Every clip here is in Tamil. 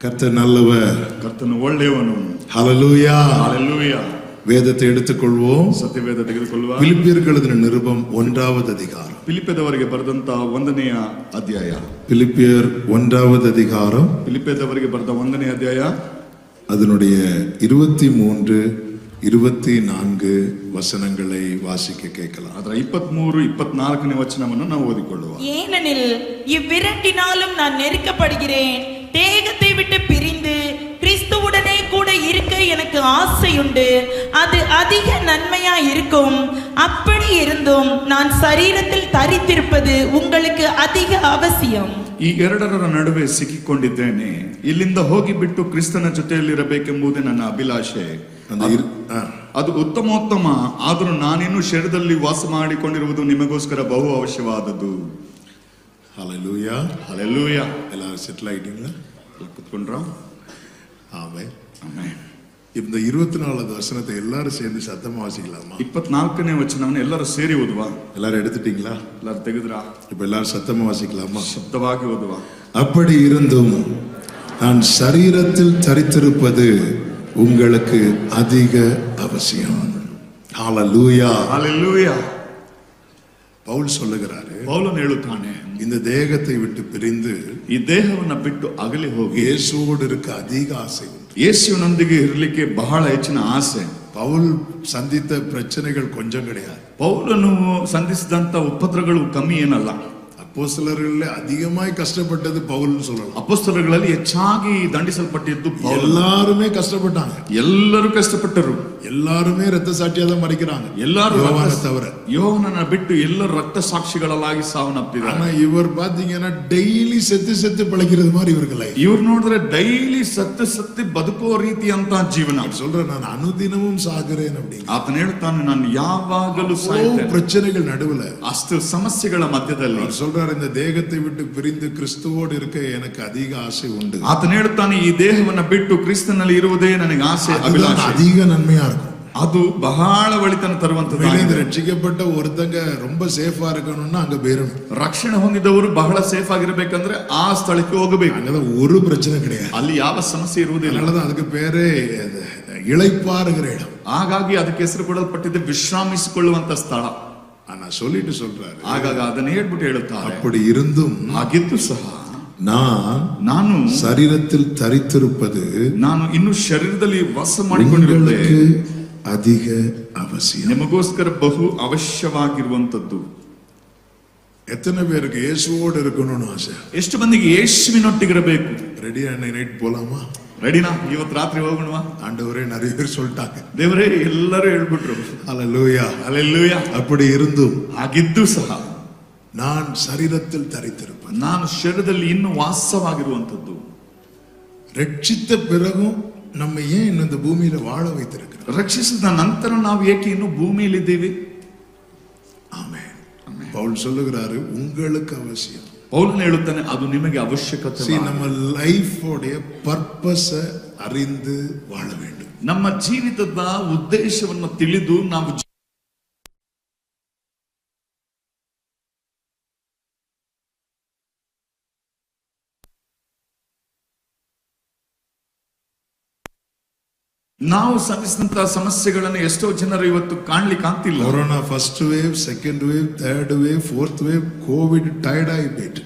கர்த்தர் நல்லவர், ಕರ್ತನು ಒಳ್ಳೆಯವನು. ஹalleluya. ஹalleluya. வேதத்தை எடுத்துக்கொள்வோம். ಸತ್ಯವೇದ ತೆಗೆದುಕೊಳ್ಳುವ. பிலிப்பியருக்கு எழுதின நிருபம் 1வது அதிகாரம். ಫಿಲಿಪ್ಪದವರಿಗೆ ಬರೆದಂತ 1ನೇ ಅಧ್ಯಾಯ. பிலிப்பியர் 1வது அதிகாரம். ಫಿಲಿಪ್ಪದವರಿಗೆ ಬರೆದ 1ನೇ ಅಧ್ಯಾಯ. அதனுடைய 23, 24 வசனங்களை வாசிக்க கேட்கலாம். ಅದರ 23, 24ನೇ ವಚನವನ್ನು ನಾವು ಓದಿಕೊಳ್ಳುವ. ஏனெனில் இவ்விரண்டினாலும் நான் நெருக்கப்படுகிறேன். தேகத்தை விட்டு பிரிந்து கிறிஸ்துவுடனே கூட இருக்க எனக்கு ஆசையுண்டு. அது அதிக நன்மையா இருக்கும். அப்படி இருந்தும் நான் சரீரத்தில் தரித்திருப்பது உங்களுக்கு அதிக அவசியம். ಈ ಎರಡರ ನಡುವೆ ಸಿಕ್ಕಿಕೊಂಡಿದ್ದೇನೆ. ಇಲ್ಲಿಂದ ಹೋಗಿಬಿಟ್ಟು ಕ್ರಿಸ್ತನ ಜೊತೆಯಲ್ಲಿರಬೇಕೆಂಬುದೇ ನನ್ನ ಅಭಿಲಾಷೆ. ಅದು ಉತ್ತಮೋತ್ತಮ. ಆದರೂ ನಾನಿನ್ನು ಶರೀರದಲ್ಲಿ ವಾಸ ಮಾಡಿಕೊಂಡಿರುವುದು ನಿಮಗೋಸ್ಕರ ಬಹು ಅವಶ್ಯವಾದದ್ದು. ஹalleluya. ஹalleluya. எல்லாரும் செட்டில் ஆயிட்டீங்களா? ಕೂತ್ಕೊಂಡ್ರಾ? ஆமென். ಆಮೆನ್. இந்த 24வது வசனத்தை எல்லாரும் சேர்ந்து சத்தமா வாசிக்கலாமா? 24ನೇ ವಚನವನ್ನು ಎಲ್ಲರೂ ಸೇರಿ ಓದುವ. எல்லாரும் எடுத்துட்டீங்களா? ಎಲ್ಲರೂ ತೆಗೆದ್ರಾ? இப்ப எல்லாரும் சத்தமா வாசிக்கலாமா? ಶಬ್ದವಾಗಿ ಓದುವ. அப்படி இருந்தும் நான் சரீரத்தில் தரித்திருப்பது உங்களுக்கு அதிக அவசியம். ஹalleluya. ஹalleluya. பவுல் சொல்லுகிறாரு, ಪೌಲನು ಹೇಳುತ್ತಾನೆ, இந்த தேகத்தை விட்டு பிரிந்து ಈ ದೇಹವನ್ನು ಬಿಟ್ಟು ಅಗಲಿ ಹೋಗಿ இயேசுவோடு இருக்க அதிக ஆசை உண்டு. ಯೇಸುವಿನೊಂದಿಗೆ ಇರಲಿಕ್ಕೆ ಬಹಳ ಹೆಚ್ಚಿನ ಆಸೆ. பவுல் சந்தித்த பிரச்சனைகள் கொஞ்சம் கிடையாது. ಪೌಲನು ಸಂಧಿಸಿದಂತ ಉಪದ್ರವಗಳು ಕಮ್ಮಿ ಏನಲ್ಲ. அப்போஸ்தலர்களே அதிகமாய் கஷ்டப்பட்டது பவுல்னு சொல்லலாம். ಅಪೊಸ್ತಲಗಳಲ್ಲಿ ಹೆಚ್ಚಾಗಿ ದಂಡಿಸಲ್ಪಟ್ಟಿದ್ದು ಪೌಲ. எல்லாருமே கஷ்டப்பட்டாங்க. ಎಲ್ಲರೂ ಕಷ್ಟಪಟ್ಟರು. எல்லாருமே ரத்த சாட்சியா தான் மரிக்கிறாங்க. ಎಲ್ಲರೂ யோவானை தவிர. ಯೋಹನನ ಬಿಟ್ಟು ಎಲ್ಲರೂ ರಕ್ತ ಸಾಕ್ಷಿಗಳಾಗಿ ಸಾವನ್ನಪ್ಪಿದ್ದಾರೆ. ஆனா இவர் பாத்தீங்கன்னா டெய்லி செத்து செத்து பிழைக்கிறது மாதிரி இவர்களே. ಇವ್ರು ನೋಡಿದ್ರೆ ಡೈಲಿ ಸತ್ತು ಬದುಕೋ ರೀತಿ ಅಂತ ಜೀವನ. சொல்ற நான் அனுதினமும் சாகுறேன் அப்படிங்க. ಆತನ ಹೇಳ್ತಾನೆ, ನಾನು ಯಾವಾಗಲೂ ಸಾಯ್ತೇನೆ. பிரச்சனைகள் நடுவுல, ಅಷ್ಟು ಸಮಸ್ಯೆಗಳ ಮಧ್ಯದಲ್ಲಿ சொல்றாரு, இந்த தேகத்தை விட்டு பிரிந்து கிறிஸ்துவோடு இருக்க எனக்கு அதிக ஆசை உண்டு. ಆತನ ಹೇಳ್ತಾನೆ, ಈ ದೇಹವನ್ನ ಬಿಟ್ಟು ಕ್ರಿಸ್ತನಲ್ಲಿ ಇರುವುದೇ ನನಗೆ ಆಸೆ, ಅಭಿಲಾಷೆ. அதிக நன்மையா இருக்கும். ಅದು ಬಹಳ ಒಳಿತನ ತರುವಂತದ್ದು. ರಕ್ಷಿக்கப்பட்ட ஒருத்தங்க ரொம்ப ಸೇಫಾ இருக்கணும்னா அங்க போயிரணும். ರಕ್ಷಣೆ ಹೊಂದಿದವರು ಬಹಳ ಸೇಫ್ ಆಗಿರಬೇಕಂದ್ರೆ ಆ ಸ್ಥಳಕ್ಕೆ ಹೋಗಬೇಕು. அங்கதான் ஒரு பிரச்சனை கிடையாது. ಅಲ್ಲಿ ಯಾವ ಸಮಸ್ಯೆ ಇರುವುದಿಲ್ಲ. அதனாலதான் அதுக்கு பேரே இளைப்பாறுகிற இடம். ಹಾಗಾಗಿ ಅದಕ್ಕೆ ಹೆಸರು ಕೊಡಲ್ಪಟ್ಟಿದೆ ವಿಶ್ರಾಮಿಸಿಕೊಳ್ಳುವಂತ ಸ್ಥಳ. ஆனா சொல்லிட்டு சொல்றாரு, ಹಾಗಾಗಿ ಅದನ್ನ ಹೇಳ್ಬಿಟ್ಟು ಹೇಳುತ್ತಾರೆ, அப்படி இருந்தும் ಹಾಗಿದ್ದು ಸಹ ನಾನು சரீரத்தில் தரித்திருப்பது ನಾನು ಇನ್ನು ಶರೀರದಲ್ಲಿ ವಾಸ ಮಾಡಿಕೊಂಡಿರುವುದೇ அதிக அவசியம். ನಿಮಗೋಸ್ಕರ ಬಹು ಅವಶ್ಯವಾಗಿರುವಂತದ್ದು. எத்தனை பேருக்கு இயேசுவோடு இருக்கணும்னு ஆசை? ಎಷ್ಟು ಮಂದಿಗೆ ಯೇಸುವಿನೊಟ್ಟಿಗಿರಬೇಕು? ரெடியா நைட் போலாமா? ರೆಡಿನಾ? ಇವತ್ತು ರಾತ್ರಿ ಹೋಗೋಣವಾ? ஆண்டவரே நிறைய பேர் சொல்லிட்டாங்க. ದೇವರೇ ಎಲ್ಲರೂ ಹೇಳ್ಬಿಟ್ರು. ஹalleluya. ஹalleluya. அப்படி இருந்தும் ಹಾಗಿದ್ದು ಸಹ நான் சரீரத்தில் தரித்திருப்பேன். ನಾನು ಶರೀರದಲ್ಲಿ ಇನ್ನು ವಾಸವಾಗಿರುವಂತದ್ದು. ரட்சித்த பிறகும் நம்ம ஏன் இன்னும் இந்த பூமியில வாழ வைத்திருக்கிறோம்? ರಕ್ಷಿಸಿದ ನಂತರ ನಾವು ಏಕೆ ಇನ್ನು ಭೂಮಿಯಲ್ಲಿ ಇದ್ದೇವೆ? ஆமென். பவுல் சொல்லுகிறாரு, உங்களுக்கு அவசியம். ಪೌಲನು ಹೇಳುತ್ತಾನೆ, ಅದು ನಿಮಗೆ ಅವಶ್ಯಕತೆ. நம்ம லைஃப் உடைய பர்பஸ் அறிந்து வாழ வேண்டும். ನಮ್ಮ ಜೀವಿತದ ಉದ್ದೇಶವನ್ನು ತಿಳಿದು ನಾವು ನಾವು ಸಂಧಿಸಿದಂತಹ ಸಮಸ್ಯೆಗಳನ್ನು ಎಷ್ಟೋ ಜನರು ಇವತ್ತು ಕಾಣ್ಲಿಕ್ಕೆ ಆಗ್ತಿಲ್ಲ. Corona first wave, second wave, third wave, fourth wave, Covid tired ಆಗಿಬಿಟ್ಟು.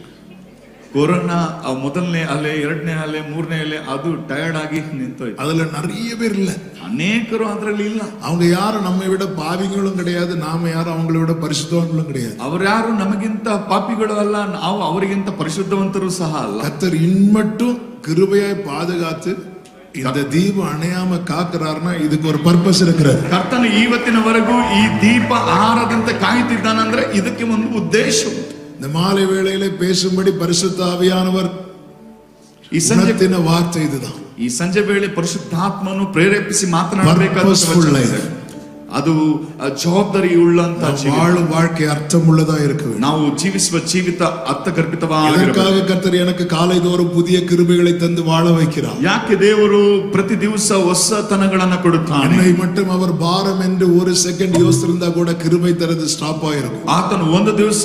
ಕೊರೋನಾ ಮೊದಲನೇ ಅಲೆ, ಎರಡನೇ ಅಲೆ, ಮೂರನೇ ಅಲೆ, ಅದು ಟಯರ್ಡ್ ಆಗಿ ನಿಂತೋಯ್ತು. அதுல நிறைய பேர் இல்ல, ಅನೇಕರು ಅದರಲ್ಲಿ ಇಲ್ಲ. அவங்க யாரும் நம்மை விட பாவிகளும் கிடையாது, நாம யாரும் அவங்களை விட பரிசுத்தவான்களும் கிடையாது. ಅವರು ಯಾರು ನಮಗಿಂತ ಪಾಪಿಗಳು ಅಲ್ಲ, ನಾವು ಅವರಿಗಿಂತ ಪರಿಶುದ್ಧವಂತರು ಸಹ ಅಲ್ಲ. கர்த்தர் இன்மட்டும் கிருபையாய் பாதுகாத்து இந்த தீபம் அணையாம காக்குறாருன்னா இதுக்கு ஒரு பர்பஸ் இருக்கிறது. ಕರ್ತನು ಇವತ್ತಿನವರೆಗೂ ಈ ದೀಪ ಆರದಂತೆ ಕಾಯುತ್ತಿದ್ದಾನಂದ್ರೆ ಇದಕ್ಕೆ ಒಂದು ಉದ್ದೇಶ ಉಂಟು. இந்த மாலை வேளையில பேசும்படி பரிசுத்த ஆவியானவர் ಈ ಸಂಜೆ வார்த்தை இதுதான். ಈ ಸಂಜೆ ವೇಳೆ ಪರಿಶುದ್ಧಾತ್ಮನು ಪ್ರೇರೇಪಿಸಿ ಮಾತನಾಡಬೇಕಾದ ಅದು ಜವಾಬ್ದಾರಿ ಉಳ್ಳಂತ ಜೀವಿತ. வாழும் வாழ்க்கை அர்த்தமுள்ளதா இருக்க வேண்டும். ನಾವು ಜೀವಿಸುವ ಜೀವಿತ ಅರ್ಥಗರ್ಭಿತವಾಗಿರಬೇಕು. இதற்காக கர்த்தர் எனக்கு காலைதோறும் புதிய கிருபைகளை தந்து வாழ வைக்கிறார். ಯಾಕೆ ದೇವರು ಪ್ರತಿ ದಿವಸ ಹೊಸತನಗಳನ್ನು ಕೊಡುತ್ತಾನೆ? என்னை மட்டும் அவர் பாரம் என்று ஒரு செகண்ட் யோசிச்சிருந்தா கூட கிருபை தரது ஸ்டாப் ஆயிருக்கும். ಆತನು ಒಂದು ದಿವಸ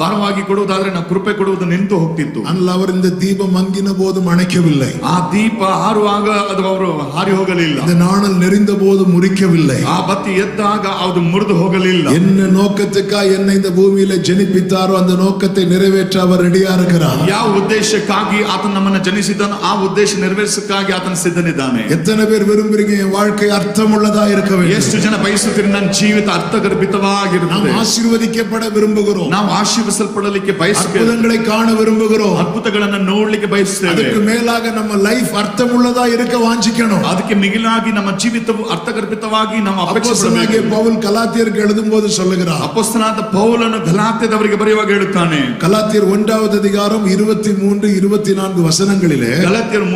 ಭಾರವಾಗಿ ಕೊಡುವುದಾದ್ರೆ ನಾವು ಕೃಪೆ ಕೊಡುವುದು ನಿಂತು ಹೋಗ್ತಿತ್ತು. ஆனால் அவர் இந்த தீபம் மங்கின போதும் அணைக்கவில்லை. ಆ ದೀಪ ಹಾರುವಾಗ ಅದು ಅವರು ಹಾರಿ ಹೋಗಲಿಲ್ಲ. இந்த நாணல் நெறிந்த போது முறிக்கவில்லை. ಆ ಬತ್ತಿ ಎದ್ದಾಗ ಅದು ಮುರಿದು ಹೋಗಲಿಲ್ಲ. என்ன நோக்கத்துக்காக என்னை இந்த பூமியில ஜெனிப்பித்தாரோ அந்த நோக்கத்தை நிறைவேற்ற அவர் ரெடியா இருக்கிறார். ಯಾವ ಉದ್ದೇಶಕ್ಕಾಗಿ ಆತನು ನಮ್ಮನ್ನು ಜನಿಸಿದನೋ ಆ ಉದ್ದೇಶ ನೆರವೇರಿಸಕ್ಕಾಗಿ ಆತನು ಸಿದ್ಧನಿದ್ದಾನೆ. எத்தனை பேர் விரும்புறீங்க என் வாழ்க்கை அர்த்தமுள்ளதா இருக்க வேண்டும்? ಎಷ್ಟು ಜನ ಬಯಸುತ್ತೀರಿ ನನ್ನ ಜೀವಿತ ಅರ್ಥಗರ್ಭಿತವಾಗಿರುತ್ತದೆ? நாம் ஆசீர்வதிக்கப்பட விரும்புகிறோம். ನಾವು ಆಶೀರ್ವದಿಸಲ್ಪಡಲಿಕ್ಕೆ ಬಯಸುತ್ತೇವೆ. அற்புதங்களை காண விரும்புகிறோம். ಅದ್ಭುತಗಳನ್ನು ನೋಡ್ಲಿಕ್ಕೆ ಬಯಸುತ್ತೇವೆ. ಅದಕ್ಕೆ ಮೇಲಾಗ ನಮ್ಮ ಲೈಫ್ ಅರ್ಥமுள்ளதா இருக்க வாஞ்சிக்கணும். ಅದಕ್ಕೆ ಮಿಗಿಲಾಗಿ ನಮ್ಮ ಜೀವಿತವು ಅರ್ಥಗರ್ಭಿತವಾಗಿ ನಾವು அப்போஸ்தலனாகிய ಅಪೇಕ್ಷಿಸಬೇಕು. பவுல் கலாத்தியருக்கு எழுதும்போது சொல்லுகிறார். ಅಪೊಸ್ತಲನಾದ ಪೌಲನು ಗಲಾತ್ಯದವರಿಗೆ ಬರೆಯುವಾಗ ಹೇಳುತ್ತಾನೆ, கலாத்தியர் 1வது அதிகாரம் 23 24 வசனங்களிலே ಗಲಾತ್ಯರು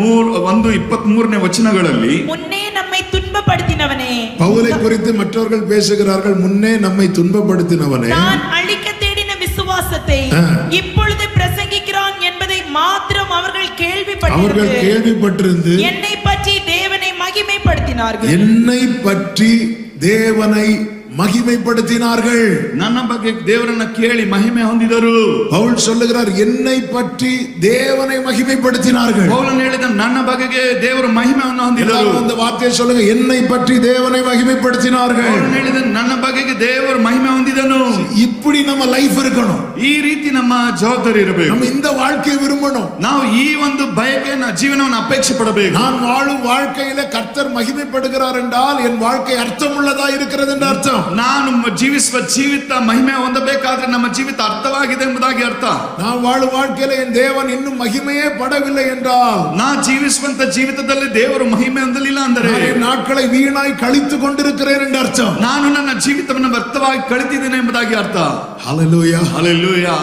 1:23 ವಚನಗಳಲ್ಲಿ முன்னே நம்மை துன்பப்படுத்தினவனே, பவுலை குறித்து மற்றவர்கள் பேசுகிறார்கள். முன்னே நம்மை துன்பப்படுத்தினவனே, நான் அழிக்க தேடின விசுவாசத்தை இப்பொழுது பிரசங்கிக்கிறான் என்பதை மாத்திரம் அவர்கள் கேள்விப்பட்டிருந்து என்னை பற்றி தேவனை மகிமைப்படுத்தினார்கள். என்னை பற்றி தேவனை மகிமைப்படுத்தினார்கள். ನನ್ನ ಬಗ್ಗೆ ದೇವರನ್ನ ಕೇಳಿ ಮಹಿಮೆ ಹೊಂದಿದರು. பவுல் சொல்லுகிறார், என்னை பற்றி தேவனை மகிமைப்படுத்தினார்கள். ಪೌಲನು ಹೇಳಿದ ನನ್ನ ಬಗೆಗೆ ದೇವರು ಮಹಿಮೆಯನ್ನು ಹೊಂದಿದರು. அந்த வார்த்தையை சொல்லுங்க, என்னை பற்றி தேவனை மகிமைப்படுத்தினார்கள். ಪೌಲನು ಹೇಳಿದ ನನ್ನ ಬಗೆಗೆ ದೇವರು ಮಹಿಮೆ ಹೊಂದಿದನು. இப்படி நம்ம லைஃப் இருக்கணும். ಈ ರೀತಿ ನಮ್ಮ ಜವಾಬ್ದಾರಿ ಇರಬೇಕು. நம்ம இந்த வாழ்க்கையை விரும்பணும். ನಾವು ಈ ಒಂದು ಬಯಕೆಯನ್ನು ಜೀವನವನ್ನು ಅಪೇಕ್ಷೆ ಪಡಬೇಕು. நான் வாழும் வாழ்க்கையில கர்த்தர் மகிமைப்படுகிறார் என்றால் என் வாழ்க்கை அர்த்தமுள்ளதா இருக்கிறது என்று அர்த்தம். ನಾನು ಜೀವಿಸುವ ಜೀವಿತ ಮಹಿಮೆ ಹೊಂದಬೇಕಾದ್ರೆ ನಮ್ಮ ಜೀವಿತ ಅರ್ಥವಾಗಿದೆ ಎಂಬುದಾಗಿ ಅರ್ಥ. நான் வாழும் வாழ்க்கையில என் தேவன் இன்னும் மகிமையே படவில்லை என்றால், ನಾ ಜೀವಿಸುವಂತ ಜೀವಿತದಲ್ಲಿ ದೇವರು ಮಹಿಮೆ ಹೊಂದಲಿಲ್ಲ ಅಂದರೆ நாட்களை வீணாய் கழித்து கொண்டிருக்கிறேன் என்று அர்த்தம். ನಾನು ನನ್ನ ಜೀವಿತವನ್ನು ವ್ಯರ್ಥವಾಗಿ ಕಳೆದಿದ್ದೇನೆ ಎಂಬುದಾಗಿ ಅರ್ಥ. ஹல்லேலூயா, ಹಲ್ಲೆಲೂಯಾ.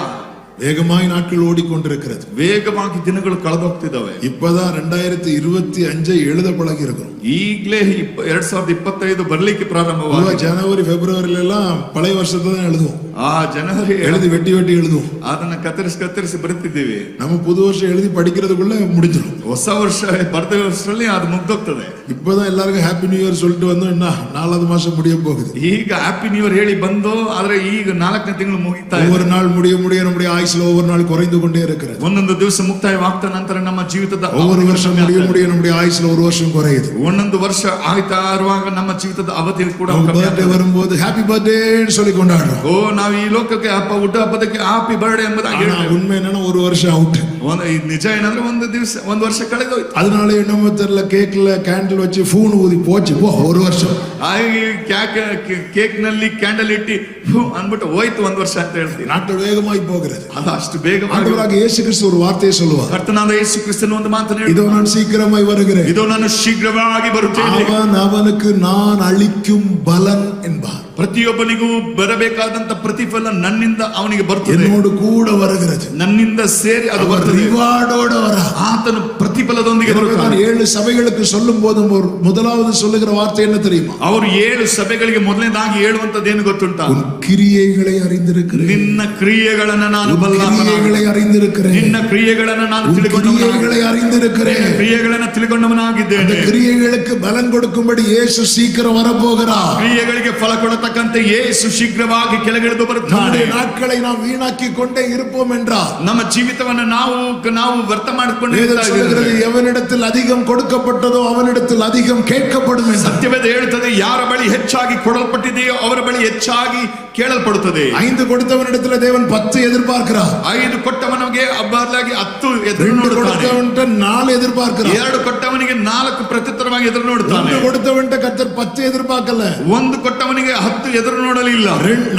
வேகமாய் நாட்கள் ஓடிக்கொண்டிருக்கிறது. ವೇಗವಾಗಿ ದಿನಗಳು ಕಳೆದೋಗ್ತಿದ್ದಾವೆ. இப்பதான் 2025 எழுத பழகி இருக்கிறோம். ಈಗಲೇ 2025 ಬರ್ಲಿಕ್ಕೆ ಪ್ರಾರಂಭವಾಗಿದೆ. ஜனவரி பிப்ரவரில எல்லாம் பழைய வருஷத்தை தான் எழுதுவோம். ಆ ಜನವರಿ எழுதி வெட்டி எழுதுவோம். ಅದನ್ನ ಕತ್ತರಿಸಿ ಬರುತ್ತಿದ್ದೀವಿ. நம்ம புது வருஷம் எழுதி படிக்கிறதுக்குள்ள முடிஞ்சிடும். ಹೊಸ ವರ್ಷ ಬರ್ದ ವರ್ಷದಲ್ಲಿ ಅದು ಮುಗ್ದೋಗ್ತದೆ. இப்பதான் எல்லாருக்கும் ஹாப்பி நியூ இயர் சொல்லிட்டு வந்தோம். என்ன 4வது மாசம் முடிய போகுது. ಈಗ ಹ್ಯಾಪಿ ನ್ಯೂ ಇಯರ್ ಹೇಳಿ ಬಂದು ಆದ್ರೆ ಈಗ 4ನೇ ತಿಂಗಳು ಮುಗಿತಾ ಇದೆ. ஒவ்வொரு நாள் முடிய நம்முடைய ஆயுசுல ஒவ்வொரு நாள் குறைந்து கொண்டே இருக்கிறது. ಒಂದೊಂದು ದಿವಸ ಮುಕ್ತಾಯವಾಗ್ತಾ ನಂತರ ನಮ್ಮ ಜೀವಿತದ ஒவ்வொரு வருஷம் முடிய நம்முடைய ஆயுசுல ஒரு வருஷம் குறையுது. ಒಂದೊಂದು ವರ್ಷ ಆಯ್ತಾ ಇರುವಾಗ ನಮ್ಮ ಜೀವಿತದ ಅವಧಿ ಕೂಡ பர்த்டே வரும்போது ஹாப்பி பர்த்டே சொல்லி கொண்டாடுறோம். ಓ ನಾವು ಈ ಲೋಕಕ್ಕೆ ಹುಟ್ಟು ಹಬ್ಬದಕ್ಕೆ ಹ್ಯಾಪಿ ಬರ್ಡೇ ಎಂಬುದಾಗಿ உண்மை என்னன்னா ஒரு வருஷம் அவுட். ನಿಜ ಏನಂದ್ರೆ ಒಂದು ವರ್ಷ ಕಳೆದೋಯ್ತು. அதனால என்னமோ தெரியல, கேக்ல கேண்டில் வச்சு ஃபூன் ஊதி போச்சு ஒரு வருஷம். ಕೇಕ್ ನಲ್ಲಿ ಕ್ಯಾಂಡಲ್ ಇಟ್ಟಿ ಅಂದ್ಬಿಟ್ಟು ಹೋಯ್ತು ಒಂದು ವರ್ಷ ಅಂತ ಹೇಳ್ತೀವಿ. நாட்கள் வேகமாய் போகிறது. ಅದು ಅಷ್ಟು ಬೇಗವಾಗಿ. ஆண்டவராக இயேசு கிறிஸ்து ஒரு வார்த்தையை சொல்லுவார். ಕರ್ತನಾದ ಯೇಸು ಕ್ರಿಸ್ತನು ಒಂದು ಮಾತನ್ನು ಹೇಳ್ತಾನೆ, இதோ நான் சீக்கிரமாய் வருகிறேன், இதோ ನಾನು ಶೀಘ್ರವಾಗಿ ಬರುತ್ತೇನೆ, அவனுக்கு நான் அளிக்கும் பலன் என்பார். ಪ್ರತಿಯೊಬ್ಬನಿಗೂ ಬರಬೇಕಾದಂತ ಪ್ರತಿಫಲ ನನ್ನಿಂದ ಅವನಿಗೆ ಬರ್ತದೆ, என்னோடு கூட வருகிறது, ನನ್ನಿಂದ ಸೇರಿ ಅದು ಬರ್ತದೆ. ரிவார்டோட வர ಆತನು ಪ್ರತಿಫಲದೊಂದಿಗೆ ಬರುತ್ತಾನೆ. 7 சபைகளுக்கு சொல்லும் போது முதலாவது சொல்லுகிற வார்த்தை என்ன தெரியுமா? ಅವರು 7 ಸಭೆಗಳಿಗೆ ಮೊದಲನೇದಾಗಿ ಹೇಳುವಂತದ್ದೇನು ಗೊತ್ತುಂಟಾ? உன் கிரியைகளை அறிந்திருக்கிறேன். ನಿನ್ನ ಕ್ರಿಯೆಗಳನ್ನು ನಾನು கிரியைகளை அறிந்திருக்கிறேன். ನಿನ್ನ ಕ್ರಿಯೆಗಳನ್ನು ನಾನು அறிந்திருக்கிறேன். ಕ್ರಿಯೆಗಳನ್ನು ತಿಳ್ಕೊಂಡವನಾಗಿದ್ದೇನೆ. கிரியைகளுக்கு பலன் கொடுக்கும்படி இயேசு சீக்கிரம் வரப்போகிறார். ಕ್ರಿಯೆಗಳಿಗೆ ಫಲ ಕೊಡತಕ್ಕಂತೆ ಯೇಸು ಶೀಘ್ರವಾಗಿ ಕೆಳಗಿಳಿದು ಬರುತ್ತಾನೆ. நாட்களை நாம் வீணாக்கி கொண்டே இருப்போம் என்றால் ನಮ್ಮ ಜೀವಿತವನ್ನು ನಾವು ವ್ಯರ್ಥ ಮಾಡಿಕೊಂಡು எவனிடத்தில் அதிகம் கொடுக்கப்பட்டதோ அவனிடத்தில் அதிகம் கேட்கப்படும் என்று ಸತ್ಯವೇದ ಹೇಳುತ್ತದೆ. ಯಾರ ಬಳಿ ಹೆಚ್ಚಾಗಿ ಕೊಡಲ್ಪಟ್ಟಿದೆಯೋ ಅವರ ಬಳಿ ಹೆಚ್ಚಾಗಿ ಕೇಳಲ್ಪಡುತ್ತದೆ. 5 கொடுத்தவனிடத்தில் தேவன் 10 எதிர்பார்க்கிறார். 5 ಕೊಟ್ಟವನಿಗೆ ಬದಲಾಗಿ 10 ಎದುರು 2 ನೋಡುತ್ತಾನೆ. கொடுத்தவன்ட்ட 4 எதிர்பார்க்கிறார். 2 ಕೊಟ್ಟವನಿಗೆ 4 ಪ್ರತ್ಯುತ್ತರವಾಗಿ ಎದುರು ನೋಡುತ್ತಾನೆ. 1 கொடுத்தவன்ட்ட கர்த்தர் 10 எதிர்பார்க்கல. 1 ಕೊಟ್ಟವನಿಗೆ 10 ಎದುರು ನೋಡಲಿಲ್ಲ.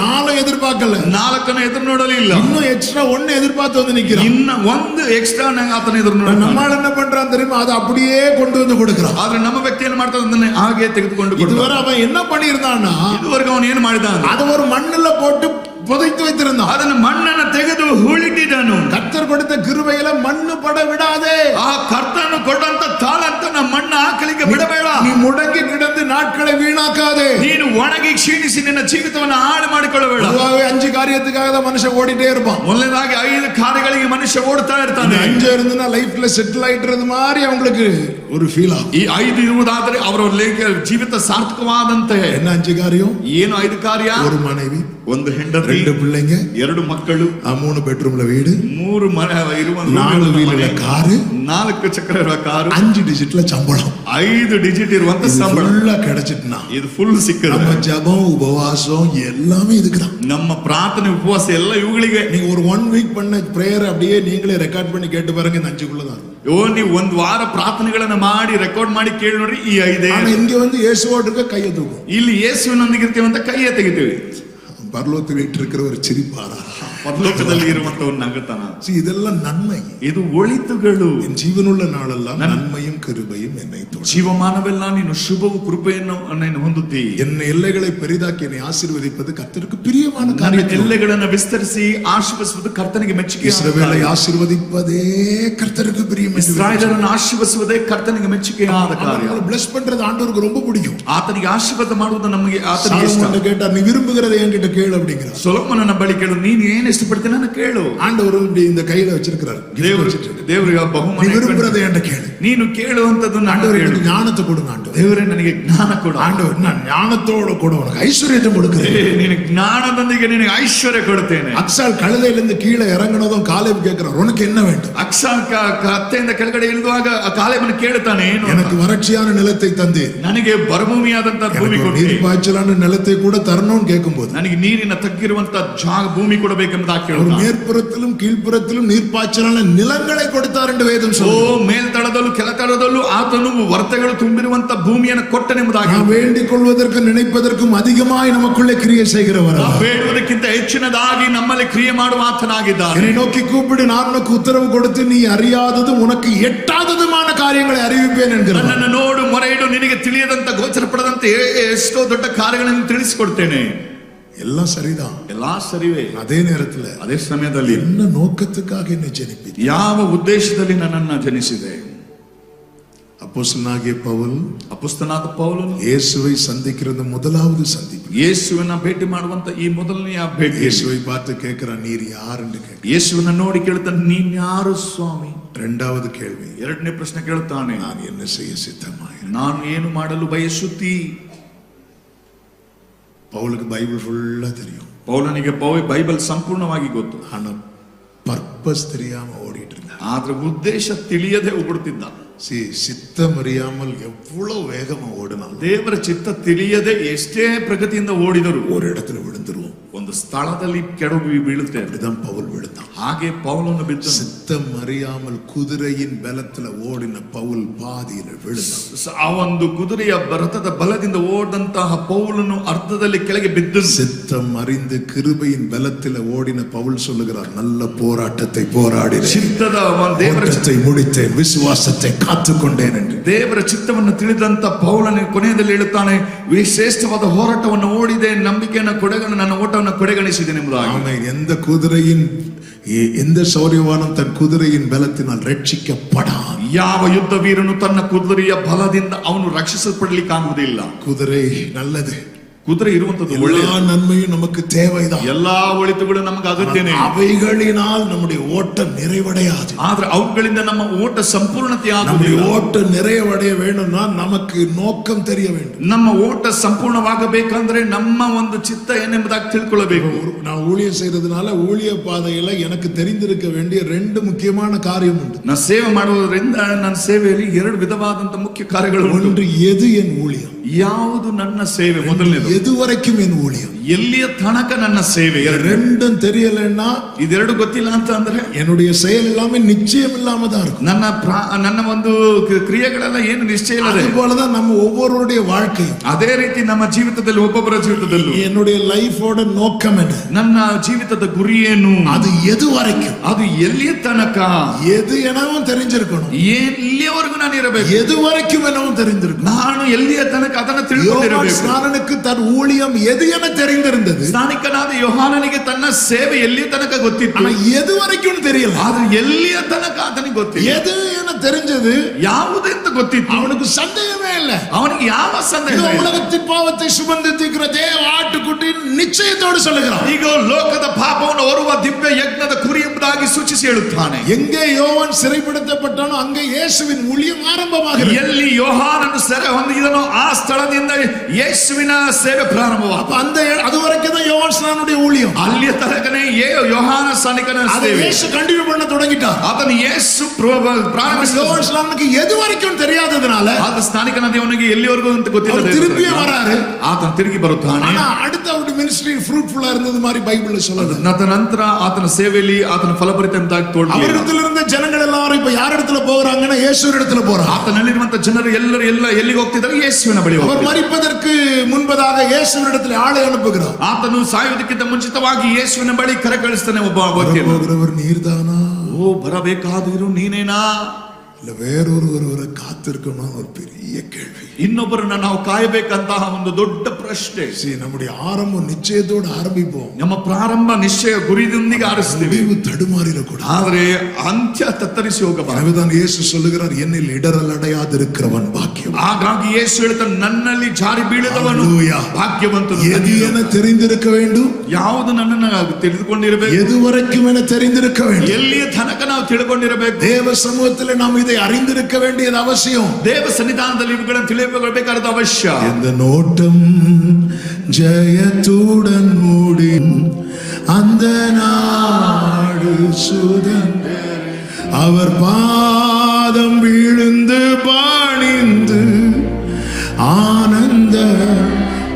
4 ಎದುರ್ಪಾಕಲ್ಲ. 4 ಎದುರು ನೋಡಲಿಲ್ಲ. இன்னும் எக்ஸ்ட்ரா 1 எதிர்பார்த்து வந்து நிக்கிறான். ಇನ್ನ 1 ಎಕ್ಸ್ಟ್ರಾ ಆತನ ಎದುರು ನೋಡ. நம்மால என்ன பண்றான் தெரியுமா? அதை அப்படியே கொண்டு வந்து கொடுக்கிறான். ಆದ್ರೆ ನಮ್ಮ ವ್ಯಕ್ತಿ ಏನು ಮಾಡ್ತಾನೆ ಅದನ್ನ ಹಾಗೆ ತೆಗೆದುಕೊಂಡು இதுவரை அவன் என்ன பண்ணியிருந்தான்னா, ಇದುವರೆಗೂ ಅವನು ಏನು ಮಾಡಿದಾನೆ? அது ஒரு மண்ணுல போட்டு புதைத்து வைத்திருந்தான். ಅದನ್ನ ಮಣ್ಣನ್ನು ತೆಗೆದು ಹೂಳಿಟ್ಟಿದ್ದಾನು. கர்த்தர் கொடுத்த கிருபையில மண்ணு பட விடாதே. ಆ ಕರ್ತನು ಕೊಟ್ಟಂತ ತಾಳಂತ ಮಣ್ಣು ಹಾಕಲಿಕ್ಕೆ ಬಿಡಬೇಡ. நீ முடங்கி கிடந்து நாட்களை வீணா வீணாக்காதே. ನೀನು ಒಣಗಿ ಕ್ಷೀಣಿಸಿ ನಿನ್ನ ಜೀವಿತವನ್ನು ಹಾಳು ಮಾಡಿಕೊಳ್ಳಬೇಡ. பொதுவாகவே 5 காரியத்துக்காக தான் மனுஷன் ஓடிட்டே இருப்பான். ಮೊದಲನೇದಾಗಿ 5 ಕಾರ್ಯಗಳಿಗೆ ಮನುಷ್ಯ ಓಡ್ತಾ ಇರ್ತಾನೆ. 5 இருந்தனா லைஃப்ல செட்டில் ஆயிட்டது மாதிரி அவங்களுக்கு ஒரு ஃபீல் ஆகும். ಈ 5 ಇರುವುದಾದರೆ ಅವರ ಜೀವಿತ ಸಾರ್ಥಕವಾದಂತೆ. என்ன 5 காரியம்? ಏನು 5 ಕಾರ್ಯ? ஒரு மனைவி, 1 ಹೆಂಡತಿ, 2 பிள்ளைங்க, 2 ಮಕ್ಕಳು, 3 பெட்ரூம்ல வீடு, 3 ಮನೆ ಇರುವ 4 வீலுள்ள காரு, 4 ಚಕ್ರ ಇರುವ ಕಾರು, 5 ಡಿಜಿಟ್ல சம்பளம், 5 ಡಿಜಿಟ್ ಇರುವಂತ ಸಂಬಳ ஃபுல்லா கிடைச்சிட்டுனா ಇದು ಫುಲ್ ಸಿಕ್ಕದ. நம்ம ஜெபம் உபவாசம் எல்லாமே இதுக்குதான். ನಮ್ಮ ಪ್ರಾರ್ಥನೆ ಉಪವಾಸ ಎಲ್ಲ ಇವುಗಳಿಗೆ. நீங்க ஒரு 1 வீக் பண்ண பிரேயர் அப்படியே நீங்களே ரெக்கார்ட் பண்ணி கேட்டு பாருங்க, இந்த 5க்குள்ளதான் இருக்கும். ನೀವು 1 ವಾರ ಪ್ರಾರ್ಥನೆಗಳನ್ನ ಮಾಡಿ ರೆಕಾರ್ಡ್ ಮಾಡಿ ಕೇಳಿ ನೋಡ್ರಿ, ಈ 5. ஆனா இங்க வந்து இயேசுவோட இருக்க கையை தூக்கும். ಇಲ್ಲಿ ಯೇಸುವಿನೊಂದಿಗೆ ಇರ್ತೀವಿ ಅಂತ ಕೈಯ ತೆಗಿತೀವಿ. பரலோகத்தில் வீட்டிருக்கிற ஒரு சிரிப்பாரா, ಪರಲೋಕದಲ್ಲಿ ಇರುವಂತವನ್ನ ನಗುತ್ತಾನ. இதெல்லாம் நன்மை. ಇದು ಒಳಿತುಗಳು. என் ஜீவனுள்ள நாளெல்லாம் நன்மையும் கிருபையும் என்னை தொடரும். ಜೀವಮಾನವೆಲ್ಲ ನೀನು ಶುಭವು ಕೃಪೆಯನ್ನು ನೀನು ಹೊಂದುತ್ತಿ. என் எல்லைகளை பெரிதாக்கி என்னை ஆசீர்வதிப்பது கர்த்தருக்கு பிரியமான ನನ್ನ காரியம். ಎಲ್ಲೆಗಳನ್ನು ವಿಸ್ತರಿಸಿ ಆಶೀರ್ವದಿಸುವುದು ಕರ್ತನಿಗೆ ಮೆಚ್ಚುಗೆ. இஸ்ரவேலை ஆசீர்வதிப்பதே கர்த்தருக்கு பிரியம். ಇಸ್ರಾಯೇಲರನ್ನು ಆಶೀರ್ವದಿಸುವುದೇ ಕರ್ತನಿಗೆ ಮೆಚ್ಚುಗೆಯಾದ ಕಾರ್ಯ. நம்மளை bless பண்றது ஆண்டவருக்கு ரொம்ப பிடிக்கும். ಆತನಿಗೆ ಆಶೀರ್ವಾದ ಮಾಡುವುದು ನಮಗೆ ಆತನಿಗೆ ಇಷ್ಟ. சாலமோன் கேட்டார், நீ விரும்புகிறதை என்கிட்ட கேளு அப்படிங்கிறார். ಸೊಲೊಮೋನನ ಬಳಿ ಕೇಳು, ನೀನು ಏನು ಇಷ್ಟಪಡ್ತೀನಿ ನನ್ನ ಕೇಳು. ஆண்டவர் இப்படி இந்த கையில வச்சிருக்கிறார். ದೇವರಿಗೆ ಬಹುಮಾನ. நீ விரும்புறதை என்கிட்ட கேளு. ನೀನು ಕೇಳುವಂತದ್ದನ್ನು ஆண்டவர் எனக்கு ஞானத்தை கொடுங்க. ஆண்டவர் ದೇವರೇ ನನಗೆ ಜ್ಞಾನ ಕೊಡು. ஆண்டவர் நான் ஞானத்தோட கூட உனக்கு ஐஸ்வர்யத்தை கொடுக்கிறேன். ನೀನು ಜ್ಞಾನದೊಂದಿಗೆ ನಿನಗೆ ಐಶ್ವರ್ಯ ಕೊಡುತ್ತೇನೆ. அக்சால் கழுதையிலிருந்து கீழே இறங்குனதும் காலேப் கேட்கிறார், உனக்கு என்ன வேண்டும்? ಅಕ್ಸಾಲ್ ಕತ್ತೆಯಿಂದ ಕೆಳಗಡೆ ಇಳಿದುವಾಗ ಕಾಲೇಬನ ಕೇಳುತ್ತಾನೆ, ಏನು? எனக்கு வறட்சியான நிலத்தை தந்தீர், ನನಗೆ ಬರಭೂಮಿಯಾದಂತ ಭೂಮಿ ಕೊಡಿ. நீர்ப்பாய்ச்சலான நிலத்தை கூட தரணும்னு கேட்கும்போது ನನಗೆ ನೀರಿನ ತಗ್ಗಿರುವಂತ ಭೂಮಿ ಕೊಡಬೇಕೆಂಬುದಾಗಿ ಕೇಳುತ್ತಾನೆ. மேற்புறத்திலும் கீழ்ப்புறத்திலும் நீர்ப்பாய்ச்சலான நிலங்களை கொடுத்தார் என்று வேதம் ಓ சொல்லுது. ಮೇಲ್ತಳದಲ್ಲೂ ಕೆಳತಳದಲ್ಲೂ ಆತನು ವರ್ತಗಳು ತುಂಬಿರುವಂತ ಭೂಮಿಯನ್ನು ಕೊಟ್ಟನೆಂಬುದಾಗಿ. நாம் வேண்டிக் கொள்வதற்கு நினைப்பதற்கும் அதிகமாய் நமக்குள்ளே கிரியை செய்கிறவர். ಬೇಡುವುದಕ್ಕಿಂತ ಹೆಚ್ಚಿನದಾಗಿ ನಮ್ಮಲ್ಲಿ ಕ್ರಿಯೆ ಮಾಡುವ ಆತನಾಗಿದ್ದಾನೆ. என்னை நோக்கி கூப்பிடு, நான் உனக்கு உத்தரவு கொடுத்து நீ அறியாததும் உனக்கு எட்டாததுமான காரியங்களை அறிவிப்பேன் என்கிறார். ನನ್ನನ್ನು ನೋಡು, ಮೊರೆಯಿಡು, ನಿನಗೆ ತಿಳಿಯದಂತ ಗೋಚರಪಡದಂತೆ ಎಷ್ಟೋ ದೊಡ್ಡ ಕಾರ್ಯಗಳನ್ನು ತಿಳಿಸಿಕೊಡ್ತೇನೆ. எல்லாம் சரிதான், ಎಲ್ಲಾ ಸರಿವೇ. அதே நேரத்துல ಅದೇ ಸಮಯದಲ್ಲಿ என்ன நோக்கத்துக்காக என்னை ஜனிப்பித்து, ಯಾವ ಉದ್ದೇಶದಲ್ಲಿ ನನ್ನನ್ನು ಜನಿಸಿದೆ? அப்போஸ்தலனாகிய பவுல் ಅಪೊಸ್ತಲನಾದ ಪೌಲನು இயேசுவை முதலாவது முதலாவது சந்திப்பு. ಯೇಸುವನ್ನ ಭೇಟಿ ಮಾಡುವಂತ ಈ ಮೊದಲನೆಯ ಭೇಟಿ. இயேசுவை பார்த்து கேட்கிறார், நீர் யார் என்று கேட்கிறார். ಯೇಸುವನ್ನ ನೋಡಿ ಕೇಳುತ್ತಾನೆ, ನೀನ್ ಯಾರು ಸ್ವಾಮಿ? இரண்டாவது கேள்வி, ಎರಡನೇ ಪ್ರಶ್ನೆ ಕೇಳುತ್ತಾನೆ, நான் என்ன செய்ய சித்தமாய்? ನಾನು ಏನು ಮಾಡಲು ಬಯಸುತ್ತಿ? பவுலுக்கு பைபிள் ஃபுல்லா தெரியும். ಪೌಲನಿಗೆ ಬೈಬಲ್ ಸಂಪೂರ್ಣವಾಗಿ ಗೊತ್ತು. ஆனா பர்பஸ் தெரியாம ஓடிட்டு இருந்தார். ಆದ್ರೆ ಉದ್ದೇಶ ತಿಳಿಯದೆ ಓಡುತ್ತಿದ್ದ. சித்தம் அறியாமல் எவ்வளவு வேகமா ஓடினாலும், ದೇವರ ಚಿತ್ತ ತಿಳಿಯದೆ ಎಷ್ಟೇ ಪ್ರಗತಿಯಿಂದ ಓಡಿದರು ஒரு இடத்துல விழுந்துருவோம். ಒಂದು ಸ್ಥಳದಲ್ಲಿ ಕೆಡವಿ ಬೀಳುತ್ತೇವೆ. அப்படிதான் பவுல் விழுந்தான். ಹಾಗೆ ಪೌಲನು ಬಿದ್ದ. சித்தம் அறியாமல் குதிரையின் பலத்துல ஓடின பவுல் பாதியில விழுந்தான். ಆ ಒಂದು ಕುದುರೆಯ ರಥದ ಬಲದಿಂದ ಓಡಿದಂತಹ ಪೌಲನು ಅರ್ಧದಲ್ಲಿ ಕೆಳಗೆ ಬಿದ್ದು. சித்தம் அறிந்து கிருபையின் பலத்துல ஓடின பவுல் சொல்லுகிறார், நல்ல போராட்டத்தை போராடினேன், ಚಿತ್ತದ ದೇವರ ஓட்டத்தை முடித்தேன், விசுவாசத்தை காத்துக்கொண்டேன் என்று. ದೇವರ ಚಿತ್ತವನ್ನು ತಿಳಿದಂತ ಪೌಲನ ಕೊನೆಯಲ್ಲಿ ಹೇಳುತ್ತಾನೆ, ಶ್ರೇಷ್ಠವಾದ ಹೋರಾಟವನ್ನು ಓಡಿದೆ, ನಂಬಿಕೆಯನ್ನು ನನ್ನ ಓಟವನ್ನು ಕೊಡೆಗಣಿಸಿದೆ ಎಂಬುದಾಗಿ. ஆமென். எந்த சௌரியவானும் தன் குதிரையின் பலத்தினால் ரட்சிக்கப்படான். ಯಾವ ಯುದ್ಧ ವೀರನು ತನ್ನ ಕುದುರೆಯ ಬಲದಿಂದ ಅವನು ರಕ್ಷಿಸಲ್ಪಡಲಿಕ್ಕೆ ಆಗುವುದಿಲ್ಲ. குதிரை நல்லது, ಕುದುರೆ ಇರುವಂತದ್ದು எல்லா ಒಳ್ಳೆಯದು. நன்மையும் நமக்கு தேவைதான். ಎಲ್ಲಾ ಒಳಿತುಗಳು ನಮಗೆ ಅಗತ್ಯನೇ. அவைகளினால் நம்முடைய ஓட்டம் நிறைவடையாது. ಆದ್ರೆ ಅವುಗಳಿಂದ ನಮ್ಮ ಓಟ ಸಂಪೂರ್ಣತೆ நம்முடைய ಆಗುವುದಿಲ್ಲ. ஓட்டம் நிறைவடைய வேண்டும்னா நமக்கு நோக்கம் தெரிய வேண்டும். ನಮ್ಮ ಓಟ ಸಂಪೂರ್ಣವಾಗಬೇಕಂದ್ರೆ ನಮ್ಮ ಒಂದು ಚಿತ್ತ ಏನೆಂಬುದಾಗಿ ತಿಳ್ಕೊಳ್ಳಬೇಕು. நான் ஊழியம் செய்யறதுனால ஊழிய பாதையில எனக்கு தெரிந்திருக்க வேண்டிய 2 முக்கியமான காரியம் உண்டு. ನಾನು ಸೇವೆ ಮಾಡುವುದರಿಂದ ನನ್ನ ಸೇವೆಯಲ್ಲಿ 2 ವಿಧವಾದಂತ ಮುಖ್ಯ ಕಾರ್ಯಗಳು ಉಂಟು. ஒன்று, எது என் ஊழியம்? ಯಾವುದು ನನ್ನ ಸೇವೆ? ಮೊದಲನೇದು, எது வரைக்கும் என் ஊழியம்? ಎಲ್ಲಿಯ ತನಕ ನನ್ನ ಸೇವೆ? ரெண்டும் தெரியலன்னா, ಇದೆರಡು ಗೊತ್ತಿಲ್ಲ ಅಂತ ಅಂದ್ರೆ என்னுடைய செயல் எல்லாமே நிச்சயம் இல்லாம தான் இருக்கும். ನನ್ನ ಒಂದು ಕ್ರಿಯೆಗಳೆಲ್ಲ ಏನು ನಿಶ್ಚಯ ಇಲ್ಲದೆ. அதுபோலதான் நம்ம ஒவ்வொருவருடைய வாழ்க்கையும். ಅದೇ ರೀತಿ ನಮ್ಮ ಜೀವಿತದಲ್ಲಿ ಒಬ್ಬೊಬ್ಬರ ಜೀವಿತದಲ್ಲೂ என்னுடைய லைஃபோட நோக்கம் என்ன? ನನ್ನ ಜೀವಿತದ ಗುರಿ ಏನು? அது எது வரைக்கும்? ಅದು ಎಲ್ಲಿಯ ತನಕ? எது எனவும் தெரிஞ்சிருக்கணும். ಎಲ್ಲಿಯವರೆಗೂ ನಾನು ಇರಬೇಕು? எது வரைக்கும் எனவும் தெரிஞ்சிருக்கணும். ನಾನು ಎಲ್ಲಿಯ ತನಕ ಅದನ್ನ யோவான் ತಿಳ್ಕೊಂಡಿರಬೇಕು. ஸ்நானனுக்கு தன் ஊழியம் எது என தெரிந்திருந்தது. ಸ್ನಾನಿಕನಾದ ಯೋಹಾನನಿಗೆ ತನ್ನ ಸೇವೆ ಎಲ್ಲಿಯ ತನಕ ಗೊತ್ತಿತ್ತು, ஆனா எது வரைக்கும் தெரியல. ಆದ್ರೆ ಎಲ್ಲಿಯ ತನಕ ಆತನಿಗೆ ಗೊತ್ತಿಲ್ಲ. எது என தெரிஞ்சது ಯಾವುದೆಂತ ಗೊತ್ತಿತ್ತು, அவனுக்கு சந்தேகமே இல்ல. ಅವನಿಗೆ ಯಾವ ಸಂದೇಹ இதோ ಇಲ್ಲ. உலகத்தின் பாவத்தை சுமந்து தீர்க்கிற தேவ ஆட்டுக்குட்டி நிச்சயத்தோடு சொல்லுகிறான். ಈಗ ಲೋಕದ ಪಾಪವನ್ನು ಹೊರುವ ದಿವ್ಯ ಯಜ್ಞದ ಕುರಿ ಎಂಬುದಾಗಿ ಸೂಚಿಸಿ ಹೇಳುತ್ತಾನೆ. எங்கே யோவான் சிறைப்படுத்தப்பட்டானோ அங்கே இயேசுவின் ஊழியம் ஆரம்பமாகிறது. ಎಲ್ಲಿ ಯೋಹಾನನು ಸೆರೆ ಹೊಂದಿದನೋ ಆ ಸ್ಥಳದಿಂದ ಯೇಸುವಿನ ಸೇವೆ ಪ್ರಾರಂಭವಾಗಿದೆ. அப்ப அந்த அது வரைக்கும் தான் யோவான் ஸ்நானனுடைய ஊழியம். ಅಲ್ಲಿಯ ತನಕನೇ ಯೋಹಾನ ಸ್ನಾನಿಕನ அதை ಸೇವೆ இயேசு கண்டினியூ பண்ண தொடங்கிட்டார். ಆತನು ಯೇಸು ಪ್ರಾರಂಭಿಸಿದ. யோவான் ஸ்நானனுக்கு எது வரைக்கும் தெரியாததனால ಆತ ಸ್ನಾನಿಕನ ದೇವನಿಗೆ ಎಲ್ಲಿವರೆಗೂ ಅಂತ ಗೊತ್ತಿಲ್ಲ. அவர் திரும்பியே வராரு. ಆತನು ತಿರುಗಿ ಬರುತ್ತಾನೆ. ஆனா அடுத்த அவருடைய மினிஸ்ட்ரி ஃப்ரூட்ஃபுல்லா இருந்தது மாதிரி பைபிள்ல சொல்லுது. ನಂತರ ಆತನ ಸೇವೆಯಲ್ಲಿ ಆತನ ಫಲಭರಿತ ಎಂಬುದಾಗಿ ತೋರಿಸಿದೆ. அவரிடத்தில் இருந்த ஜனங்கள் எல்லாரும் இப்ப யார் இடத்துல போறாங்கன்னா இயேசுவின் இடத்துல போறாங்க. ಆತನಲ್ಲಿರುವಂತ ಜನರು ಎಲ್ಲರೂ ಎಲ್ಲಿಗೆ ಹೋಗ್ತಿದ್ದಾರೆ? ಯೇಸುವಿನ ಬಳಿ அவர் ಹೋಗ್ತಿದ್ದಾರೆ. மரிப்பதற்கு முன்பதாக இயேசுவின் இடத்துல ஆளை அனுப்புகிறார். ಆತನು ಸಾಯುವುದಕ್ಕಿಂತ ಮುಂಚಿತವಾಗಿ ಯೇಸುವಿನ ಬಳಿ ಕರೆ ಕಳಿಸ್ತಾನೆ ಒಬ್ಬ ವ್ಯಕ್ತಿಯನ್ನು. போகிறவர் நீர்தானா, ಓ ಬರಬೇಕಾದಿರು ನೀನೇನಾ, இல்ல வேறொருவரை காத்திருக்கணும்? ஒரு பெரிய கேள்வி. ಇನ್ನೊಬ್ಬರನ್ನ ನಾವು ಕಾಯಬೇಕಂತಹ ಒಂದು ದೊಡ್ಡ ಪ್ರಶ್ನೆ. நம்முடைய ஆரம்பம் நிச்சயத்தோடு ஆரம்பிப்போம். ನಮ್ಮ ಪ್ರಾರಂಭ ನಿಶ್ಚಯ ಗುರಿಯೊಂದಿಗೆ ಆರಿಸ್ತೀವಿ, தடுமாறில கூட. ಆದ್ರೆ ಅಂತ್ಯ ತತ್ತರಿಸಿ ಹೋಗಬಾರದು. எனவேதான் இயேசு சொல்லுகிறார், என்னில் இடரல் அடையாதிருக்கிறவன் பாக்கியம். ಹಾಗಾಗಿ ಯೇಸು ಹೇಳ್ತಾನೆ, ನನ್ನಲ್ಲಿ ಜಾರಿ ಬೀಳದವನು ಭಾಗ್ಯವಂತನು. எது என தெரிந்திருக்க வேண்டும்? ಯಾವುದು ನನ್ನನ್ನು ತಿಳಿದುಕೊಂಡಿರಬೇಕು? எது வரைக்கும் என தெரிந்திருக்க வேண்டும்? ಎಲ್ಲಿಯ ತನಕ ನಾವು ತಿಳ್ಕೊಂಡಿರಬೇಕು? தேவ சமூகத்தில் நாம் இதை அறிந்திருக்க வேண்டியது அவசியம். ದೇವ ಸನ್ನಿಧಾನದಲ್ಲಿ ಇವುಗಳನ್ನು ತಿಳಿಯಬೇಕಾದ ಅವಶ್ಯ. இந்த நோட்டம் ஜெயத்துடன் மூடின் அந்த நாடு சுதந்திர அவர் பாதம் விழுந்து பணிந்து ஆனந்த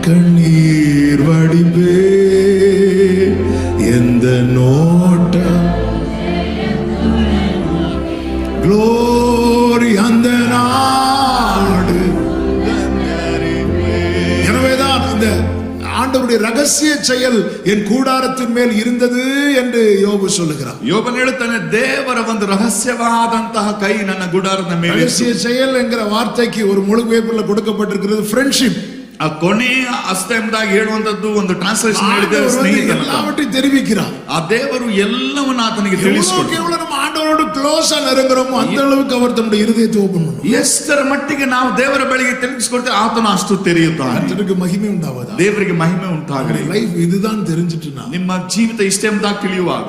கண்ணீர் வடிப்பே. எந்த நோட்டம் glory அந்த நாடு. எனவேதான் இந்த ஆண்டவருடைய ரகசிய செயல் என் கூடாரத்தின் மேல் இருந்தது என்று யோபு சொல்லுகிறார். யோபன் ಹೇಳುತ್ತಾನೆ, ದೇವರ ಒಂದು ರಹಸ್ಯವಾದಂತಹ ಕೈ ನನ್ನ ಗುಡಾರದ ಮೇಲೆ. ரகசிய செயல் என்கிற வார்த்தைக்கு ஒரு மொழிபெயர்ப்புல கொடுக்கப்பட்டிருக்கிறது ஃப்ரெண்ட்ஷிப். ಆ ಕೊನೆಯ ಹಸ್ತ ಎಂಬುದಾಗಿ ಹೇಳುವಂತದ್ದು ಒಂದು ಟ್ರಾನ್ಸ್ಲೇಷನ್ ಹೇಳಿದ್ದಾರೆ, ಸ್ನೇಹಿತ. எல்லாவற்றையும் தெரிவிக்கிறார். ಆ ದೇವರು ಎಲ್ಲವನ್ನ ಆತನಿಗೆ ತಿಳಿಸಿಕೊಡ್ತಾನೆ. எவ்வளவு நம்ம ஆண்டவரோடு க்ளோஸா நெருங்குறோமோ அந்த அளவுக்கு அவர் தம்முடைய இருதயத்தை ஓபன் பண்ணுவார். ಎಷ್ಟರ ಮಟ್ಟಿಗೆ ನಾವು ದೇವರ ಬಳಿಗೆ ತಿಳಿಸಿಕೊಡ್ತೇವೆ ಆತನು ಅಷ್ಟು ತೆರೆಯುತ್ತಾನೆ. கர்த்தருக்கு மகிமை உண்டாவதா? ದೇವರಿಗೆ ಮಹಿಮೆ ಉಂಟಾಗಲಿ. லைஃப் இதுதான் தெரிஞ்சிட்டுனா ನಿಮ್ಮ ಜೀವಿತ ಇಷ್ಟೇ ಎಂಬುದಾಗಿ ತಿಳಿಯುವಾಗ,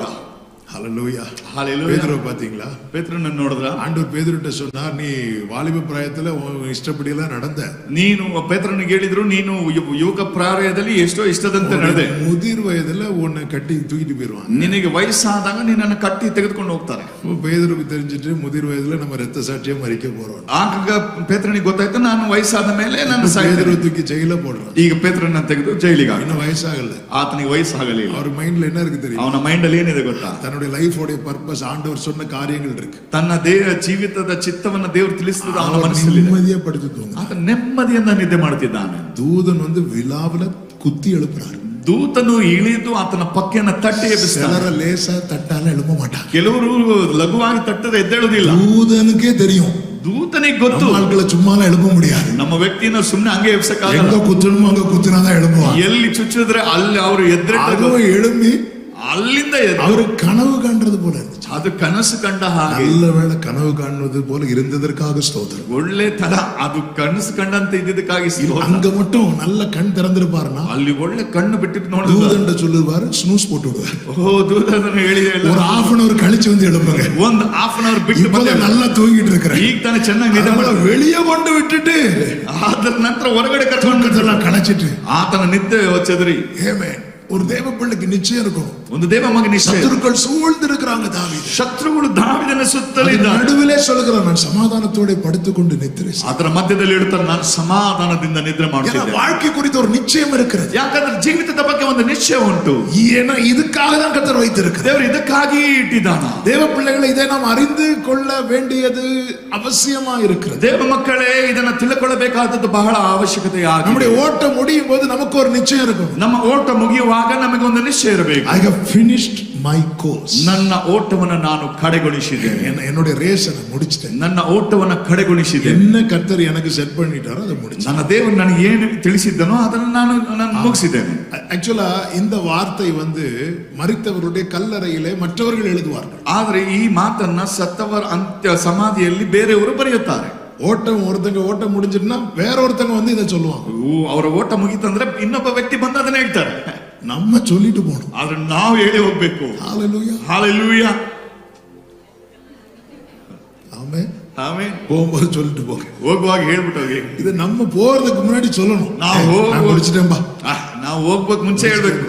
ஹalleluya, ஹalleluya. பேதுருவை பாத்தீங்களா? ಪೇತ್ರನನ್ನು ನೋಡಿದ್ರ? ஆண்டவர் பேதுருட்ட சொன்னார், நீ வாலிப பிராயத்துல உன் இஷ்டப்படி எல்லாம் நடந்த. ನೀನು ಪೇತ್ರನಿಗೆ ಹೇಳಿದ್ರು, ನೀನು ಯುವಕ ಪ್ರಾಯದಲ್ಲಿ ಎಷ್ಟೋ ಇಷ್ಟದಂತೆ ನಡೆದೆ. முதிர் வயதுல உன்னை கட்டி தூக்கிட்டு போயிருவான். ನಿನಗೆ ವಯಸ್ಸಾದಾಗ ನಿನ್ನನ್ನು ಕಟ್ಟಿ ತೆಗೆದುಕೊಂಡು ಹೋಗ್ತಾರೆ. பேதுருக்கு தெரிஞ்சிட்டு முதிர் வயதுல நம்ம ரத்த சாட்சியா மறிக்க போறோம். ಆಗ ಪೇತ್ರನಿಗೆ ಗೊತ್ತಾಯ್ತು, ನಾನು ವಯಸ್ಸಾದ ಮೇಲೆ ನನ್ನ பேதுரு தூக்கி ஜெயில போடுறான். ಈಗ ಪೇತ್ರನ ತೆಗೆದು ಜೈಲಿಗೆ ಹಾಕಿದ್ರು. இன்னும் வயசாகல. ಆತನಿಗೆ ವಯಸ್ಸಾಗಲಿಲ್ಲ. அவர் மைண்ட்ல என்ன இருக்கு தெரியும்? ಅವನ ಮೈಂಡ್ ಅಲ್ಲಿ ಏನಿದೆ ಗೊತ್ತಾ? தன்னுடைய லைஃபோட பர்பஸ் ஆண்டவர் சொன்ன காரியங்கள் இருக்கு. ತನ್ನ ಜೀವಿತದ ಚಿತ್ತವನ್ನು ದೇವರು ತಿಳಿಸಿದ ಅವನ ಮನಸ್ಸಲ್ಲಿ நிம்மதியா படுத்து தூங்க. ಆತ ನೆಮ್ಮದಿಯಿಂದ ನಿದ್ದೆ ಮಾಡುತ್ತಿದ್ದಾನೆ. தூதன் வந்து விலாவில குத்தி எழுப்புறாரு. ದೂತನು ಇಳಿದು ಆತನ ಪಕ್ಕೆಯನ್ನು ತಟ್ಟಿ ಎಬ್ಬಿಸ್ತಾನೆ. சிலர லேசா தட்டால எழுப்ப மாட்டாங்க. ಕೆಲವರು ಲಘುವಾಗಿ ತಟ್ಟದ ಎದ್ದೇಳುವುದಿಲ್ಲ. தூதனுக்கே தெரியும். ದೂತನಿಗೆ ಗೊತ್ತು, ஆட்களை சும்மால எழுப்ப முடியாது. ನಮ್ಮ ವ್ಯಕ್ತಿನ ಸುಮ್ಮನೆ ಹಂಗೆ ಎಬ್ಸಕ್ಕಾಗಲ್ಲ. எங்க குத்தணுமோ அங்க குத்தினாதான் எழுப்புவாங்க. ಎಲ್ಲಿ ಚುಚ್ಚಿದ್ರೆ ಅಲ್ಲಿ ಅವರು ಎದ್ರೆಟ್ಟು எழும்பி ಅಲ್ಲಿಂದ அவரு கனவு காண்றது போல இருந்துச்சு. ಅದು ಕನಸು ಕಂಡ ಹಾಗೆ. நல்ல வேளை கனவு காண்பது போல இருந்ததற்காக ஸ்தோத்திரம். ಒಳ್ಳೆ ತರ ಅದು ಕನಸು ಕಂಡಂತೆ ಇದ್ದಕ್ಕಾಗಿ அங்க மட்டும் நல்ல கண் திறந்திருப்பாருன்னா ಅಲ್ಲಿ ಒಳ್ಳೆ ಕಣ್ಣು ಬಿಟ್ಟಿட்டு ನೋಡಿದ್ರು, தூதன்ட சொல்லுவாரு, ஸ்னூஸ் போட்டு விடுவாரு. ಓ ದೂತನು ಹೇಳಿ ஒரு half an hour கழிச்சு வந்து எழுப்புங்க. ಒಂದು ಹಾಫ್ ಅನ್ ಅವರ್ ಬಿಟ್ಟು இப்பதான் நல்லா தூங்கிட்டு இருக்கிறேன். ಈಗ ತಾನೇ ಚೆನ್ನಾಗಿ ನಿದ್ದೆ ಮಾಡಿ வெளியே கொண்டு விட்டுட்டு ಅದರ ನಂತರ ಹೊರಗಡೆ ಕರ್ಕೊಂಡು தூக்கத்தெல்லாம் களைச்சிட்டு ಆತನ ನಿದ್ದೆ ಚದರಿ. ஆமென். ஒரு தேவ பிள்ளைக்கு நிச்சயம் இருக்கும். ಒಂದು ದೇವ ಮಗ ನಿಶ್ಚಯ. சத்துருக்கள் சூழ்ந்து இருக்கிறாங்க தாவீது. ಶತ್ರುಗಳು ದಾವೀದನ ಸುತ್ತಲಿದ್ದಾರೆ. நடுவிலே சொல்லுகிறான், நான் சமாதானத்தோட படுத்துக்கொண்டு நித்திரை செய்வேன். ಅದರ ಮಧ್ಯದಲ್ಲಿ ಹೇಳ್ತಾರೆ, ನಾನು ಸಮಾಧಾನದಿಂದ ನಿದ್ರೆ ಮಾಡುತ್ತೇನೆ. வாழ்க்கை குறித்த ஒரு நிச்சயம் இருக்கிறது. ಯಾಕಂದ್ರೆ ಜೀವಿತದ ಬಗ್ಗೆ ಒಂದು ನಿಶ್ಚಯ ಉಂಟು. ஏன்னா இதுக்காக தான் கர்த்தர் வைத்திருக்கிறார். ದೇವರು ಇದಕ್ಕಾಗಿ ಇಟ್ಟಿದ್ದಾನ. தேவ பிள்ளைகளை இதை நாம் அறிந்து கொள்ள வேண்டியது அவசியமா இருக்கிறது. ದೇವ ಮಕ್ಕಳೇ, ಇದನ್ನ ತಿಳ್ಕೊಳ್ಳಬೇಕಾದದ್ದು ಬಹಳ ಅವಶ್ಯಕತೆ. நம்முடைய ஓட்டம் முடியும் போது நமக்கு ஒரு நிச்சயம் இருக்கும். ನಮ್ಮ ಓಟ ಮುಗಿಯುವಾಗ ನಮಗೆ ಒಂದು ನಿಶ್ಚಯ ಇರಬೇಕು. I have finished my course. ನನ್ನ ಓಟವನ್ನು ನಾನು ಕಡೆಗೊಳಿಸಿದ್ದೇನೆ. என்னுடைய ரேஸை நான் முடிச்சிட்டேன். ನನ್ನ ಓಟವನ್ನು ಕಡೆಗೊಳಿಸಿದ್ದೇನೆ. என்ன கர்த்தர் எனக்கு செட் பண்ணிட்டாரோ அதை முடிச்சேன். ನನ್ನ ದೇವರು ನನಗೆ ಏನು ತಿಳಿಸಿದ್ದನೋ ಅದನ್ನು ನಾನು ಮುಗಿಸಿದ್ದೇನೆ. ஆக்சுவலா இந்த வார்த்தை மரித்தவருடைய கல்லறையிலே மற்றவர்கள் எழுதுவார்கள். ಆದರೆ ಈ ಮಾತನ್ನ ಸತ್ತವರ ಅಂತ್ಯ ಸಮಾಧಿಯಲ್ಲಿ ಬೇರೆಯವರು ಬರೆಯುತ್ತಾರೆ. ஒருத்தங்க ஓட்டம் முடிஞ்சிட்டுனா வேற ஒருத்தங்க இதை சொல்லுவாங்க. ಅವರ ಓಟ ಮುಗಿತಂದ್ರೆ ಇನ್ನೊಬ್ಬ ವ್ಯಕ್ತಿ ಬಂದು ಅದನ್ನ ಹೇಳ್ತಾರೆ. நம்ம சொல்லிட்டு போகணும். ಆದ್ರೆ ನಾವು ಹೇಳಿ ಹೋಗ್ಬೇಕು. ஹalleluya ஹalleluya. ஆமென் ஆமென். போகும்போது சொல்லிட்டு போங்க. ಹೋಗುವಾಗ ಹೇಳ್ಬಿಟ್ಟು ಹೋಗಿ. இது நம்ம போறதுக்கு முன்னாடி சொல்லணும். நான் முடிச்சிட்டேன் பா. ನಾವು ಹೋಗ್ಬೇಕು ಮುಂಚೆ ಹೇಳ್ಬೇಕು.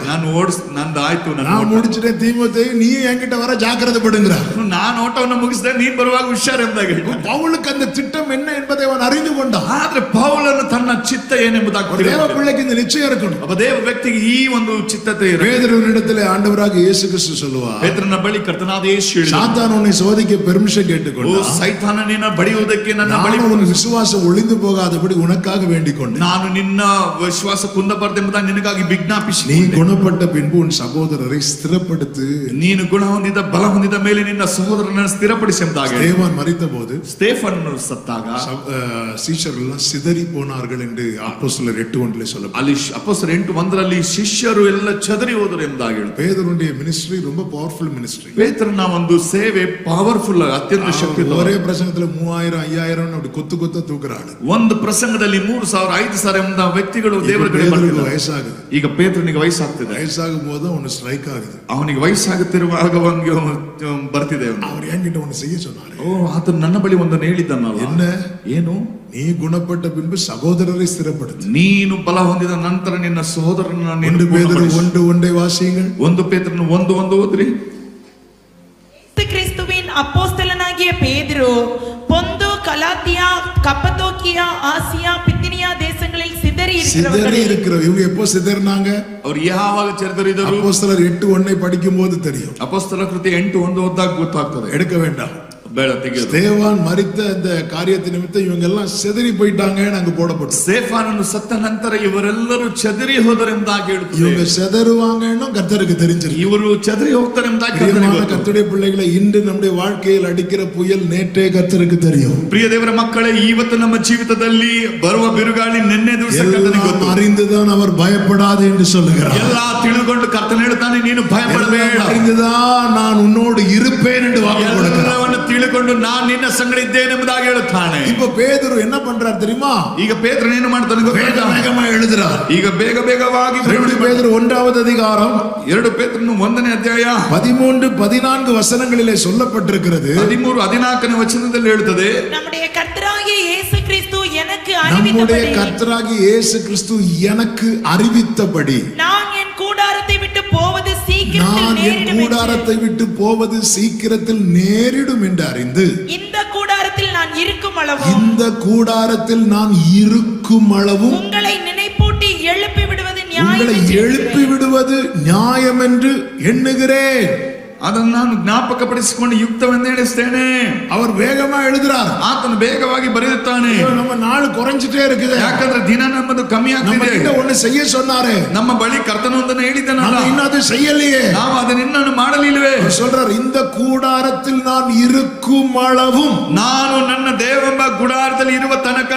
ನಂದು ಆಯ್ತು, ನಾನು முடிச்சிட்டேன் தீமோத்தேயு, நீ என்கிட்ட வர ஜாக்கிரதை படுங்கற. ನಾನು ಓಟವನ್ನು ಮುಗಿಸಿದೆ, ನೀನು ಬರುವಾಗ ಹುಷಾರ್ ಎಂದಾಗ. பவுலுக்கு அந்த திட்டம் என்ன என்பதை அவன் அறிந்து கொண்டான். ಆದ್ರೆ ಪೌಲನು ತನ್ನ ಚಿತ್ತ ಏನೆಂಬುದಾಗಿ தேவ பிள்ளைக்கு இந்த நிச்சயம் இருக்கணும். ಒಬ್ಬ ದೇವ ವ್ಯಕ್ತಿಗೆ ಈ ಒಂದು ಚಿತ್ತತೆ ಇರಬೇಕು. பேதுருவினிடத்திலே ஆண்டவராக இயேசு கிறிஸ்து சொல்லுவார், ಪೇತ್ರನ ಬಳಿ ಕರ್ತನಾದ ಯೇಸು ಹೇಳಿದ, சாத்தான் உன்னை சோதிக்க பெர்மிஷன் கேட்டுக்கொண்டான். ಓ ಸೈತಾನ, ನಿನ್ನ ಬಡಿಯುವುದಕ್ಕೆ ನನ್ನ ಬಳಿ உன் விசுவாசம் ஒளிந்து போகாதபடி உனக்காக வேண்டிக் கொண்டேன். ನಾನು ನಿನ್ನ ವಿಶ್ವಾಸ ಕುಂದಬಾರದೆಂಬುದಾಗಿ ನಿನಗಾಗಿ ವಿಜ್ಞಾಪಿಸಿ, நீ குணப்பட்ட பின்பு உன் சகோதரரை ஸ்திரப்படுத்து. ನೀನು ಗುಣ ಹೊಂದಿದ ಬಲ ಹೊಂದಿದ ಮೇಲೆ ನಿನ್ನ ಸಹೋದರನನ್ನು ಸ್ಥಿರಪಡಿಸಿ ಎಂದಾಗ. ஸ்தேவான் மரித்தபோது, ஸ்தேಫನ್ ಸತ್ತಾಗ சீஷர்கள் சிதறி போனார்கள் என்று அப்போஸ்தலர் 8:1 சொல்லப்படும். ಅಲ್ಲಿ ಅಪೊಸ್ತಲರ 8:1 ಶಿಷ್ಯರು ಎಲ್ಲ ಚದರಿ ಹೋದರು ಎಂಬುದಾಗಿ ಹೇಳುತ್ತೆ. பேதுருவுடைய மினிஸ்ட்ரி ரொம்ப பவர்ஃபுல் மினிஸ்ட்ரி. ಪೇತ್ರನ ಒಂದು ಸೇವೆ ಪವರ್ಫುಲ್, ಅತ್ಯಂತ ಶಕ್ತಿ. ஒரே பிரசங்கத்துல 3000 5000 அப்படி கொத்து தூக்குறாங்க. ಒಂದು ಪ್ರಸಂಗದಲ್ಲಿ 3000 5000 ಎಂಬ ವ್ಯಕ್ತಿಗಳು ದೇವರ ಕಡೆ ಬರ್ತಾರೆ. ವಯಸ್ಸಾಗುது. ಈಗ ಪೇತ್ರನಿಗೆ ವಯಸ್ಸಾಗ್ತಿದೆ. ವಯಸ್ಸಾகும் போது ಅವನು ಸ್ಟ್ರೈಕ್ ಆಗುது. ಅವನಿಗೆ ವಯಸ್ಸಾಗುತ್ತಿರುವಾಗ ಅವನಿಗೆ ಬರ್ತಿದೆ. அவர் என்கிட்ட ஒன்னு செய்ய சொன்னாரு. ಓ, ಆತ ನನ್ನ ಬಳಿ ಒಂದನ್ನು ಹೇಳಿದ್ದನಲ್ಲ. ಏನು? நீ குணப்பட்ட பின்பு சகோதரரை ஸ்திரப்படுத்து. ನೀನು ಬಲ ಹೊಂದಿದ ನಂತರ ನಿನ್ನ ಸಹೋದರನ ಒಂದು ಪೇತ್ರನು 1:1 ವಾಸಿಯங்கள். 1 ಪೇತ್ರನು 1:1 ಓದ್ರಿ. கிறிஸ்துவின் அப்போஸ்தலனாகிய பேதுரு பொந்து, கலாத்தியா, கப்பதோக்கியா, ஆசியா, பித்தினியா தேசங்களில் சிதறி இருக்கிற இவங்க எப்போ சிதறினாங்க? ಅವರು ಯಾವಾಗ ಚರಿತರಿದರು? அப்போஸ்தலர் 8:1 படிக்கும் போது தெரியும். ಅಪೊಸ್ತಲ ಕೃತ್ಯ 8:1 ಓದಿದಾಗ ಗೊತ್ತಾಗ್ತದೆ. எடுக்க வேண்டாம். ಬೇಡ, ತೆಗೆದು. ஸ்தேவான் மரித்த அந்த காரியத்தின் நிமித்தம் இவங்க எல்லாம் சிதறி போயிட்டாங்கன்னு அங்க போடப்பட்டு. ಸ್ತೆಫನನು ಸತ್ತ ನಂತರ ಇವರೆಲ್ಲರೂ ಚದರಿ ಹೋದರೆಂದಾಗಿ ಹೇಳುತ್ತದೆ. இவங்க சிதறுவாங்கன்னு கர்த்தருக்கு தெரிஞ்சிருக்கு. ಇವರು ಚದರಿ ಹೋಗ್ತಾರೆಂದಾಗಿ கர்த்தருடைய பிள்ளைகளை இன்று நம்முடைய வாழ்க்கையில் அடிக்கிற புயல் நேற்றே கர்த்தருக்கு தெரியும். ಪ್ರಿಯ ದೇವರ ಮಕ್ಕಳೇ, ಇವತ್ತು ನಮ್ಮ ಜೀವಿತದಲ್ಲಿ ಬರುವ ಬಿರುಗಾಳಿ ನಿನ್ನೆ ದಿವಸ ಕರ್ತನಿಗೆ ಗೊತ್ತು. அறிந்துதான் அவர் பயப்படாது என்று சொல்லுகிறார். ಎಲ್ಲ ತಿಳಿದುಕೊಂಡು ಕರ್ತನು ಹೇಳ್ತಾನೆ, ನೀನು ಭಯಪಡಬೇಡ. அறிந்துதான் நான் உன்னோடு இருப்பேன் என்று வாக்கு கொடுக்கிறார். ತಿಳಿದುಕೊಂಡು ನಾನು ನಿನ್ನ ಸಂಗಡ ಇದ್ದೇನೆ ಎಂಬುದಾಗಿ ಹೇಳುತ್ತಾನೆ. இப்போ பேதுரு என்ன பண்றார் தெரியுமா? ಈಗ ಪೇತ್ರನು ಏನು ಮಾಡ್ತಾನೆ ಗೊತ್ತಾ? வேகமா எழுதுறார். ಈಗ ಬೇಗವಾಗಿ 2 பேதுரு 1வது அதிகாரம் 2 ಪೇತ್ರನು 1ನೇ ಅಧ್ಯಾಯ 13 14 வசனங்களிலே சொல்லப்பட்டிருக்கிறது. 13 14ನೇ ವಚನದಲ್ಲಿ ಹೇಳುತ್ತದೆ, நம்முடைய கர்த்தராகிய இயேசு கிறிஸ்து எனக்கு நம்முடைய அறிவித்தபடி, கர்த்தராகிய இயேசு கிறிஸ்து எனக்கு அறிவித்தபடி, நான் என் கூடாரத்தை விட்டு போவது சீக்கிரத்தில் நான் என் நேரிடும் கூடாரத்தை விட்டு போவது சீக்கிரத்தில் நேரிடும் என்று அறிந்து, இந்த கூடாரத்தில் நான் இருக்கும் அளவும் இந்த கூடாரத்தில் நான் இருக்கும் அளவும் உங்களை நினைப்பூட்டி எழுப்பி விடுவது உங்களை எழுப்பி விடுவது நியாயம் என்று எண்ணுகிறேன். ಅದನ್ನು ನಾನು ಜ್ಞಾಪಕಪಡಿಸಿಕೊಂಡು ಯುಕ್ತವೆಂದು ಎಣಿಸ್ತೇನೆ. அவர் வேகமா எழுதுறார். ಆತನು ವೇಗವಾಗಿ ಬರೆಯುತ್ತಾನೆ. நம்ம நாள் குறைஞ்சிட்டே இருக்குது. ಯಾಕಂದ್ರೆ ದಿನ ನಮ್ಮದು ಕಮ್ಮಿ நம்ம ಆಗ್ತಿದೆ. கிட்ட ஒண்ணு செய்ய சொன்னாரே, ನಮ್ಮ ಬಳಿ ಕರ್ತನೊಂದನ್ನು ಹೇಳಿದ್ದಾನಲ್ಲ, நம்ம இன்னும் அதை செய்யலையே. ನಾವು ಅದನ್ನ ಇನ್ನೂ ಮಾಡಲಿಲ್ಲವೇ? சொல்றார், இந்த கூடாரத்தில் நான் இருக்கும் அளவும். ನಾನು ನನ್ನ ದೇವೆಂಬ ಗುಡಾರದಲ್ಲಿ ಇರುವ ತನಕ.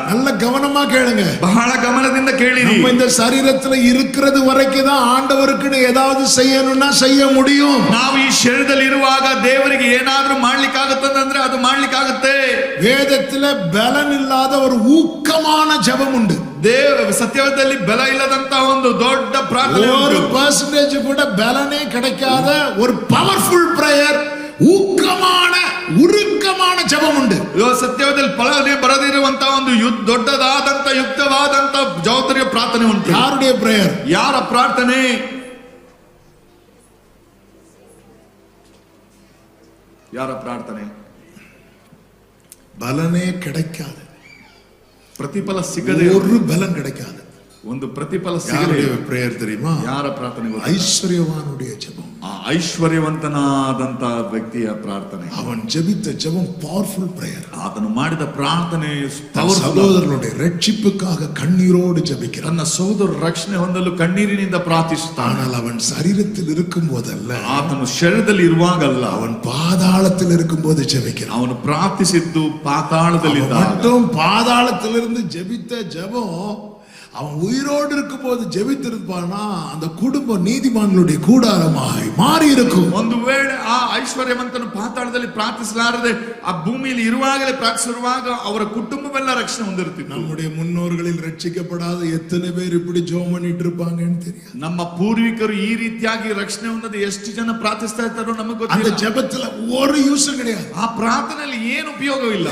நல்ல கவனமா கேளுங்க. ಬಹಳ ಗಮನದಿಂದ ಕೇಳಿರಿ. நம்ம இந்த சரீரத்துல இருக்கிறது வரைக்கும் தான் ஆண்டவருக்கு ஏதாவது செய்யணும்னா செய்ய முடியும். ನಾವು ಈ ಶರೀರದಲ್ಲಿ ಇರುವಾಗ ದೇವರಿಗೆ ಏನಾದರೂ ಮಾಡ್ಲಿಕ್ಕಾಗುತ್ತಂದ್ರೆ ಅದು ಮಾಡ್ಲಿಕ್ಕಾಗುತ್ತೆ. வேதத்துல பலன் இல்லாத ஒரு ஊக்கமான ஜெபம் உண்டு. ಸತ್ಯದಲ್ಲಿ ಬಲ ಇಲ್ಲದಂತ ಒಂದು ದೊಡ್ಡ ಪ್ರಾರ್ಥನೆ, ஒரு ಪರ್ಸೆಂಟೇಜ್ கூட பலனே கிடைக்காத ஒரு பவர்ஃபுல் பிரேயர், ஊக்கமான உருக்கமான ஜெபம் உண்டு. ಸತ್ಯದಲ್ಲಿ ಫಲನೇ ಬರದಿರುವಂತ ಒಂದು ದೊಡ್ಡದಾದಂತ ಯುಕ್ತವಾದಂತ ಜವಾಬ್ದಾರಿಯ ಪ್ರಾರ್ಥನೆ ಉಂಟು. யாருடைய பிரேயர்? ಯಾರ ಪ್ರಾರ್ಥನೆ? ಯಾರ ಪ್ರಾರ್ಥನೆ? பலனே கிடைக்காது, ಪ್ರತಿಫಲ ಸಿಗದೆ, ஒரு பலன் கிடைக்காது, ಒಂದು ಪ್ರತಿಫಲ ಸಿಗಲಿಲ್ಲ. யாருடைய பிரேயர் தெரியுமா? ಯಾರ ಪ್ರಾರ್ಥನೆ ಗೊತ್ತಾ? ஐஸ்வர்யவானுடைய ஜெபம். ಆ ಐಶ್ವರ್ಯವಂತನಾದಂತ ವ್ಯಕ್ತಿಯ ಪ್ರಾರ್ಥನೆ. அவன் ஜெபித்த ஜெபம் பவர்ஃபுல் பிரேயர். ಆತನು ಮಾಡಿದ ಪ್ರಾರ್ಥನೆ சகோதரனுடைய ரட்சிப்புக்காக கண்ணீரோடு ஜெபிக்கிறான். ತನ್ನ ಸಹೋದರ ರಕ್ಷಣೆ ಹೊಂದಲು ಕಣ್ಣೀರಿನಿಂದ ಪ್ರಾರ್ಥಿಸುತ್ತಾನೆ. ஆனால் அவன் சரீரத்தில் இருக்கும் போதல்ல, ಆತನು ಶರೀರದಲ್ಲಿ ಇರುವಾಗಲ್ಲ, அவன் பாதாளத்தில் இருக்கும் போது ஜெபிக்கிறான். ಅವನು ಪ್ರಾರ್ಥಿಸಿದ್ದು ಪಾತಾಳದಲ್ಲಿದ್ದಾಗ. மட்டும் பாதாளத்திலிருந்து ஜெபித்த ஜெபம் அவன் உயிரோடு இருக்கும் போது ஜெபித்திருப்பானா அந்த குடும்பம் நீதிமான்களுடைய கூடாரமாய் மாறி இருக்கும். ಒಂದು ವೇಳೆ ಆ ಐಶ್ವರ್ಯವಂತನು ಪಾತಾಳದಲ್ಲಿ ಪ್ರಾರ್ಥಿಸಲಾರದೆ ಆ ಭೂಮಿಯಲ್ಲಿ ಇರುವಾಗಲೇ ಪ್ರಾರ್ಥಿಸಿರುವಾಗ ಅವರ ಕುಟುಂಬವೆಲ್ಲ ರಕ್ಷಣೆ ಹೊಂದಿರುತ್ತಿತ್ತು. நம்முடைய முன்னோர்களில் ரட்சிக்கப்படாத எத்தனை பேர் இப்படி ஜெபம் பண்ணிட்டு இருப்பாங்கன்னு தெரியாது. ನಮ್ಮ ಪೂರ್ವಿಕರು ಈ ರೀತಿಯಾಗಿ ರಕ್ಷಣೆ ಹೊಂದದೆ ಎಷ್ಟು ಜನ ಪ್ರಾರ್ಥಿಸ್ತಾ ಇರ್ತಾರೋ ನಮಗೆ அந்த ಗೊತ್ತಿಲ್ಲ. ஜெபத்துல ஒரு யூஸ் கிடையாது. ಆ ಪ್ರಾರ್ಥನೆಯಲ್ಲಿ ಏನು ಉಪಯೋಗವಿಲ್ಲ.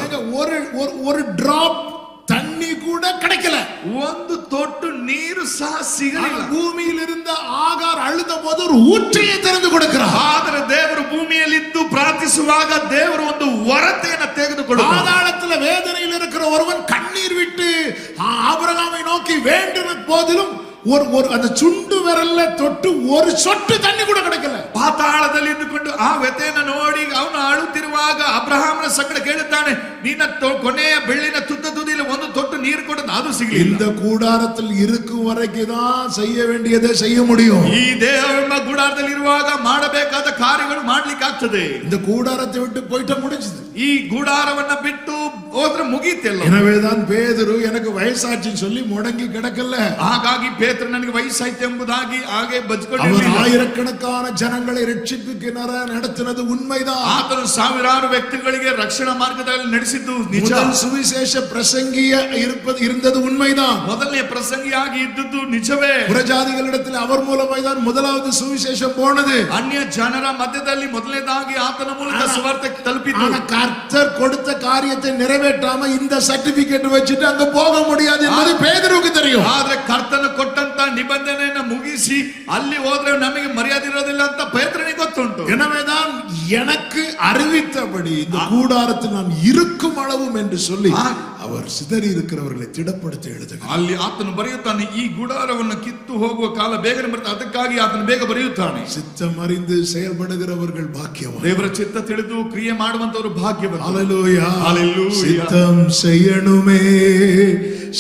ஒரு டிராப் தண்ணி கூட கிடைக்கல. ಒಂದು ತೊಟ್ಟು ನೀರು ಸಹ ಸಿಗಲಿಲ್ಲ. பூமியில் இருந்த ஆகார் அழுத போது ஒரு ஊற்றையை திறந்து கொடுக்கிறார். ಆದರೆ ದೇವರು ಭೂಮಿಯಲ್ಲಿದ್ದು ಪ್ರಾರ್ಥಿಸುವಾಗ ದೇವರು ಒಂದು ಹೊರತೆಯನ್ನು ತೆಗೆದುಕೊಳ್ಳುತ್ತಾರೆ. பாதாளத்துல வேதனையில் இருக்கிற ஒருவன் கண்ணீர் விட்டு ஆபிரகாமை நோக்கி வேண்டின போதிலும் ஒரு அந்த சுண்டு விரல்ல தொட்டு ஒரு சொட்டு தண்ணி கூட கிடைக்கல. ಪಾತಾಳದಲ್ಲಿ ಇದ್ದುಕೊಂಡು ಆ ವ್ಯತೆಯನ್ನು ನೋಡಿ ಅವನು ಅಳುತ್ತಿರುವಾಗ ಅಬ್ರಹಾಮನ ಸಂಗಡ ಕೇಳುತ್ತಾನೆ, ನಿನ್ನ ಕೊನೆಯ ಬೆಳ್ಳಿನ ತುತ್ತ ತುದಿಯಲ್ಲಿ ಒಂದು ತೊಟ್ಟು ನೀರು ಕೊಡೋದು ಅದು ಸಿಗಲಿಲ್ಲ. இந்த கூடாரத்தில் இருக்கும் வரைக்கும் தான் செய்ய வேண்டியதை செய்ய முடியும். ಈ ದೇವರ ಗುಡಾರದಲ್ಲಿ ಇರುವಾಗ ಮಾಡಬೇಕಾದ ಕಾರ್ಯಗಳು ಮಾಡ್ಲಿಕ್ಕೆ ಆಗ್ತದೆ. இந்த கூடாரத்தை விட்டு போயிட்டா முடிஞ்சது. ಈ ಗುಡಾರವನ್ನ ಬಿಟ್ಟು ಹೋದ್ರೆ ಮುಗೀತೆಲ್ಲ. எனவேதான் பேதுரு எனக்கு வயசாச்சுன்னு சொல்லி முடங்கி கிடக்கல. ಹಾಗಾಗಿ ಪೇತ್ರ ನನಗೆ ವಯಸ್ಸಾಯ್ತು ಎಂಬುದಾಗಿ ಹಾಗೆ ಬಚ್ಕೊಂಡು அவர் ஆயிரக்கணக்கான ஜனங்களை ரட்சிப்புக்கு நடத்தினது உண்மைதான். ಆತನು ಸಾವಿರಾರು ವ್ಯಕ್ತಿಗಳಿಗೆ ರಕ್ಷಣಾ ಮಾರ್ಗದಲ್ಲಿ ನಡೆಸಿದ್ದು ನಿಜ. முதல் சுவிசேஷ பிரசங்கிய இருந்தது உண்மைதான். ಮೊದಲನೇ ಪ್ರಸಂಗಿಯಾಗಿ ಇದ್ದದ್ದು ನಿಜವೇ. புறஜாதிகளிடத்தில் அவர் மூலமாய் தான் முதலாவது சுவிசேஷம் போனது. ಅನ್ಯ ಜನರ ಮಧ್ಯದಲ್ಲಿ ಮೊದಲನೇದಾಗಿ ಆತನ ಮೂಲಕ ಸುವಾರ್ತೆ ತಲುಪಿತು. ஆனா கர்த்தர் கொடுத்த காரியத்தை நிறைவேற்றாம இந்த சர்டிபிகேட் வச்சுட்டு அங்க போக முடியாது என்பது பேதுருக்கு தெரியும். ಆದ್ರೆ ಕರ್ತನು ಕೊಟ್ಟಂತ ನಿಬಂಧನೆಯನ್ನು ಮುಗಿಸಿ ಅಲ್ಲಿ ಹೋದ್ರೆ ನಮಗೆ ಮರ್ಯಾದೆ ಇರೋದಿಲ್ಲ ಅಂತ ಪೇತ್ರನಿಗೆ ಗೊತ್ತುಂಟು. எனவேதான் எனக்கு அறிவித்தபடி இந்த கூடாரத்தில் நான் இருக்கும் அளவும் என்று சொல்லி அவர் சிதறி இருக்கிறவர்களை திடப்படுத்தி எழுதுகிறார். ಅಲ್ಲಿ ಆತನು ಬರೆಯುತ್ತಾನೆ, ಈ ಗುಡಾರವನ್ನು ಕಿತ್ತು ಹೋಗುವ ಕಾಲ ಬೇಗನೆ ಬರುತ್ತೆ, ಅದಕ್ಕಾಗಿ ಆತನು ಬೇಗ ಬರೆಯುತ್ತಾನೆ. சித்தம் அறிந்து செயல்படுகிறவர்கள் பாக்கியவான். ದೇವರ ಚಿತ್ತ ತಿಳಿದು ಕ್ರಿಯೆ ಮಾಡುವಂತವರು ಭಾಗ್ಯವಂತರು. ஹல்லேலூயா. ஹல்லேலூயா. சித்தம் செய்யணுமே,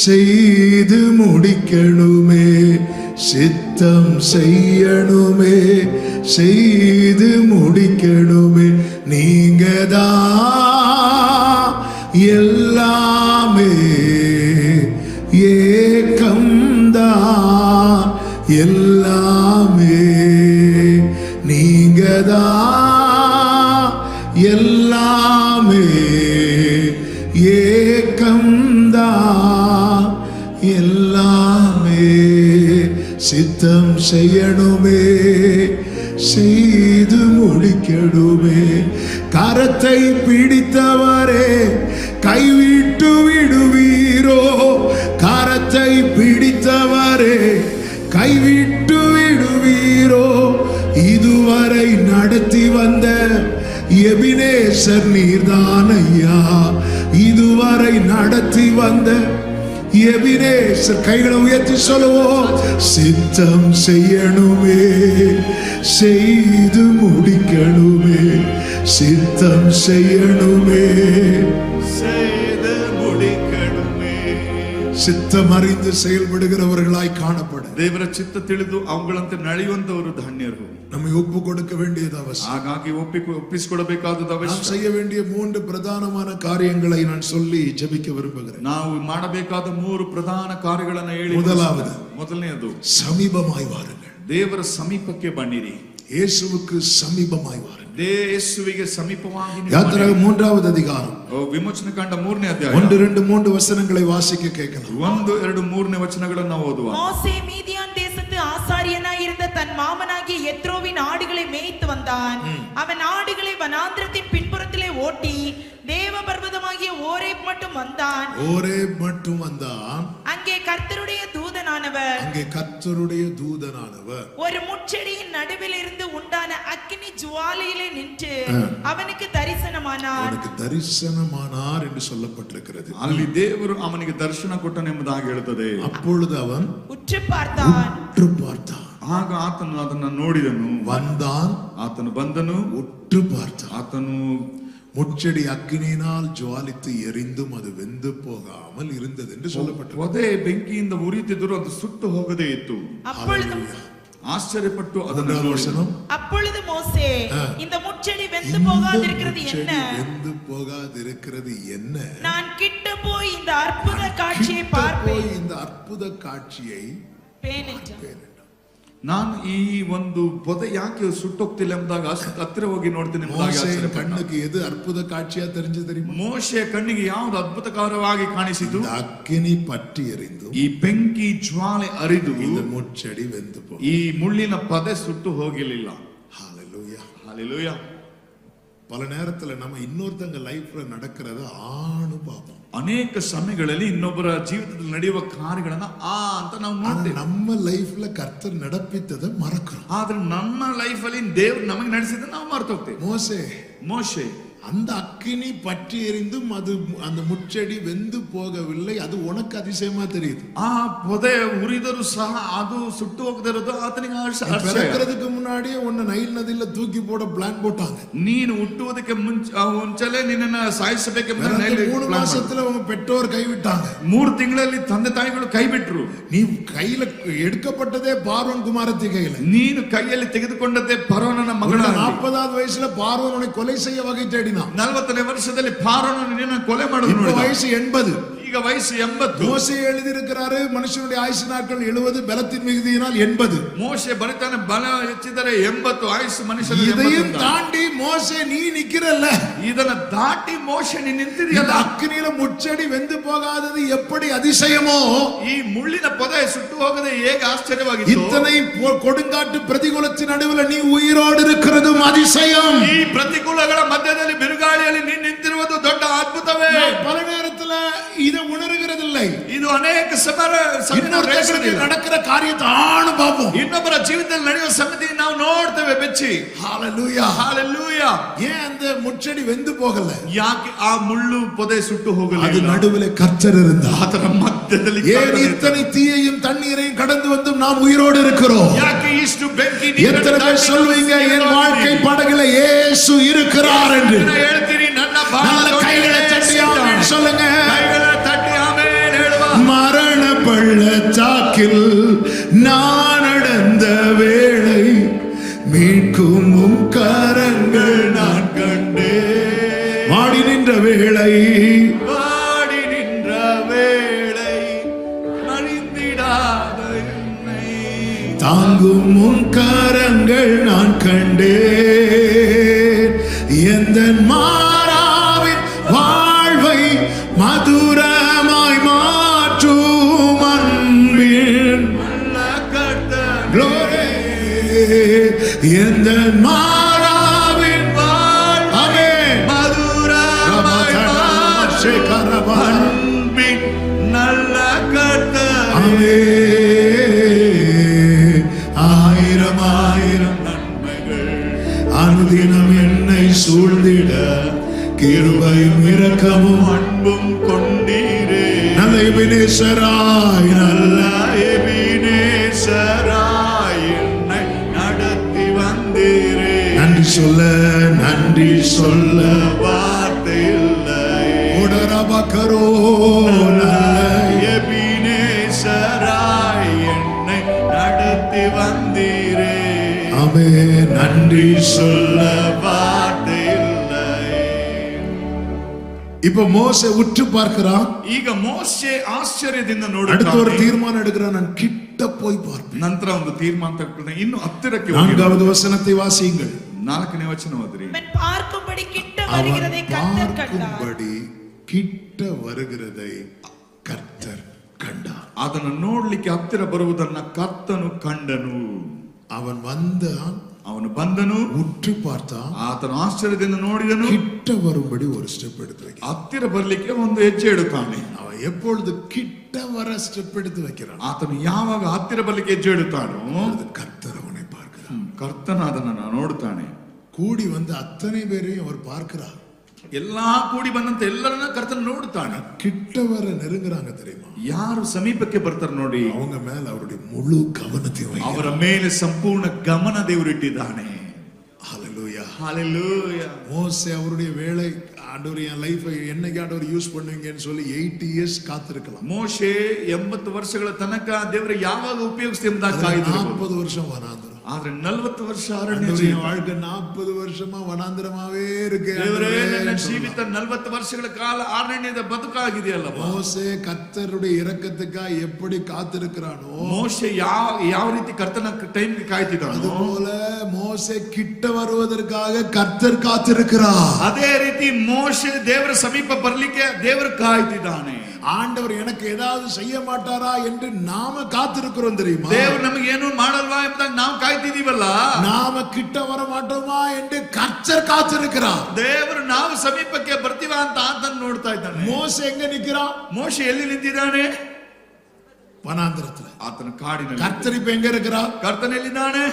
செய்து முடிக்கணுமே, சித்தம் செய்யணுமே, செய்து முடிக்கணுமே, நீங்கதான் எல்லாமே, ஏகம்தான் எல்லாமே, நீங்கதான் எல்லாமே, ஏகம்தான் எல்லாமே, சித்தம் செய்யணுமே, செய்து முடிக்கணுமே, கரத்தை பிடித்தவரே கைவிட்டு விடுவீரோ, கரத்தை பிடித்தவரே கைவிட்டு விடுவீரோ, இதுவரை நடத்தி வந்த எபினேசர் நீர்தான் ஐயா, இதுவரை நடத்தி வந்த எபினேசர். கைகளை உயர்த்தி சொல்லுவோம். சித்தம் செய்யணுமே, செய்து முடிக்கணுமே, சித்தம் செய்யணுமே, செய்து முடிக்கணுமே. சித்தம் அறிந்து செயல்படுகிறவர்களாய் காணப்படும். ದೇವರ ಚಿತ್ತ ತಿಳಿದು ಅವುಗಳಂತೆ ನಡೆಯುವಂತವರು ಧನ್ಯರು. நம்மை ஒப்பு கொடுக்க வேண்டியது அவசியம். ಹಾಗಾಗಿ ಒಪ್ಪಿಸಿಕೊಡಬೇಕಾದದ್ದು நாம் ಅವಶ್ಯ. செய்ய வேண்டிய 3 பிரதானமான காரியங்களை நான் சொல்லி ஜெபிக்க விரும்புகிறேன். ನಾವು ಮಾಡಬೇಕಾದ 3 ಪ್ರಧಾನ ಕಾರ್ಯಗಳನ್ನು ಹೇಳಿ. ಮೊದಲನೆಯದು, சமீபமாய் வாருங்கள். ದೇವರ ಸಮೀಪಕ್ಕೆ ಬನ್ನಿರಿ. இயேசுவுக்கு சமீபமாய் வாருங்கள். ಯೇಸುವಿಗೆ ಸಮೀಪವಾಗಿ யாத்திராகமம் 3வது அதிகாரம் ವಿಮೋಚನೆ ಕಾಂಡ 3ನೇ ಅಧ್ಯಾಯ 1, 2, 3 வசனங்களை வாசிக்க கேட்கலாம். 1, 2, 3ನೇ ವಚನಗಳನ್ನು ಓದುವ. மோசே மீதியான் தேசத்து ஆசாரியனாய் இருந்த தன் மாமனாகிய எத்ரோவின் ஆடுகளை மேய்த்து வந்தான். அவன் ஆடுகளை வனாந்திரத்தின் பின்புறத்திலே ஓட்டி தேவ பர்வதமாகிய ஓரேப் மட்டும் வந்தான். ஓரேப் மட்டும் வந்தான். அங்கே கர்த்தருடைய தூதனானவர் ஒரு முட்செடியின் நடுவில் இருந்து உண்டான அக்கினி ஜுவாலையிலே நின்று அவனுக்கு தரிசனமானார் என்று சொல்லப்பட்டிருக்கிறது. ಅಲ್ಲಿ ದೇವರು ಅವನಿಗೆ ದರ್ಶನ ಕೊಟ್ಟನೆಂಬುದಾಗಿ ಹೇಳುತ್ತದೆ. அப்பொழுது அவன் உற்று பார்த்தான். ಆಗ ಆತನು ಅದನ್ನು ನೋಡಿದನು. வந்தான், ಆತನು ಬಂದನು. உற்று பார்த்தான். ಆತನು முட்செடி அக்கினியினால் ஜுவாலித்து எரிந்தும் அது வெந்து போகாமல் இருந்தது என்று சொல்லப்பட்டது. ಪೊದೆ ಬೆಂಕಿಯಿಂದ ಉರಿಯುತ್ತಿದ್ದರೂ ಅದು ಸುಟ್ಟು ಹೋಗದೇ ಇತ್ತು. ಆಶ್ಚರ್ಯಪಟ್ಟು ಅದನ್ನು ನೋಡಿದನು. அப்பொழுது மோசே, இந்த முட்செடி வெந்து போகாதிருக்கிறது என்ன? நான் கிட்ட போய் இந்த அற்புத காட்சியை பார்ப்பேன். இந்த அற்புத காட்சியை ನಾನು ಈ ಒಂದು ಪೊದೆ ಯಾಕೆ ಸುಟ್ಟೋಗ್ತಿಲ್ಲ ಎಂಬುದಾಗ ಅಷ್ಟು ಹತ್ತಿರ ಹೋಗಿ ನೋಡ್ತೀನಿ. ಕಣ್ಣಿಗೆ ಎದು ಅದ್ಭುತ ಕಾட்சியா தெரிஞ்சது தெரியுமா? ಮೋಶೆಯ ಕಣ್ಣಿಗೆ ಯಾವುದು ಅದ್ಭುತಕರವಾಗಿ ಕಾಣಿಸಿತು? ಅಗ್ನಿ ಪಟ್ಟಿ ಎರಿದು, ಈ ಬೆಂಕಿ ಜ್ವಾಲೆ ಅರಿದು, இந்த முட்செடி வெந்து போகும். ಈ ಮುಳ್ಳಿನ ಪೊದೆ ಸುಟ್ಟು ಹೋಗಲಿಲ್ಲ. ஹalleluya, ஹalleluya. பல நேரத்துல நம்ம இன்னொருத்தங்க லைஃப்ல நடக்கிறத ஆணு பார்ப்போம். ಅನೇಕ ಸಮಯಗಳಲ್ಲಿ ಇನ್ನೊಬ್ಬರ ಜೀವಿತದಲ್ಲಿ ನಡೆಯುವ ಕಾರ್ಯಗಳನ್ನ ಅಂತ ನಾವು ನೋಡ್ತೇವೆ. ನಮ್ಮ ಲೈಫ್ல ಕರ್ತರ್ நடப்பித்ததை மறக்கிறோம். ಆದ್ರೆ ನಮ್ಮ ಲೈಫ್ ಅಲ್ಲಿ ದೇವರು ನಮಗೆ ನಡೆಸಿದ ನಾವು ಮರೆತು ಹೋಗ್ತೇವೆ. ಮೋಶೆ அந்த அக்கினி பற்றி எரிந்தும் அது அந்த முட்செடி வெந்து போகவில்லை. அது உனக்கு அதிசயமா தெரியுது. ಆ ಪೊದೆ ಉರಿದರೂ ಸಹ ಅದು ಸುಟ್ಟು ಹೋಗದಿರೋದು ಆತನಿಗೆ பிறக்கிறதுக்கு முன்னாடியே உன்னை நைல் நதியில தூக்கி போட பிளான் போட்டாங்க. ನೀನು ಹುಟ್ಟುವುದಕ್ಕೆ ಮುಂಚೆಲೆ ನಿನ್ನನ್ನು ಸಾಯಿಸಬೇಕೆಂಬ 3 மாசத்துல உங்க பெற்றோர் கைவிட்டாங்க. 3 ತಿಂಗಳಲ್ಲಿ ತಂದೆ ತಾಯಿಗಳು ಕೈ ಬಿಟ್ರು. நீ கையில எடுக்கப்பட்டதே பார்வோன் குமாரத்தி கையில. ನೀನು ಕೈಯಲ್ಲಿ ತೆಗೆದುಕೊಂಡದ್ದೇ ಫರೋಹನ ಮಗಳ. 40வது வயசுல பார்வோன் உன்னை கொலை செய்ய வகை தேடினான். 40ನೇ ವರ್ಷದಲ್ಲಿ ಫಾರೋನ ನಿನ್ನನ್ನು ಕೊಲೆ ಮಾಡಿದನು. இப்போ வயசு 80. ಈಗ ವಯಸ್ಸು 80. மோசே எழுதி இருக்கிறாரு, மனுஷனுடைய ஆயுசு நாட்கள் 70, பலத்தின் மிகுதியினால் 80. ಮೋಶೆ ಬರಿತಾನೆ, ಬಲ ಹೆಚ್ಚಿದರೆ 80 ಆಯುಷ್ ಮನುಷ್ಯನ. இதையும் தாண்டி மோசே நீ நிக்கிறல்ல, ಇದನ್ನ ದಾಟಿ ಮೋಶೆ ನೀ ನಿಂತಿದೆಯಲ್ಲ. ಅಗ್ನಿயில முட்செடி வெந்து போகாதது எப்படி அதிசயமோ, ಈ ಮುಳ್ಳಿನ ಪೊದೆ ಸುಟ್ಟು ಹೋಗದೆ ಹೇಗೆ ಆಶ್ಚರ್ಯವಾಗಿತ್ತು. இத்தனை கொடுங்காட்டு பிரதிகூலத்தின் நடுவில் நீ உயிரோடு இருக்கிறதும் அதிசயம். ಈ ಪ್ರತಿಕೂಲಗಳ ಮಧ್ಯದಲ್ಲಿ ಬಿರುಗಾಳಿಯಲ್ಲಿ ನೀ ನಿಂತಿರುವುದು ದೊಡ್ಡ ಅದ್ಭುತವೇ. பல நேரத்துல இதை உணர்கிறதில்லை. ಇದು ಅನೇಕ நடக்கிற காரியத்தை ஆணு பார்ப்போம். ಇನ್ನೊಬ್ಬರ ಜೀವಿತದಲ್ಲಿ ನಡೆಯುವ ಸಂಗತಿ ನಾವು ನೋಡ್ತೇವೆ ಬೆಚ್ಚಿ. ஹalleluya, ஹalleluya. ஏன் அந்த முட்செடி வெந்து போகல? ಯಾಕೆ ಆ ಮುಳ್ಳು ಪೊದೆ ಸುಟ್ಟು ಹೋಗಲಿಲ್ಲ? அது நடுவில் கர்த்தர் இருந்தார். ಅದರ ಮಧ್ಯದಲ್ಲಿ ஏன் இத்தனை தீயையும் தண்ணீரையும் கடந்து வந்தும் நாம் உயிரோடு இருக்கிறோம்? ಯಾಕೆ ಇಷ್ಟು ಬೆಂಕಿ? எத்தனை பேர் சொல்வீங்க என் வாழ்க்கை படகுல இயேசு இருக்கிறார் என்று? ಹೇಳ್ತೀರಿ ನನ್ನ கைகளை தட்டி ஆமென் சொல்லுங்க. கைகளை தட்டி ஆமென் ಹೇಳುವ. மரண பள்ளத்தாக்கில் நான் நடந்த வேளை மீட்கும் கரங்கள் நான் கண்டேன். வாடி நின்ற வேளை அழிந்திடாத என்னை தாங்கும் கரங்கள் நான் கண்டேன். எந்த மாறாவின் வாழ்வை மதுரமாய் மாற்றும் அன்பின் glory. எந்த மாறாவின் வாழ்வை மதுரமாய் மாற்றும் அன்பின் நல்ல கர்த்தரே. ஆயிரம் ஆயிரம் நன்மைகள் அனுதினம் என்னை சூழ்ந்திட கிருபையும் இரக்கமும் அன்பும் கொண்டீரே. நல்ல எபினேசராய், நல்ல எபினேசராய் என்னை நடத்தி வந்தீரே. நன்றி சொல்ல வார்த்தை இல்லை. உடரபக்கரோ நல்ல எபினேசராய் என்னை நடத்தி வந்தீரே. அமே நன்றி சொல்ல வார்த்தை இல்லை. இப்ப மோசே உற்று பார்க்கிறான். ಈಗ ಮೋಶೆ ಆಶ್ಚರ್ಯದಿಂದ அடுத்த ஒரு ನೋಡುತ್ತಾನೆ. தீர்மானம் எடுக்கிறான், நான் கிட்ட போய் பார்ப்பேன். ನಂತರ ಒಂದು ತೀರ್ಮಾನ ತಗೊಳ್ತಾನೆ, ಇನ್ನು ಹತ್ತಿರಕ್ಕೆ 4வது வசனத்தை வாசியுங்கள். 4ನೇ ವಚನ ಓದಿರಿ. அவன் பார்க்கும்படி கிட்ட வருகிறதை கர்த்தர் கண்டார். பார்க்கும்படி கிட்ட வருகிறதை கர்த்தர் கண்டார். ಅದನ್ನು ನೋಡ್ಲಿಕ್ಕೆ ಹತ್ತಿರ ಬರುವುದನ್ನ ಕರ್ತನು ಕಂಡನು. அவன் வந்தான், ಅವನು ಬಂದನು, உற்று பார்த்தான், ಆತನು ಆಶ್ಚರ್ಯದಿಂದ ನೋಡಿದನು, கிட்ட வரும்படி ஒரு ஸ்டெப் எடுத்து வைக்கிறான். ಹತ್ತಿರ ಬರ್ಲಿಕ್ಕೆ ಒಂದು ಹೆಜ್ಜೆ ಇಡುತ್ತಾನೆ. அவன் எப்பொழுது கிட்ட வர ஸ்டெப் எடுத்து வைக்கிறான், ಆತನು ಯಾವಾಗ ಹತ್ತಿರ ಬರ್ಲಿಕ್ಕೆ ಹೆಜ್ಜೆ ಇಡುತ್ತಾನೋ அது கர்த்தர் அவனை பார்க்கிறார். ಕರ್ತನ ಅದನ್ನ ನೋಡುತ್ತಾನೆ. கூடி வந்து அத்தனை பேரையும் அவர் பார்க்கிறார். ಎಲ್ಲಾ ಕೂಡಿ ಬಂದಂತ ಎಲ್ಲರನ್ನ ಕರ್ತನ ನೋಡುತ್ತಾನೆ. கிட்ட வர நெருங்குறாங்க தெரியுமா? ಯಾರು ಸಮೀಪಕ್ಕೆ ಬರ್ತಾರೆ ನೋಡಿ, அவங்க மேல அவருடைய முழு கவனத்தையும் வைக்கிறார். ಅವರ ಮೇಲೆ ಸಂಪೂರ್ಣ ಗಮನ ದೇವರಿಟ್ಟಿದ್ದಾನೆ. ஹalleluya. ஹalleluya. மோசே அவருடைய வேலை, ஆண்டவர் என் லைஃபை என்னைக்கு ஆண்டவர் யூஸ் பண்ணுவீங்கன்னு சொல்லி 80 இயர்ஸ் காத்திருக்கலாம். ಮೋಶೆ 80 ವರ್ಷಗಳ ತನಕ ದೇವರು ಯಾವಾಗ ಉಪಯೋಗಿಸ್ತೆ ಎಂಬುದಾಗಿ ಕಾಯ್ದಿರಬಹುದು. 40 வருஷம் வனாந்தரம். ಆದ್ರೆ 40 ವರ್ಷ ಅರಣ್ಯ ஆண்டவரே, ಜೀವನ. என் வாழ்க்கை 40 வருஷமா வனாந்தரமாவே இருக்கு. ದೇವರೇ, ನನ್ನ ஆண்டவரே, ಜೀವಿತ 40 ವರ್ಷಗಳ ಕಾಲ ಅರಣ್ಯದ ಬದುಕಾಗಿದೆಯಲ್ಲವ. மோசே கர்த்தருடைய இரக்கத்துக்காக எப்படி காத்திருக்கிறானோ, ಮೋಶೆ ಯಾವ ರೀತಿ ಕರ್ತನ ಟೈಮ್ಗೆ ಕಾಯ್ತಿದ್ದಾನೋ, அதுபோல மோசே கிட்ட வருவதற்காக கர்த்தர் காத்திருக்கிறார். ಅದೇ ರೀತಿ ಮೋಶೆ ದೇವರ ಸಮೀಪ ಬರ್ಲಿಕ್ಕೆ ದೇವರು ಕಾಯ್ತಿದ್ದಾನೆ. ஆண்டவர் எனக்கு ஏதாவது செய்ய மாட்டாரா என்று நாம காத்திருக்கிறோம் தெரியுமா? ದೇವರು ನಮಗೆ ಏನು ಮಾಡಲ್ವಾ ಎಂಬುದಾಗಿ ನಾವು ಕಾಯ್ತಿದೀವಲ್ಲ. நாம கிட்ட வர மாட்டோமா என்று கர்த்தர் காத்திருக்கிறார். ದೇವರು ನಾವು ಸಮೀಪಕ್ಕೆ ಬರ್ತೀವ ಅಂತ ಆತನ ನೋಡ್ತಾ ಇದ್ದಾನೆ. மோசே எங்க நிக்கிறான்? ಮೋಶೆ ಎಲ್ಲಿ ನಿಂತಿದ್ದಾನೆ? வனாந்தரத்துல. ಆತನ ಕಾಡಿನಲ್ಲಿ. கர்த்தர் இப்ப எங்க இருக்கிறார்? ಕರ್ತನ ಎಲ್ಲಿದ್ದಾನೆ?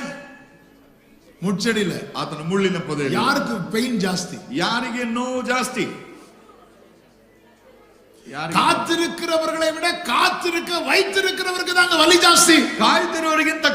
முச்சடியில. ಆತನ ಮುಳ್ಳಿನ ಪೊದೆಯಲ್ಲಿ. யாருக்கு பெயின் ஜாஸ்தி? ಯಾರಿಗೆ ನೋವು ಜಾಸ್ತಿ? காத்திருக்கிறவர்களை விட காத்திருக்க வைத்திருக்கிறவருக்கு தாங்க வலி ಜಾಸ್ತಿ. ಕಾಯ್ತಿರುವವರಿಗಿಂತ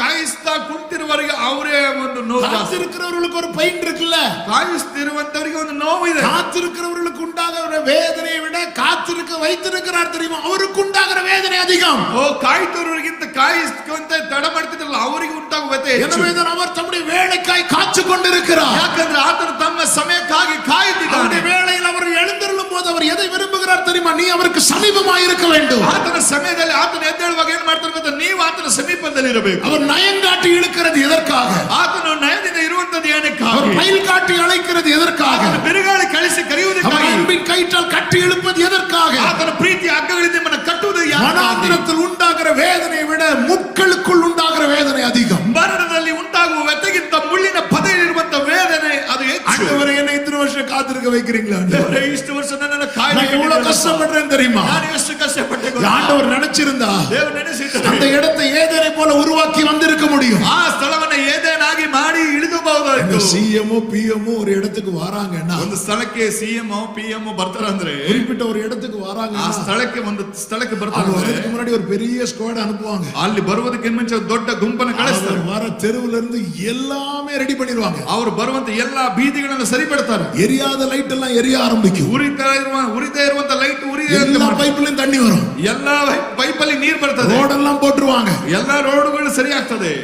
ಕಾಯಿಸ್ತಾ ಕುಳಿತಿರುವವರಿಗೆ ಅವರೇ ಒಂದು ನೋವು ಜಾಸ್ತಿ. காத்திருக்கிறவர்களுக்கு ஒரு பெயின் இருக்குல்ல, ಕಾಯಿಸ್ತಿರುವಂತವರಿಗೆ ಒಂದು ನೋವು ಇದೆ. காத்திருக்கிறவர்களுக்கு உண்டாகிற வேதனையை விட காத்திருக்க வைத்திருக்கிறார் தெரியுமா, அவருக்கு உண்டாகிற வேதனை அதிகம். ಕಾಯ್ತಿರುವವರಿಗಿಂತ ಕಾಯಿಸ್ಕೊಂತ ತಡ ಮಾಡ್ತಿದ್ರಲ್ಲ ಅವರಿಗೆ ಉಂಟಾಗುವ ವ್ಯಥೆ ಹೆಚ್ಚು. எனவேதான் அவர் தம்முடைய வேலைக்காய் காத்து கொண்டிருக்கிறார். ಯಾಕಂದ್ರೆ ಆತನು ತಮ್ಮ ಸಮಯಕ್ಕಾಗಿ ಕಾಯುತ್ತಿದ್ದಾನೆ. அவருடைய வேளையில் அவர் எழுந்திருளும் போது அவர் எதை விரும்புகிறார் தெரியுமா? நீ அவருக்கு சமீபமாய் இருக்க வேண்டும். ಆತನ ಸಮಯದಲ್ಲಿ ಆತನು ಎದ್ದೇಳುವಾಗ ಏನ್ ಮಾಡ್ತಾರೆ ಗೊತ್ತಾ? ನೀವು ಆತನ ಸಮೀಪದಲ್ಲಿ ಇರಬೇಕು. அவர் நயங்காட்டி இழுக்கிறது எதற்காக? ಆತನು ನಯದಿಂದ ಇರುವಂತದ್ದು அவர் ಏನಕ್ಕಾಗಿ? பயில் காட்டி அழைக்கிறது எதற்காக? ಆತನು ಬಿರುಗಾಳಿ ಕಳಿಸಿ அவர் ಕರೆಯುವುದಕ್ಕಾಗಿ. அன்பின் கயிற்றால் கட்டி இழுப்பது எதற்காக? ಆತನ ಪ್ರೀತಿ ಹಗ್ಗಗಳಿಂದ ನಿಮ್ಮನ್ನು ಕಟ್ಟುವುದು ಯಾಕೆ? மனாந்திரத்தில் உண்டாகிற வேதனையை விட முட்களுக்குள் உண்டாகிற வேதனை அதிகம். ಮರಣದಲ್ಲಿ ಉಂಟಾಗುವ ವ್ಯಥೆಗಿಂತ ಮುಳ್ಳಿನ ಪದೆಯಲ್ಲಿರುವಂತ ವೇದನೆ ಅದು ಹೆಚ್ಚು. ஆண்டவரே, என்னை இத்தனை வருஷம் காத்திருக்க வைக்கிறீங்களா? ದೇವರೇ, ಇಷ್ಟು ವರ್ಷ ನನ್ನನ್ನು நான் எவ்வளவு கஷ்டப்படுறேன் தெரியுமா? ನಾನು ಎಷ್ಟು ಕಷ್ಟಪಟ್ಟೆ ಗೊತ್ತಾ? ஆண்டவர் நினைச்சிருந்தா ದೇವರು ನೆನೆಸಿದ್ದಾರೆ. அந்த இடத்தை ஏதேனை போல உருவாக்கி வந்திருக்க முடியும். ಆ ಸ್ಥಳವನ್ನ ಏದೇನಾಗಿ ಮಾಡಿ ಇಳಿದಬಹುದಾಯ್ತು. சிஎம்ஓ பிஎம்ஓ ஒரு இடத்துக்கு வராங்கன்னா, ಒಂದು ಸ್ಥಳಕ್ಕೆ ಸಿಎಂ ಪಿಎಂ ಬರ್ತಾರಂದ್ರೆ, குறிப்பிட்ட ஒரு இடத்துக்கு வராங்க, ಆ ಸ್ಥಳಕ್ಕೆ ಒಂದು ಸ್ಥಳಕ್ಕೆ அது ಬರ್ತಾರೆ. வரதுக்கு முன்னாடி ஒரு பெரிய ஸ்குவாட் அனுப்புவாங்க. ಅಲ್ಲಿ ಬರುವುದಕ್ಕೆ ಮುಂಚೆ ದೊಡ್ಡ ಗುಂಪನ್ನು ಕಳಿಸ್ತಾರೆ. அவர் வர தெருவுல இருந்து எல்லாமே ரெடி பண்ணிடுவாங்க. ಅವರು ಬರುವಂತ ಎಲ್ಲಾ ಬೀದಿಗಳನ್ನು ಸರಿಪಡ್ತಾರೆ. எரியாத லைட் எல்லாம் எரிய ஆரம்பிக்கும். ಉರಿದೇ ಇರುವಂತ ಲೈಟ್ எல்லா பைப்லயும் தண்ணி வரும். ಎಲ್ಲಾ ಪೈಪಲ್ಲಿ ನೀರು ಬರ್ತದೆ. ரோடெல்லாம் போட்டுருவாங்க. ಎಲ್ಲಾ ರೋಡ್ಗಳು ಸರಿ ಆಗ್ತದೆ.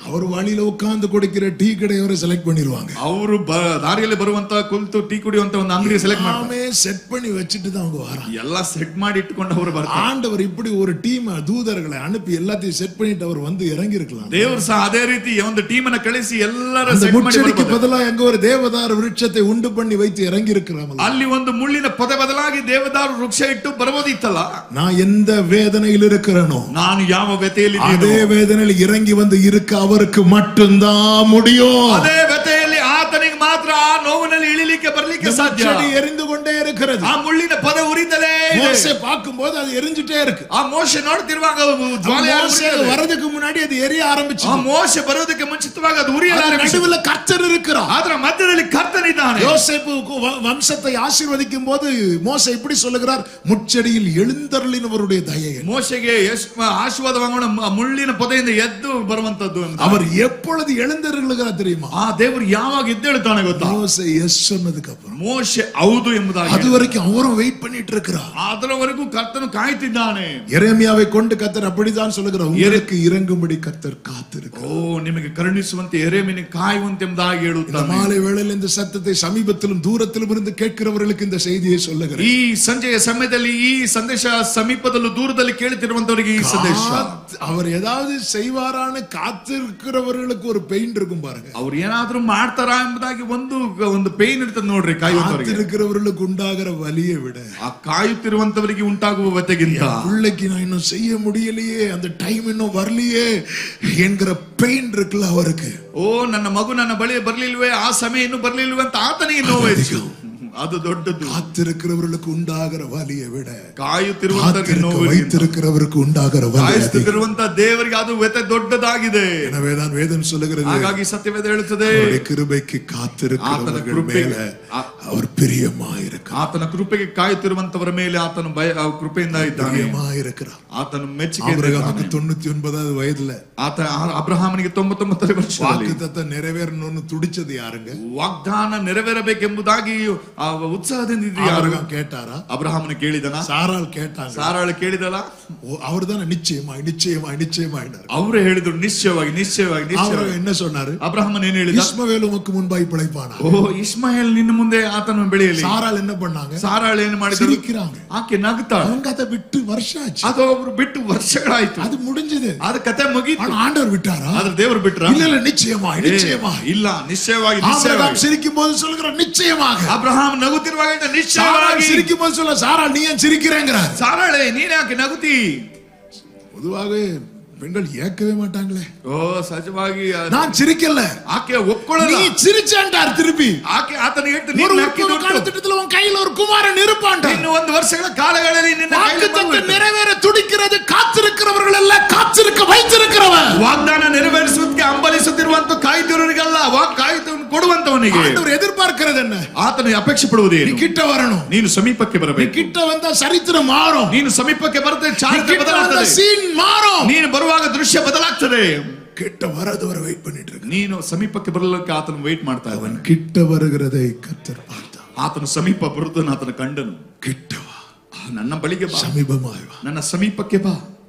அவர் வழியில உட்கார்ந்து குடிக்கிற டீ கடையவரை செலக்ட் பண்ணிடுவாங்க. ಅವರು ದಾರಿಯಲ್ಲಿ ಬರುವಂತ ಕುಳಿತು ಟೀ ಕುಡಿಯುವಂತ ಒಂದು ಅಂಗಡಿ ಸೆಲೆಕ್ಟ್ ಮಾಡ್ತಾರೆ. எல்லாமே செட் பண்ணி வச்சிட்டு தான் அவங்க வராங்க. ಎಲ್ಲಾ ಸೆಟ್ ಮಾಡಿ ಇಟ್ಕೊಂಡು ಅವರು ಬರ್ತಾರೆ. ஆண்டவர் இப்படி ஒரு டீம் தூதர்களை அனுப்பி எல்லாத்தையும் செட் பண்ணிட்டு அவர் வந்து இறங்கி இருக்கலாம். ದೇವರು ಸಹ ಅದೇ ರೀತಿ ಒಂದು ಟೀಮ್ ಅನ್ನು ಕಳಿಸಿ ಎಲ್ಲರ அந்த ಸೆಟ್ ಮಾಡಿ முச்சடிக்கு ಬರ್ತಾರೆ. பதிலா எங்க ஒரு தேவதாரு விருட்சத்தை உண்டு பண்ணி வைத்து இறங்கி இருக்கிறாங்க. ಅಲ್ಲಿ ಒಂದು ಮುಳ್ಳಿನ ಪೊದೆ ಬದಲಾಗಿ ದೇವದಾರು ವೃಕ್ಷ ಇಟ್ಟು ಬರಬಹುದಿತ್ತಲ್ಲ. நான் எந்த வேதனையில் இருக்கிறேனோ, ನಾನು ಯಾವ ವ್ಯಥೆಯಲ್ಲಿ அதே வேதனையில் இறங்கி வந்து இருக்க அவருக்கு மட்டும்தான் முடியும். ಅದೇ ವ್ಯಥೆಯಲ್ಲಿ ಆತನಿಗೆ ಮಾತ್ರ ಆ ನೋವಿನಲ್ಲಿ ಇಳಿಲಿಕ್ಕೆ ಬರ್ಲಿಕ್ಕೆ ಸಾಧ್ಯ. முச்சடி எரிந்து கொண்டே இருக்கிறது. ಆ ಮುಳ್ಳಿನ ಪದ ಉರಿತಲೇ ಇದೆ. மோசே பார்க்கும்போது அது எரிஞ்சிட்டே இருக்கு. ಆ ಮೋಶೆ ನೋಡ್ತಿರುವಾಗ மோசே வரதுக்கு முன்னாடி அது எரிய ஆரம்பிச்சு. ಆ ಮೋಶೆ ಬರೋದಕ್ಕೆ ಮುಂಚಿತವಾಗಿ ಅದು ಉರಿಯಲಾರಂಭಿಸಿತು. நடுவுல கர்த்தர் இருக்கிறார். ಅದರ ಮಧ್ಯದಲ್ಲಿ ಕರ್ತನಿದ್ದಾನೆ. யோசேப்பு வம்சத்தை ஆசீர்வதிக்கும் போது மோசே இப்படி சொல்லுகிறார், முச்சடியில் எழுந்தருளினவருடைய தயை. ಮೋಶೆಗೆ ಆಶೀರ್ವಾದವಾಗೋಣ ಮುಳ್ಳಿನ ಪೊದೆಯಿಂದ ಎದ್ದು ಬರುವಂತದ್ದು. அவர் எப்பொழுது எழுந்தருளுகிறார் தெரியுமா? ಆ ದೇವರು ಯಾವಾಗ ಎದ್ದೇಳುತ್ತಾನೆ ಗೊತ್ತಾ? மோசே எஸ் சொன்னதுக்கு அப்புறம். ಮೋಶೆ ಹೌದು ಎಂಬುದಾಗಿ. அது வரைக்கும் அவரும் வெயிட் பண்ணிட்டு இருக்கிறார். ಅದರವರೆಗೂ ಕರ್ತನು ಕಾಯ್ತಿದ್ದಾನೆ. எரேமியாவை கொண்டு கர்த்தர் அப்படிதான் சொல்லுகிறார், உங்களுக்கு இறங்கும்படி கர்த்தர் காத்திருக்கிறார். ಓ, ನಿಮಗೆ ಕರುಣಿಸುವಂತೆ ಯೆರೆಮೀಯನಿಗೆ ಕಾಯುವಂತೆ ಎಂಬುದಾಗಿ இந்த ಹೇಳುತ್ತಾನೆ. மாலை வேளையில் இந்த சத்தத்தை சமீபத்திலும் தூரத்திலும் இருந்து கேட்கிறவர்களுக்கு இந்த செய்தியை சொல்லுகிறேன். ಈ ಸಂಜೆಯ ಸಮಯದಲ್ಲಿ ಈ ಸಂದೇಶ ಸಮೀಪದಲ್ಲೂ ದೂರದಲ್ಲಿ ಕೇಳುತ್ತಿರುವಂತವರಿಗೆ ಈ ಸಂದೇಶ. அவர் ஏதாவது செய்வாரான்னு காத்திருக்கிறவர்களுக்கு ஒரு பெயின் இருக்கும் பாருங்க. ಅವ್ರು ಏನಾದ್ರೂ ಮಾಡ್ತಾರಾ ಎಂಬುದಾಗಿ ಒಂದು ಪೇನ್ ಇರ್ತದೆ ನೋಡ್ರಿ, ಕಾಯುವಂತವರಿಗೆ. காத்திருக்கிறவர்களுக்கு உண்டாகிற வலியை விட ಆ ಕಾಯುತ್ತಿರುವಂತವರಿಗೆ ಉಂಟಾಗುವ ವ್ಯತೆಗಿಂತ பிள்ளைக்கு நான் இன்னும் செய்ய முடியலையே, அந்த டைம் இன்னும் வரலையே என்கிற பெயின் இருக்குல்ல அவருக்கு, ಓ ನನ್ನ ಮಗು ನನ್ನ ಬಳಿ ಬರ್ಲಿಲ್ವೇ, ಆ ಸಮಯ ಇನ್ನೂ ಬರ್ಲಿಲ್ವೇ ಅಂತ ಆತನಿಗೆ ನೋವು. ಅದು ದೊಡ್ಡದು. காத்திருக்கிறவர்களுக்கு உண்டாகிற வலியை விட ಕಾಯುತ್ತಿರುವಂತವರಿಗೆ ನೋವು, வைத்திருக்கிறவருக்கு உண்டாகிற வலி, ಕಾಯುತ್ತಿರುವಂತ ದೇವರಿಗೆ ಅದು ವ್ಯತೆ ದೊಡ್ಡದಾಗಿದೆ. எனவேதான் வேதம் சொல்லுகிறது, ಹಾಗಾಗಿ ಸತ್ಯವೇದ ಹೇಳುತ್ತದೆ, கிருபைக்கு காத்திருக்கிறவர்கள் மேல அவர் பிரியமாயிருக்கிறார். ಆತನ ಕೃಪೆಗೆ ಕಾಯುತ್ತಿರುವಂತವರ ಮೇಲೆ ಆತನು ಕೃಪೆಯಿಂದ ಇದ್ದಾನೆ, பிரியமாயிருக்கிறார். ಆತನು ಮೆಚ್ಚುಗೆ. 99வது ವಯதுல ಆತ ಅಬ್ರಹಾಮನಿಗೆ 99 ವರ್ಷ ವಾಗ್ದಾನ ನೆರವೇರணும்னு துடிச்சது யாருங்க? ವಾಗ್ದಾನ ನೆರವೇರಬೇಕೆಂಬುದಾಗಿ ಉತ್ಸಾಹದಿಂದ ಯಾರು கேட்டாரா? ಅಬ್ರಹಾಮನ ಕೇಳಿದನ? ಸಾರಾಳ್ ಕೇட்டாங்க. ಸಾರಾಳು ಕೇಳಿದಲ್ಲ? அவர்தானே நிச்சயமாய் நிச்சயமாய் நிச்சயமாய் ಅವರೇ ಹೇಳಿದ್ರು ನಿಶ್ಚಯವಾಗಿ ನಿಶ್ಚಯವಾಗಿ ನಿಶ್ಚಯವಾಗಿ. என்ன சொன்னாரு? ಅಬ್ರಹಾಮನ್ ಏನು ಹೇಳಿದ? ಇಸ್ಮಾಯೇಲ್ ಉಮಕ್ಕೆ ಮುಂಬಾಯಿ பிழைப்பானா. ಓ ಇಸ್ಮಾಯೇಲ್ ನಿನ್ನ ಮುಂದೆ ಆತನು ಬೆಳೆಯಲಿ. ಸಾರಾಳ್ என்ன பண்ணாங்க? ಸಾರಾಳು ಏನು ಮಾಡಿದ್ರು? சிரிக்கிறாங்க. ಆಕೆ ನಗುತ್ತಾಳೆ. அவங்க அதை விட்டு வருஷம் ஆச்சு. ಅದು ಅವರು ಬಿಟ್ಟು ವರ್ಷಗಳಾಯ್ತು. அது முடிஞ்சது. ಅದು ಕತೆ ಮುಗೀತು. ஆண்டவர் விட்டாரா? ಆದ್ರೆ ದೇವರು ಬಿಟ್ರ? இல்ல இல்ல நிச்சயமாய் நிச்சயமாய். ಇಲ್ಲ ನಿಶ್ಚಯವಾಗಿ நிச்சயமாய். சிரிக்கும்போது சொல்லுகிற நிச்சயமாக. ಅಬ್ರಹಾಮ್ ನಗುತ್ತಿರುವಾಗ ನಿಶ್ಚಯವಾಗಿ. சிரிக்கும்போது சொல்ல சாராள் நீ ஏன் சிரிக்கிறேங்கறார். ಸಾರಾಳೆ ನೀನೇ ಯಾಕೆ ನಗುತ್ತಿ? பொதுவாகவே பெண்கள் ஏற்கவே மாட்டாங்களே. ಓ ಸಹಜವಾಗಿ நான் சிரிக்கல. ಆಕೆ ಒಪ್ಕೊಳ್ಳಲ್ಲ. நீ சிரிச்சாண்டார் திருப்பி. ಆಕೆ ಆತನ ಹೇಳ್ತಾನೆ, ஒரு காலகட்டத்துல உன் கையில ஒரு குமாரன் இருப்பான்டா. ಇನ್ನು ಒಂದು ವರ್ಷಗಳ ಕಾಲಗಳಲ್ಲಿ ನಿನ್ನ ಕೈಯಲ್ಲಿ வாக்குத்தத்தம் நிறைவேற துடிக்கிறது காத்திருக்கிறவர்கள் எல்லாம் காத்திருக்க வைத்திருக்கிறவன். ವಾಗ್ದಾನ ನೆರವೇರಿಸುವುದಕ್ಕೆ ಹಂಬಲಿಸುತ್ತಿರುವಂತ ಕಾಯ್ದಿರೋರಿಗಲ್ಲ, ಕಾಯ್ದು ಕೊಡುವಂತವನಿಗೆ. ஆண்டவர் எதிர்பார்க்கிறது என்ன? ಆತನು ಅಪೇಕ್ಷೆ ಪಡುವುದೇನು? நீ கிட்ட வரணும். ನೀನು ಸಮೀಪಕ್ಕೆ ಬರಬೇಕು. கிட்ட வந்தா சரித்திரம் மாறும். ನೀನು ಸಮೀಪಕ್ಕೆ ಬರುತ್ತೆ ಚಾರಿತ್ರ್ಯ ಬದಲಾಗ್ತದೆ. சீன் மாறும். ನೀನು ಬರುವಾಗ ದೃಶ್ಯ ಬದಲಾಗ್ತದೆ. கிட்ட வரது வரை வெயிட் பண்ணிட்டு இருக்க. ನೀನು ಸಮೀಪಕ್ಕೆ ಬರಲಿಕ್ಕೆ ಆತನು ವೇಟ್ ಮಾಡ್ತಾ ಇದ್ದಾನೆ. அவன் கிட்ட வருகிறதை கர்த்தர் பார்த்தார். ಆತನು ಸಮೀಪ ಬರುವುದನ್ನು ಆತನು ಕಂಡನು. கிட்ட வா, ನನ್ನ ಬಳಿಗೆ ಬಾ, ಸಮೀಪமாய் வா. ನನ್ನ ಸಮೀಪಕ್ಕೆ ಬಾ.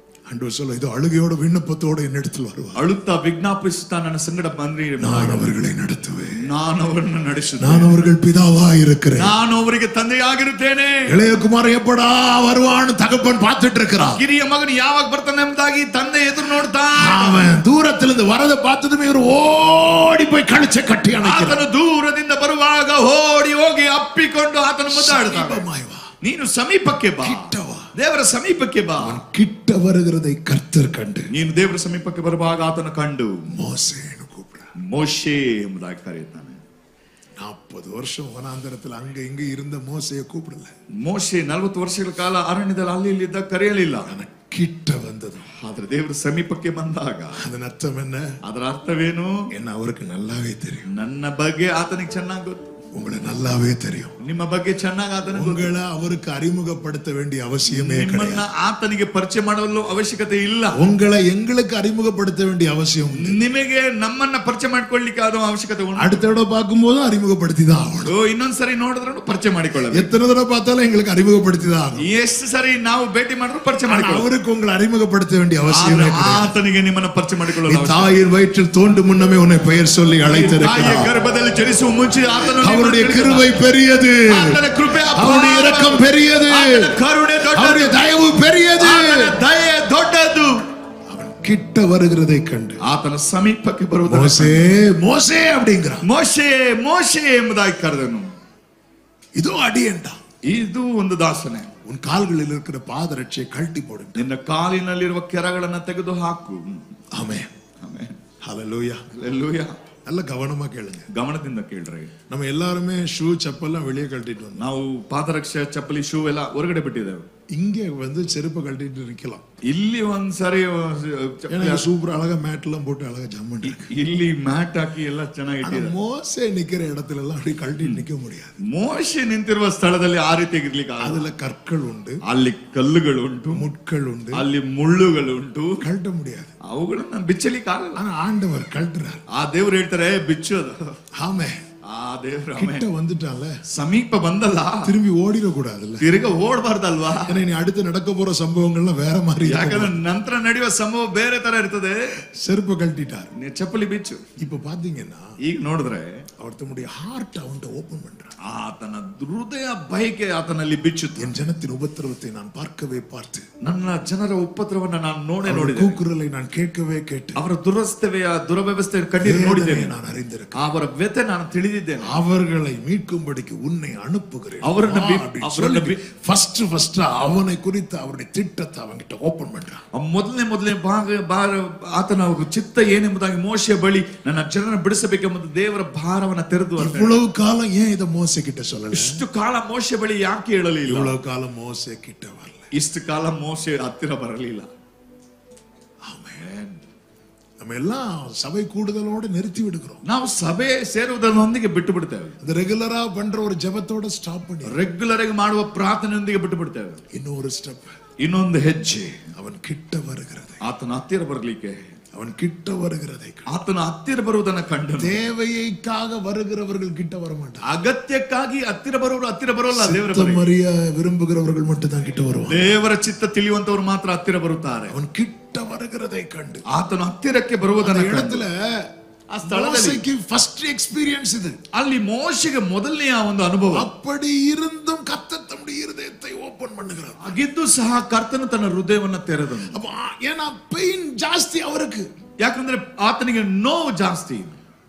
ஆண்டவர் சொல்ல, இது அழுகையோட விண்ணப்பத்தோட என்னிடத்தில் வருவார். ಅಳುತ್ತಾ ವಿಜ್ಞಾಪಿಸುತ್ತಾ ನನ್ನ ಸಂಗಡ ಬಂದ್ರಿ, நான் அவர்களை நடத்துவேன். ನಾನು ಅವರನ್ನು ನಡೆಸುತ್ತೇನೆ. நான் அவர்கள் பிதாவாய் இருக்கிறேன். ನಾನು ಅವರಿಗೆ ತಂದೆಯಾಗಿರುತ್ತೇನೆ. இளைய குமாரன் எப்படா வருவான்னு தகப்பன் பார்த்துட்டு இருக்கிறான். ಕಿರಿಯ ಮಗನು ಯಾವಾಗ ಬರ್ತಾನೆ ಎಂಬುದಾಗಿ ತಂದೆ ಎದುರು ನೋಡ್ತಾ. அவன் தூரத்திலிருந்து வரத பார்த்ததுமே இவர் ஓடி போய் கழுச்சை கட்டி அணைக்கிறான். ಆತನು ದೂರದಿಂದ ಬರುವಾಗ ಓಡಿ ಹೋಗಿ ಅಪ್ಪಿಕೊಂಡು ಆತನು ಮುದ್ದಾಡ್ತಾನೆ. ಸಮೀಪமாய் வா. ನೀನು ಸಮೀಪಕ್ಕೆ ಬಾ, கிட்ட வா. ದೇವರ ಸಮೀಪಕ್ಕೆ ಬಾ. கிட்ட வருகிறதை கர்த்தர் கண்டு ನೀನು ದೇವರ ಸಮೀಪಕ್ಕೆ ಬರುವಾಗ ಆತನು ಕಂಡು மோசேன்னு கூப்பிடுறார். ಮೋಶೆ ಎಂಬುದಾಗಿ ಕರೆಯುತ್ತಾನೆ. 40 வருஷம் வனாந்தரத்தில் அங்க இங்க இருந்த மோசையை கூப்பிடல. ಮೋಶೆ 40 ವರ್ಷಗಳ ಕಾಲ ಅರಣ್ಯದಲ್ಲಿ ಅಲ್ಲಿ ಇಲ್ಲಿದ್ದ ಕರೆಯಲಿಲ್ಲ. கிட்ட வந்தது. ಆದ್ರೆ ದೇವರ ಸಮೀಪಕ್ಕೆ ಬಂದಾಗ அதன் அர்த்தம் என்ன? ಅದರ ಅರ್ಥವೇನು? என்ன அவருக்கு நல்லாவே தெரியும். ನನ್ನ ಬಗ್ಗೆ ಆತನಿಗೆ ಚೆನ್ನಾಗಿ ಗೊತ್ತು. உங்களை நல்லாவே தெரியும். ನಿಮ್ಮ ಬಗ್ಗೆ ಚೆನ್ನಾಗಿ ಆತನಿಗೆ ಗೊತ್ತು. உங்களை அவருக்கு அறிமுகப்படுத்த வேண்டிய அவசியமே ನಿಮ್ಮನ್ನ கிடையாது. ಆತನಿಗೆ ಪರಿಚಯ ಮಾಡಲು ಅವಶ್ಯಕತೆ ಇಲ್ಲ. உங்களை எங்களுக்கு அறிமுகப்படுத்த வேண்டிய அவசியம் உண்டு. ನಿಮಗೆ ನಮ್ಮನ್ನ ಪರಿಚಯ ಮಾಡ್ಕೊಳ್ಳಿಕ್ಕೆ ಆದ ಅವಶ್ಯಕತೆ ಉಂಟು. அடுத்த தடவை பார்க்கும்போது அறிமுகப்படுத்தி தான் ஆகணும். ಇನ್ನೊಂದ್ಸರಿ ನೋಡಿದ್ರು ಪರಿಚಯ ಮಾಡಿಕೊಳ್ಳಬೇಕು. எத்தனை தடவை பார்த்தாலும் எங்களுக்கு அறிமுகப்படுத்தி தான் ஆகணும். ಎಷ್ಟು ಸರಿ ನಾವು ಭೇಟಿ ಮಾಡಿದ್ರು ಪರಿಚಯ ಮಾಡಿಕೊಳ್ಳಬೇಕು. அவருக்கு உங்களை அறிமுகப்படுத்த வேண்டிய அவசியமே கிடையாது. ಆತನಿಗೆ ನಿಮ್ಮನ್ನ ಪರಿಚಯ ಮಾಡಿಕೊಳ್ಳಲು தாயின் வயிற்றில் தோண்டும் முன்னமே உன்னை பெயர் சொல்லி அழைத்திருக்கிறார். ಗರ್ಭದಲ್ಲಿ ಜನಿಸುವ ಮುಂಚೆ ಆತನು அவருடைய கிருபை பெரியது. ಆತನ ಕೃಪೆ அவருடைய இரக்கம் பெரியது. ಆತನ ಕರುಣೆ ದೊಡ್ಡದು. அவருடைய தயவு பெரியது. ಆತನ ದಯೆ ದೊಡ್ಡದು. அவன் கிட்ட வருகிறதை கண்டு ಆತನ ಸಮೀಪಕ್ಕೆ ಬರುವುದನ್ನು மோசே மோசே அப்படிங்கிறான். ಮೋಶೆ ಮೋಶೆ ಎಂಬುದಾಗಿ ಕರೆದನು. இதோ அடியேன்டா. ಇದು ಒಂದು ದಾಸನೆ. உன் கால்களில் இருக்கிற பாதரட்சையை கழட்டி போடு. ನಿನ್ನ ಕಾಲಿನಲ್ಲಿರುವ ಕೆರಗಳನ್ನ ತೆಗೆದು ಹಾಕು. ஆமென். ಆಮೆನ್. ஹல்லேலூயா. ಹಲ್ಲೆಲೂಯಾ. நல்ல கவனமா கேளுங்க. ಗಮನದಿಂದ ಕೇಳ್ರಿ. நம்ம எல்லாருமே ஷூ செப்பல்லாம் வெளியே கழட்டிட்டு வந்தோம். ನಾವು ಪಾದರಕ್ಷೆ ಚಪ್ಪಲಿ ಶೂ ಎಲ್ಲ ಹೊರಗಡೆ ಬಿಟ್ಟಿದ್ದೇವೆ. இங்க வந்து செருப்பை கழட்டிட்டு நிக்கலாம். ಇಲ್ಲಿ ಒಂದ್ಸರಿ எனக்கு சூப்பர் அழகா மேட் எல்லாம் போட்டு அழகா ஜம்மன் இருக்கு. ಇಲ್ಲಿ ಮ್ಯಾಟ್ ಹಾಕಿ ಎಲ್ಲ ಚೆನ್ನಾಗಿ ಇಟ್ಟಿದ್ದಾರೆ. மோசே நிக்கிற இடத்துல எல்லாம் அப்படி கழட்டிட்டு நிக்க முடியாது. ಮೋಶೆ ನಿಂತಿರುವ ಸ್ಥಳದಲ್ಲಿ ಆ ರೀತಿ ಇರ್ಲಿಕ್ಕೆ அதுல கற்கள் ಉಂಟು, ಅಲ್ಲಿ ಕಲ್ಲುಗಳು ಉಂಟು, முட்கள் ಉಂಟು, ಅಲ್ಲಿ ಮುಳ್ಳುಗಳು ಉಂಟು. கழட்ட முடியாது. ಅವುಗಳನ್ನ ಬಿಚ್ಚಲಿಕ್ಕೆ ಆಗಲ್ಲ. ஆனா ஆண்டவர் கழட்டுறார். ಆ ದೇವ್ರು ಹೇಳ್ತಾರೆ ಬಿಚ್ಚೋದು. ஆமே. ಆ ದೇವ್ರು கிட்ட வந்துட்டால ಸಮೀಪ ಬಂದಲ್ಲ திரும்பಿ ஓடிட கூடாதுல்ல. ತಿರುಗ ಓಡಬಾರ್ದಲ್ವಾ? ஏன்னா நீ அடுத்து நடக்க போற சம்பவங்கள்லாம் வேற மாதிரி. ಯಾಕಂದ್ರೆ ನಂತರ ನಡೆಯುವ ಸಂಭವ ಬೇರೆ ತರ ಇರ್ತದೆ. செருப்பை கழட்டிட்டார். ನೀ ಚಪ್ಪಲಿ ಬಿಚ್ಚು. இப்ப பாத்தீங்கன்னா ಈಗ ನೋಡಿದ್ರೆ அவர் தம்முடைய ஹார்ட் அவன்கிட்ட ஓபன் பண்றார். ಆತನ ಹೃದಯ ಬಯಕೆ ಆತನಲ್ಲಿ ಬಿಚ್ಚುತ್ತೆ. என் ஜனத்தின் உபத்திரவத்தை நான் பார்க்கவே பார்த்து, ನನ್ನ ಜನರ ಉಪದ್ರವನ್ನ ನಾನು ನೋಡಿದೆ. கூக்குரலை நான் கேட்கவே கேட்டு, ಅವರ ದುರವಸ್ಥೆಯ ದುರವ್ಯವಸ್ಥೆ ಕಣ್ಣೀರು ನೋಡಿದ್ದೇನೆ. நான் அறிந்திருக்கேன். ಅವರ ವ್ಯತೆ ನಾನು ತಿಳಿದಿದ್ದೇನೆ. ತಂದಿದ್ದೇನೆ, அவர்களை மீட்கும்படிக்கு உன்னை அனுப்புகிறேன். அவರನ್ನ ஃபர்ஸ்ட் அவனை குறித்து அவருடைய திட்டத்தை அவங்கிட்ட ஓபன் பண்றான். ಮೊದಲನೇ ಆತನ ಚಿತ್ತ ಏನೆಂಬುದಾಗಿ ಮೋಶೆಯ ಬಳಿ ನನ್ನ ಜನರನ್ನು ಬಿಡಿಸಬೇಕೆಂಬುದು ದೇವರ ಭಾರವನ್ನ ತೆರೆದು இவ்வளவு காலம் ஏன் இத மோசே கிட்ட சொல்லல? ಇಷ್ಟು ಕಾಲ ಮೋಶೆ ಬಳಿ ಯಾಕೆ ಹೇಳಲಿಲ್ಲ? இவ்வளவு காலம் மோசே கிட்ட வரல, ಇಷ್ಟು ಕಾಲ ಮೋಶೆ ಹತ್ತಿರ ಬರಲಿಲ್ಲ. நம்ம எல்லாம் சபை கூடுதலோட நிறுத்தி விடுகிறோம். ನಾವು ಸಭೆ ಸೇರುವುದರೊಂದಿಗೆ ಬಿಟ್ಟು ಬಿಡ್ತೇವೆ. அது ரெகுலரா பண்ற ஒரு ஜெபத்தோட ஸ்டாப் பண்ணி ರೆಗ್ಯುಲರ್ ಆಗಿ ಮಾಡುವ ಪ್ರಾರ್ಥನೆಯೊಂದಿಗೆ ಬಿಟ್ಟು ಬಿಡ್ತೇವೆ. இன்னொரு ஸ்டெப், ಇನ್ನೊಂದು ಹೆಜ್ಜೆ, அவன் கிட்ட வருகிறது, ಆತನ ಹತ್ತಿರ ಬರಲಿಕ್ಕೆ, அவன் கிட்ட வருகிறதை ಆತನ ಹತ್ತಿರ ಬರುವುದನ್ನು ಕಂಡು தேவைக்காக வருகிறவர்கள் கிட்ட வர மாட்டாங்க. ಅಗತ್ಯಕ್ಕಾಗಿ ಹತ್ತಿರ ಬರೋರು ಹತ್ತಿರ ಬರೋಲ್ಲ. ದೇವರ மரிಯ விரும்புகிறவர்கள் மட்டும் தான் கிட்ட வருவாங்க. ದೇವರ ಚಿತ್ತ ತಿಳಿಯುವಂತವರು ಮಾತ್ರ ಹತ್ತಿರ ಬರುತ್ತಾರೆ. அவன் கிட்ட வருகிறதை கண்டு ಆತನ ಹತ್ತಿರಕ್ಕೆ ಬರುವುದನ್ನ இடத்துல ಆ ಸ್ಥಳದಲ್ಲಿ ಫಸ್ಟ್ ಎಕ್ಸ್ಪೀರಿಯನ್ಸ್ ಇದು. ಅಲ್ಲಿ ಮೋಶೆಗೆ ಮೊದಲನೆಯ ಒಂದು ಅನುಭವ. அப்படி இருந்தும் கர்த்தர் தம்முடைய இருதயத்தை ஓபன் பண்ணுகிறார். ಆಗಿದ್ದು ಸಹ ಕರ್ತನು ತನ್ನ ಹೃದಯವನ್ನ ತೆರೆದನು. ஏன்னா பெயின் ಜಾಸ್ತಿ அவருக்கு, ಯಾಕಂದ್ರೆ ಆತನಿಗೆ ನೋವು ಜಾಸ್ತಿ,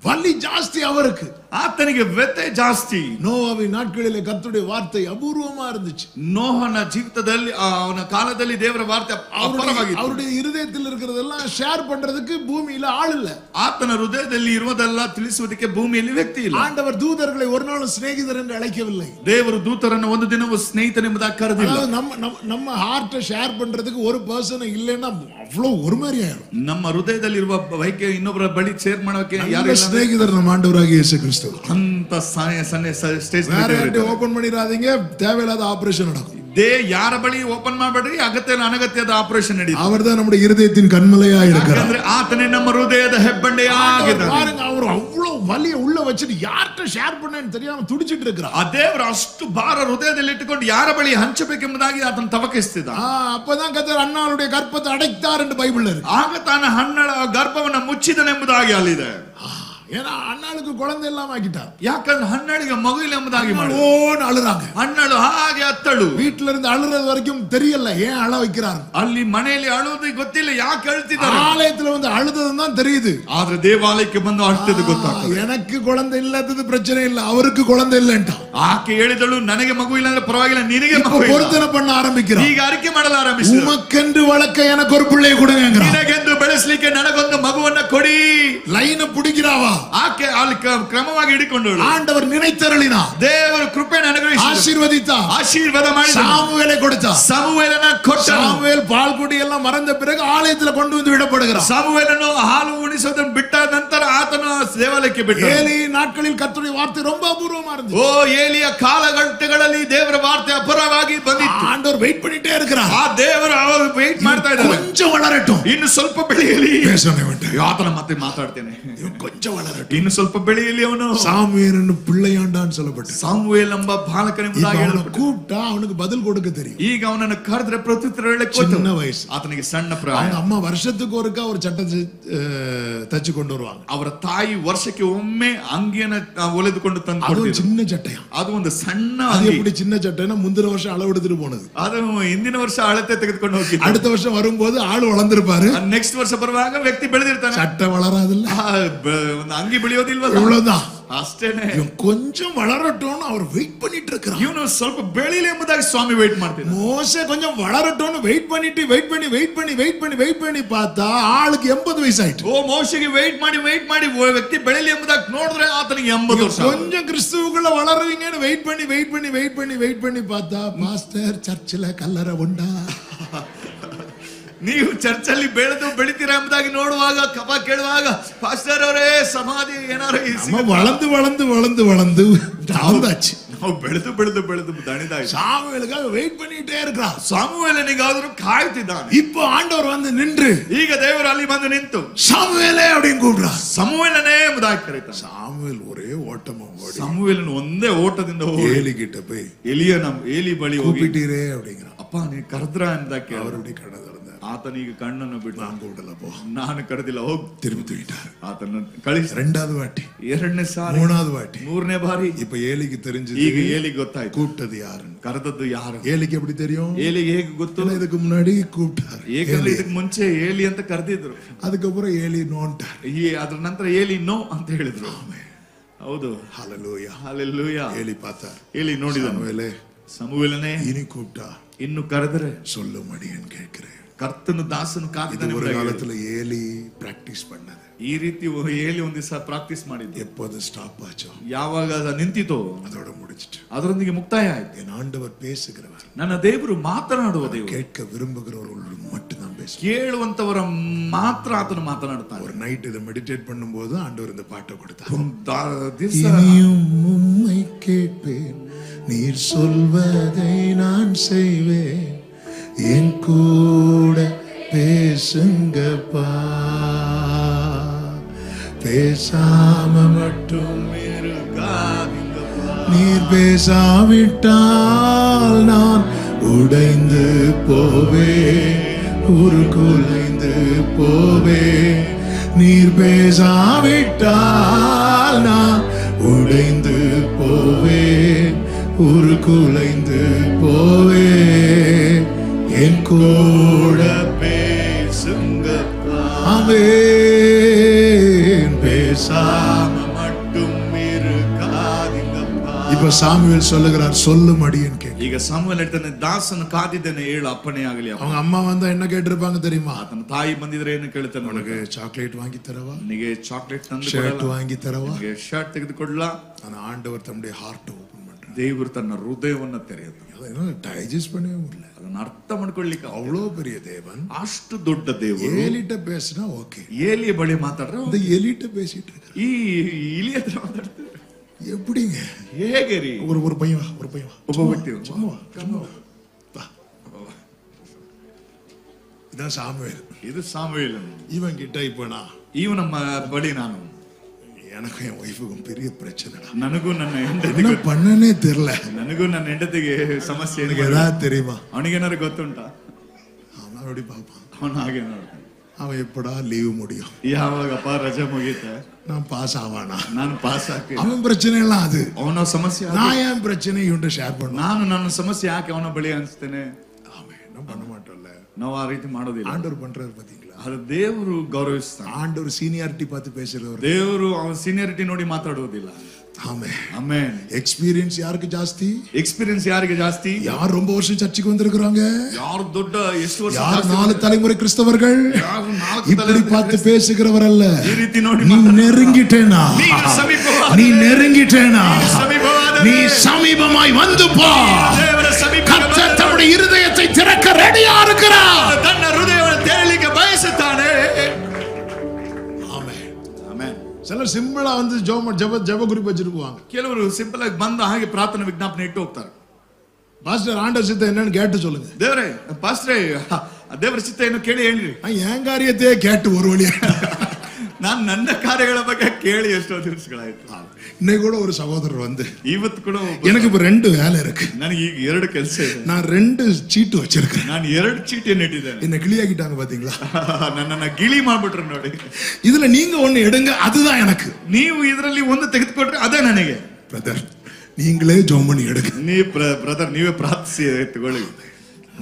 வலி ಜಾಸ್ತಿ அவருக்கு, ಆತನಿಗೆ ವ್ಯಥೆ ಜಾಸ್ತಿ. நோவாவின் நாட்களிலே கர்த்தருடைய வார்த்தை அபூர்வமா இருந்துச்சு. ನೋಹನ ಜೀವಿತದಲ್ಲಿ ಅವನ ಕಾಲದಲ್ಲಿ ದೇವರ ವಾರ್ತೆ ಅಪರವಾಗಿತ್ತು. அவருடைய இருதயத்தில் இருக்கிறதெல்லாம் ஷேர் பண்றதுக்கு பூமியில ஆள் இல்ல. ಆತನ ಹೃದಯದಲ್ಲಿ ಇರುವುದೆಲ್ಲ ತಿಳಿಸುವುದಕ್ಕೆ ಭೂಮಿಯಲ್ಲಿ ವ್ಯಕ್ತಿ ಇಲ್ಲ. ஆண்டவர் தூதர்களை ஒரு நாளும் சிநேகிதர் என்று அழைக்கவில்லை. ದೇವರು ದೂತರನ್ನು ಒಂದು ದಿನವೂ ಸ್ನೇಹಿತನೆಂಬುದಾಗಿ ಕರೆದಿಲ್ಲ. நம்ம ஹார்ட் ஷேர் பண்றதுக்கு ஒரு பர்சன் இல்லைன்னா அவ்வளவு ஒரு மாதிரி ஆயிரும். ನಮ್ಮ ಹೃದಯದಲ್ಲಿರುವ ಬೈಕೆ ಇನ್ನೊಬ್ಬರ ಬಳಿ ಶೇರ್ ಮಾಡೋಕೆ ಯಾರು ಇಲ್ಲ. சிநேகிதர் நம்ம ஆண்டவராகிய இயேசு கிறிஸ்து. ಅಂತ ಸ್ಟೇಜ್ ஓபன் பண்ணிடாதீங்க, தேவையில்லாத ஆபரேஷன் நடக்கும். ಯಾರ ಬಳಿ ಓಪನ್ ಮಾಡಬೇಡ್ರಿ, ಅನಗತ್ಯದ ಆಪರೇಷನ್ ನಡೆಯುತ್ತೆ. அவர்தான் நம்முடைய இருதயத்தின் கண்மலையா இருக்கிறார். ಆತನೇ ನಮ್ಮ ಹೃದಯದ ಹೆಬ್ಬಂಡೆಯಾಗಿದ್ದಾನೆ. பாருங்க, அவர் அவ்வளவு வலிய உள்ள வச்சிட்டு யார்கிட்ட ஷேர் பண்ணேன்னு தெரியாம துடிச்சிட்டு இருக்கிறார். ಆ ದೇವರು ಅಷ್ಟು ಭಾರ ಹೃದಯದಲ್ಲಿ ಇಟ್ಟುಕೊಂಡು ಯಾರ ಬಳಿ ಹಂಚಬೇಕೆಂಬುದಾಗಿ ಆತನ ತವಕಿಸ್ತಿದ್ದ. அப்பதான் கர்த்தர் அன்னாளுடைய கர்ப்பத்தை அடைத்தார் என்று பைபிள்ல இருக்கு. ಆಗ ತಾನ ಹಣ್ಣಳ ಗರ್ಭವನ್ನ ಮುಚ್ಚಿದನೆಂಬುದಾಗಿ ಅಲ್ಲಿದೆ. ஏன்னா அண்ணாளுக்கு குழந்தை இல்லாம ஆக்கிட்டார். ಯಾಕಂದ್ರೆ ಹಣ್ಣಳಿಗೆ ಮಗು ಇಲ್ಲ ಎಂಬುದಾಗಿ ஓன்னு அழுறாங்க. ಹಣ್ಣಳು ಹಾಗೆ ಅತ್ತಳು. வீட்டுல இருந்து அழுறது வரைக்கும் தெரியல ஏன் அழ வைக்கிறார். ಅಲ್ಲಿ ಮನೆಯಲ್ಲಿ ಅಳುವುದು ಗೊತ್ತಿಲ್ಲ, ಯಾಕೆ ಅಳ್ತಿದ್ದಾರೆ. ஆலயத்துல வந்து அழுததும் தான் தெரியுது. ಆದ್ರೆ ದೇವಾಲಯಕ್ಕೆ ಬಂದು ಅಳ್ತಿದ್ದು ಗೊತ್ತಾಗ್ತದೆ. எனக்கு குழந்தை இல்லாதது பிரச்சனை இல்ல, அவருக்கு குழந்தை இல்லைன்ಟಾ. ಆಕೆ ಹೇಳಿದಳು, ನನಗೆ ಮಗು ಇಲ್ಲ ಅಂದ್ರೆ ಪರವಾಗಿಲ್ಲ, ನಿನಗೆ ಮಗು ಇಲ್ಲ. பொருத்தனை பண்ண ஆரம்பிக்கிறார். ಈಗ ಅರಿಕೆ ಮಾಡಲು ಆರಂಭಿಸಿದ. உமக்கென்று வளர்க்க எனக்கு ஒரு பிள்ளை கொடுங்கங்கறார். ನಿನಗೆಂದು ಬೆಳೆಸಲಿಕ್ಕೆ ನನಗೊಂದು ಮಗುವನ್ನ ಕೊಡಿ. ಲೈನ್ பிடிக்கிறாவா? ಆಕೆ ಅಲ್ಲಿ ಕ್ರಮವಾಗಿ ಹಿಡಿಕೊಂಡಳು. ஆண்டவர் நினைத்தருளினார். ದೇವರು ಕೃಪೆಯನ್ನು ಅನುಗ್ರಹಿಸಿ ஆசீர்வதித்தார். ಆಶೀರ್ವಾದ ಮಾಡಿ சாமுவேலை கொடுத்தார். ಸಮುವೇಲನ ಕೊಟ್ಟ. சாமுவேல் பால் குடி எல்லாம் மறந்த பிறகு ஆலயத்துல கொண்டு வந்து விடப்படுகிறார். ಸಮುವೇಲನು ಹಾಲು ಉಣಿಸೋದನ್ನು ಬಿಟ್ಟ ನಂತರ ಆತನ ದೇವಾಲಯಕ್ಕೆ ಬಿಟ್ಟ. ஏலி நாட்களில் கர்த்தருடைய வார்த்தை ரொம்ப அபூர்வமா இருந்துச்சு. ಓ ಏಲಿಯ ಕಾಲಘಟ್ಟಗಳಲ್ಲಿ ದೇವರ ವಾರ್ತೆ ಅಪರವಾಗಿ ಬಂದಿತ್ತು. ஆண்டவர் வெயிட் பண்ணிட்டே இருக்கிறார். ಆ ದೇವರು ಅವರು ವೇಟ್ ಮಾಡ್ತಾ ಇದ್ದಾರೆ. கொஞ்சம் வளரட்டும், ಇನ್ನು ಸ್ವಲ್ಪ ಬೆಳೆಯಲಿ. பேசணும் ಆತನ ಮತ್ತೆ ಮಾತಾಡ್ತೇನೆ. கொஞ்சம் வளரட்டும், ಇನ್ನು ಸ್ವಲ್ಪ ಬೆಳೆಯಲಿ. ಅವನು சாமுவேலன் பிள்ளையாண்டான்னு சொல்லப்பட்டு ಸಾಮುವೇಲ್ ಎಂಬ ಬಾಲಕನೆಂಬುದಾಗಿ கூப்பிட்டா அவனுக்கு பதில் கொடுக்க தெரியும். ಈಗ ಅವನನ್ನು ಕರೆದ್ರೆ ಪ್ರತ್ಯುತ್ತರ ಹೇಳಕ್ಕೆ சின்ன வயசு, ಆತನಿಗೆ ಸಣ್ಣ ಪ್ರಾಯ. அம்மா வருஷத்துக்கு ஒருக்கா ஒரு சட்டை தச்சு கொண்டு வருவாங்க. ಅವರ ತಾಯಿ ವರ್ಷಕ್ಕೆ ಒಮ್ಮೆ ಅಂಗಿಯನ್ನು ಹೊಲೆದುಕೊಂಡು ತಂದು அது ಕೊಡ್ತಿದ್ರು. சின்ன சட்டையா. ಅದು ಒಂದು ಸಣ್ಣ அது ಅಂಗಿ. எப்படி சின்ன சட்டைனா முந்தின வருஷம் அளவு எடுத்துட்டு போனது. ಅದು ಹಿಂದಿನ ವರ್ಷ ಅಳತೆ ತೆಗೆದುಕೊಂಡು ಹೋಗಿ அடுத்த வருஷம் வரும்போது ஆளு வளர்ந்திருப்பாரு. ನೆಕ್ಸ್ಟ್ ವರ್ಷ ಬರುವಾಗ ವ್ಯಕ್ತಿ ಬೆಳೆದಿರ್ತಾನೆ. சட்டை வளராதுல்ல, ಒಂದು ಅಂಗಿ ಬೆಳೆಯೋದಿಲ್ವಲ್ಲ. இவ்வளவுதான். ಅಷ್ಟೇನೆ. கொஞ்சம் வளரட்டும்னு அவர் வெயிட் பண்ணிட்டு இருக்கிறார். ಇವನು ಸ್ವಲ್ಪ ಬೆಳೆಯಲಿ ಎಂಬುದಾಗಿ ಸ್ವಾಮಿ ವೇಟ್ ಮಾಡ್ತಿದ್ದ. மோசே கொஞ்சம் வளரட்டும்னு வெயிட் பண்ணி பார்த்தா ಆளுக்கு 80 ವಯಸ್ಸು ಆಯ್ತು. ಓ ಮೋಶೆಗೆ ವೇಟ್ ಮಾಡಿ ವ್ಯಕ್ತಿ ಬೆಳೆಯಲಿ ಎಂಬುದಾಗಿ ನೋಡಿದ್ರೆ ಆತನಿಗೆ 80 ವರ್ಷ. கொஞ்சம் கிறிஸ்துவுக்குள்ள வளருவீங்கன்னு வெயிட் பண்ணி பார்த்தா பாஸ்டர் சர்ச்சில கல்லறை உண்டா? ನೀವು ಚರ್ಚಲ್ಲಿ ಬೆಳಿತೀರಾ ಎಂಬುದಾಗಿ ನೋಡುವಾಗ ಕಪ ಕೇಳುವಾಗ ಪಾಸ್ಟರ್ ಅವರೇ ಸಮಾಧಿ ಏನಾರು வளர்ந்து தாழ்ந்தாச்சு. ನಾವು ಬೆಳೆದು ದಣಿದಾಯ್ತು. சாமுவேலுக்காக வெயிட் பண்ணிட்டே இருக்கிறான். ಸಾಮುವೇಲನಿಗಾದರೂ ಕಾಯ್ತಿದ್ದಾನೆ. இப்போ ஆண்டவர் வந்து நின்று, ಈಗ ದೇವರು ಅಲ್ಲಿ ಬಂದು ನಿಂತು சாமுவேலே அப்படின்னு கூப்பிடுறார். ಸಮುವೇಲನೇ ಎಂಬುದಾಗಿ ಕರೀತಾನೆ. சாமுவேல் ஒரே ஓட்டமா ஓடி ಸಮುವೇಲನು ಒಂದೇ ಓಟದಿಂದ ஏலி கிட்ட போய் ಏಲಿ ಬಳಿ ಹೋಗಿ கூப்பிட்டீரே அப்படிங்கிறான். ಅಪ್ಪ ನೀ ಕರೆದ್ರ ಅಂತ ಕೇಳಿ அவருடைய கண்ணை திறந்தார். ಆತನಿಗೆ ಕಣ್ಣನ್ನು ಬಿಟ್ಟು, நான் கூப்பிடல போ, ನಾನು ಕರೆದಿಲ್ಲ ಹೋಗ್. திரும்பி தூக்கிட்டார். ಆತನ ಕಳಿಸಿ ரெண்டாவது வாட்டி, ಎರಡನೇ ಸಾರಿ, மூணாவது வாட்டி, ಮೂರನೇ ಬಾರಿ. இப்ப ஏலிக்கு தெரிஞ்சது. ಈಗ ಏಲಿಗೆ ಗೊತ್ತಾಯ್ತು கூப்பிட்டது யாருன்னு. ಕರೆದದ್ದು ಯಾರು. ஏலிக்கு எப்படி தெரியும்? ಏಲಿಗೆ ಹೇಗೆ ಗೊತ್ತು? இதுக்கு முன்னாடி கூப்பிட்டார். ಏಕೆಂದ್ರೆ ಇದಕ್ಕೆ ಮುಂಚೆ ಏಲಿ ಅಂತ ಕರೆದಿದ್ರು. அதுக்கப்புறம் ஏலி நோண்டார். ಅದ್ರ ನಂತರ ಏಲಿ ನೋ ಅಂತ ಹೇಳಿದ್ರು. ಹೌದು. Hallelujah. Hallelujah. ಏಲಿ ಪಾತ ಏಲಿ ನೋಡಿದನು, ಸಮುವೇಲೇ, ಸಮುವೇಲನೇ இனி கூப்பிட்டா ಇನ್ನು ಕರೆದರೆ சொல்லும் அடியேன் கேட்கிறேன். ಕರ್ತನು ದಾಸನು இது ಕಾದಿದ್ದಾನೆ. ஒரு காலத்துல ஏலி பிராக்டிஸ் பண்ணது. ಈ ರೀತಿ ಏಲಿ ಒಂದ್ ದಿವಸ ಪ್ರಾಕ್ಟೀಸ್ ಮಾಡಿದ್ದೆ. எப்போது ஸ்டாப் ஆச்சோ ಯಾವಾಗ ಅದು ನಿಂತಿತೋ அதோட முடிச்சிட்டு. ಅದರೊಂದಿಗೆ ಮುಕ್ತಾಯ ಆಯ್ತು. என் ஆண்டவர் பேசுகிறவர், ನನ್ನ ದೇವರು ಮಾತನಾಡುವ ದೇವರು. கேட்க விரும்புகிறவர்கள் மட்டும்தான் பேசுவார். ಕೇಳುವಂತವರ ಮಾತ್ರ ಆತನು ಮಾತನಾಡುತ್ತಾನೆ. ஒரு நைட் இதை மெடிடேட் பண்ணும்போது ஆண்டவர் இந்த பாட்டை கொடுத்தார். ದಿವಸ இனியும் உம்மை கேட்பேன், நீர் சொல்வதை நான் செய்வேன், என் கூட பேசுங்கப்பா, பேசாம மட்டும் இருக்காதீங்கப்பா. நீர் பேசாவிட்டால் நான் உடைந்து போவேன், உருக்குலைந்து போவேன். நீர் பேசாவிட்டால் நான் உடைந்து போவேன், உருக்குலைந்து போவேன், என் கூட பேசுங்கப்பா. ஆமென். பேசாம மட்டும் இருக்காதீங்கப்பா. இப்ப சாமுவேல் சொல்லுகிறார், சொல்லும் அடியேன் கேட்க. ಈಗ ಸಾಮುವೇಲ್ ಹೇಳ್ತಾನೆ, ದಾಸನು ಕಾದಿದ್ದೇನೆ, ಹೇಳು ಅಪ್ಪಣೆ ಆಗಲಿ. அவங்க அம்மா வந்தா என்ன கேட்டிருப்பாங்க தெரியுமா? ಆತನ ತಾಯಿ ಬಂದಿದ್ರೆ ಏನು ಕೇಳ್ತಾನೆ? உனக்கு சாக்லேட் வாங்கி தரவா, ನಿನಗೆ ಚಾಕ್ಲೇಟ್ ತಂದು ஷர்ட் வாங்கி தரவா. ನಿನಗೆ ಶರ್ಟ್ ತೆಗೆದುಕೊಡ್ಲಾ? ஆனா ஆண்டவர் தம்முடைய ஹார்ட் ஓபன் பண்றார். ದೇವರು ತನ್ನ ಹೃದಯವನ್ನ ತೆರೆಯುತ್ತಾನೆ. அதெல்லாம் டைஜஸ்ட் பண்ணவே முடியல. ಅದನ್ನ ಅರ್ಥ ಮಾಡ್ಕೊಳ್ಳಿಕ್ಕೆ அவ்வளோ பெரிய தேவன் ಅಷ್ಟು ದೊಡ್ಡ ದೇವರು ஏலிட்ட பேசினா ஓகே, ಏಲಿಯ ಬಳಿ ಮಾತಾಡ್ರೆ இந்த எலிட்ட பேசிட்டு இருக்காரு. ಈ ಇಲಿ ಹತ್ರ ಮಾತಾಡ್ತಾರೆ. எப்படிங்க? ಹೇಗೆ ರೀ? ஒரு பையன் வா, ஒரு பையன் வா, ಒಬ್ಬ ವ್ಯಕ್ತಿ சும்மா வா, சும்மா வா. வா. இதான் சாமுவேல். ಇದು ಸಾಮುವೇಲ್. இவன் கிட்ட இப்ப நான், ಇವು ನಮ್ಮ ಬಳಿ ನಾನು, எனக்கும் என் ஒய்ஃபுக்கும் பெரிய பிரச்சனைடா. ನನಗೂ ನನ್ನ என்ன ಹೆಂಡತಿಗೂ பண்ணனே தெரியல. ನನಗೂ ನನ್ನ ಹೆಂಡತಿಗೆ ಸಮಸ್ಯೆ. எனக்கு ஏதாவது தெரியுமா? ಅವನಿಗೇನಾರು ಗೊತ್ತುಂಟಾ? அவன் அப்படி பார்ப்பான், ಅವನು ಹಾಗೆ ನೋಡ್ತಾನೆ. அவன் எப்படா லீவு முடியும், ಯಾವಾಗಪ್ಪ ರಜೆ ಮುಗೀತ நான் பாஸ் ஆவானா. ನಾನು ಪಾಸ್ ಹಾಕಿ. அவன் பிரச்சனை எல்லாம் அது. ಅವನ ಸಮಸ್ಯೆ ಅದು. நான் என் பிரச்சனை இவன்ட்ட ஷேர் பண்ணுவேன். ನಾನು ನನ್ನ ಸಮಸ್ಯೆ ಯಾಕೆ ಅವನ ಬಳಿ ಅನ್ಸ್ತೇನೆ? அவன் என்ன பண்ண மாட்டோம்ல. ನಾವು ಆ ರೀತಿ ಮಾಡೋದಿಲ್ಲ. ஆண்டவர் பண்றாரு பாத்தீங்களா? ಅದು ದೇವರು ಗೌರವಿಸ್ತಾನೆ. ஆண்டவர் சீனியாரிட்டி பார்த்து பேசுறவர். ದೇವರು ಅವನ ಸೀನಿಯರಿಟಿ ನೋಡಿ ಮಾತಾಡುವುದಿಲ್ಲ. ஆமென். ಆಮೆನ್. எக்ஸ்பீரியன்ஸ் யாருக்கு ஜாஸ்தி? ಎಕ್ಸ್ಪೀರಿಯನ್ಸ್ ಯಾರಿಗೆ ಜಾಸ್ತಿ? யார் ரொம்ப வருஷம் சர்ச்சுக்கு வந்திருக்கிறாங்க? ಯಾರು ದೊಡ್ಡ ಎಷ್ಟು ವರ್ಷ யார் 4 தலைமுறை கிறிஸ்தவர்கள்? ಯಾರು 4 இப்படி பார்த்து பேசுகிறவர் அல்ல. ಈ ರೀತಿ ನೋಡಿ நீ நெருங்கிட்டேனா, ನೀನು ಸಮೀಪವಾದ, நீ நெருங்கிட்டேனா, ಸಮೀಪವಾದ, நீ சமீபமாய் வந்து போ. ದೇವರ ಸಮೀಪ கர்த்தர் தம்முடைய இருதயத்தை திறக்க ரெடியா இருக்கிறார். ತನ್ನ ಹೃದಯವನ್ನು ತೆರೆಯಲಿಕ್ಕೆ ಬಯಸುತ್ತಾನೆ. ஆமென். ಆಮೆನ್. சிலர் சிம்பிளா வந்து ஜெப குறிப்பு வச்சிட்டு போவாங்க. ಕೆಲವರು ಸಿಂಪಲ್ ಆಗಿ ಬಂದ ಹಾಗೆ ಪ್ರಾರ್ಥನಾ ವಿಜ್ಞಾಪನೆ ಇಟ್ಟು ಹೋಗ್ತಾರೆ. பாஸ்டர் ஆண்டவர் சித்தம் என்னன்னு கேட்டு சொல்லுங்க. ದೇವರೇ, ಪಾಸ್ಟ್ರೇ, ದೇವರ ಚಿತ್ತ ಏನು ಕೇಳಿ ಹೇಳ್ರಿ. என் காரியத்தையே கேட்டு ஒரு வழியா. ನಾನು ನನ್ನ ಕಾರ್ಯಗಳ ಬಗ್ಗೆ ಕೇಳಿ ಎಷ್ಟೋ ದಿವಸಗಳಾಯ್ತು. இன்னைக்கு கூட ஒரு சகோதரர் வந்து, ಇವತ್ತು ಕೂಡ எனக்கு இப்ப 2 வேலை இருக்கு, ನನಗೆ ಈಗ 2 ಕೆಲಸ ಇದೆ, நான் 2 சீட்டு வச்சிருக்கேன். ನಾನು 2 ಚೀಟಿಯನ್ನು ಇಟ್ಟಿದ್ದೇನೆ. என்ன கிளியாக்கிட்டாங்க பாத்தீங்களா? ನನ್ನನ್ನ ಗಿಳಿ ಮಾಡ್ಬಿಟ್ರು ನೋಡಿ. இதுல நீங்க ஒண்ணு எடுங்க, அதுதான் எனக்கு. ನೀವು ಇದರಲ್ಲಿ ಒಂದು ತೆಗೆದುಕೊಂಡ್ರೆ ಅದೇ ನನಗೆ. பிரதர், நீங்களே ஜெபம் பண்ணி எடுங்க. ನೀವು ಬ್ರದರ್, ನೀವೇ ಪ್ರಾರ್ಥಿಸಿ ತಗೊಳ್ಳಿ.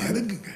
நெருங்குங்க,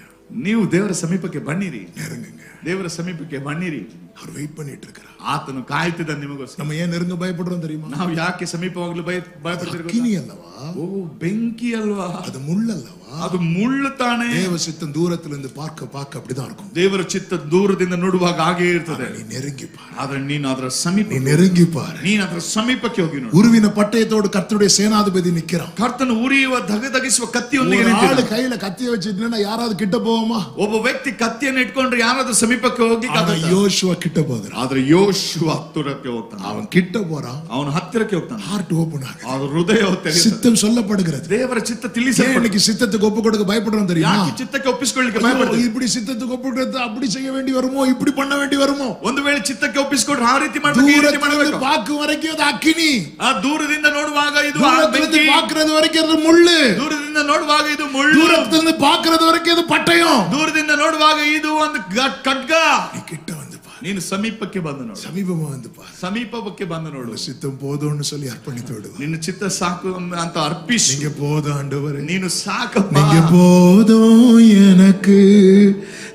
ನೀವು ದೇವರ ಸಮೀಪಕ್ಕೆ ಬನ್ನಿರಿ. நெருங்குங்க. ದೇವರ ಸಮೀಪಕ್ಕೆ ಬನ್ನಿರಿ. அவர் வெயிட் பண்ணிட்டு இருக்கிறார். ಆತನು ಕಾಯ್ತಿದ್ದ ನಿಮಗೋಸ್ಕರ. நம்ம ஏன் நெருங்க பயப்படுறோம் தெரியுமா? ನಾವು ಯಾಕೆ ಸಮೀಪವಾಗಲು ಭಯಪಡ್ತಿರ್ತೀವಿ? அக்கினி அல்லவா, ಓ ಬೆಂಕಿ ಅಲ್ವಾ, அது முள் அல்லவா. ಅದು ಮುಳ್ಳು ತಾನೆ. தேவ சித்தம் தூரத்துல இருந்து பார்க்க அப்படிதான் இருக்கும். ದೇವರ ಚಿತ್ತ ದೂರದಿಂದ ನೋಡುವಾಗ ಹಾಗೆ ಇರ್ತದೆ. நீ நெருங்கி பாரு, ಆದ್ರೆ ನೀನು ಅದರ ಸಮೀಪ, நீ நெருங்கி பாரு. ನೀನು ಅದರ ಸಮೀಪಕ್ಕೆ ಹೋಗಿ ನೋಡು. உருவின பட்டயத்தோடு கர்த்தருடைய சேனாதிபதி நிக்கிறான். ಕರ್ತನು ಉರಿಯುವ ದಗದಗಿಸುವ ಕತ್ತಿಯೊಂದಿಗೆ ஒரு ஆளு ನಿಂತಿದ್ದಾನೆ. கையில கத்திய வச்சிட்டுனா யாராவது கிட்ட போவோமா? ಒಬ್ಬ ವ್ಯಕ್ತಿ ಕತ್ತಿಯನ್ನು ಇಟ್ಕೊಂಡ್ರೆ ಯಾರಾದ್ರೂ ಸಮೀಪಕ್ಕೆ ಹೋಗಿ யோசுவா கிட்ட போகிறான். ಆದ್ರೆ ಯೋಶುವ ಹತ್ತಿರಕ್ಕೆ ಹೋಗ್ತಾನೆ. அவன் கிட்ட போறான், ಅವನು ಹತ್ತಿರಕ್ಕೆ ಹೋಗ್ತಾನೆ. ஹார்ட் ஓபன் ஆகுது, ಅವರ ಹೃದಯ ತೆರೆಯುತ್ತದೆ. சித்தம் சொல்லப்படுகிறது. ದೇವರ ಚಿತ್ತ ஏன் ತಿಳಿಸಲ್ಪಡುತ್ತದೆ. இன்னைக்கு சித்தத்துக்கு ஒப்பு கொடுக்க பயப்படுறோம் தெரியுமா? ಯಾಕೆ ಚಿತ್ತಕ್ಕೆ ಒಪ್ಪಿಸಿಕೊಳ್ಳಿಕ್ಕೆ ஐயோ, ಭಯಪಡ್ತೀವಿ? இப்படி சித்தத்துக்கு ஒப்பு கொடுத்து அப்படி செய்ய வேண்டி வருமோ, இப்படி பண்ண வேண்டி வருமோ? ಒಂದು ವೇಳೆ ಚಿತ್ತಕ್ಕೆ ಒಪ್ಪಿಸಿಕೊಂಡ್ರೆ ಆ ರೀತಿ ಮಾಡಬೇಕು, ಈ ರೀತಿ தூரத்துல ಮಾಡಬೇಕು. பாக்கு வரைக்கும் அது அக்கினி, ಆ ದೂರದಿಂದ ನೋಡುವಾಗ ಇದು ಆ தூரத்துல ಬೆಂಕಿ, பாக்குறது வரைக்கும் அது முள்ளு, ದೂರದಿಂದ ನೋಡುವಾಗ ಇದು ಮುಳ್ಳು, தூரத்துல பாக்குறது வரைக்கும் அது பட்டயம். ದೂರದಿಂದ ನೋಡುವಾಗ ಇದು ಒಂದು ಖಡ್ಗ. நீ கிட்ட வந்து பாரு, ನೀನು ಸಮೀಪಕ್ಕೆ ಬಂದು ನೋಡು, சமீபமா வந்து பாரு. ಸಮೀಪಕ್ಕೆ ಬಂದು ನೋಡು. சித்தம் போதும்னு சொல்லி அர்ப்பணித்து விடுவா. ನಿನ್ನ ಚಿತ್ತ ಸಾಕು ಅಂತ ಅರ್ಪಿಸಿ, நீங்க போதும் ஆண்டவரே, ನೀನು ಸಾಕಪ್ಪ, நீங்க போதும் எனக்கு,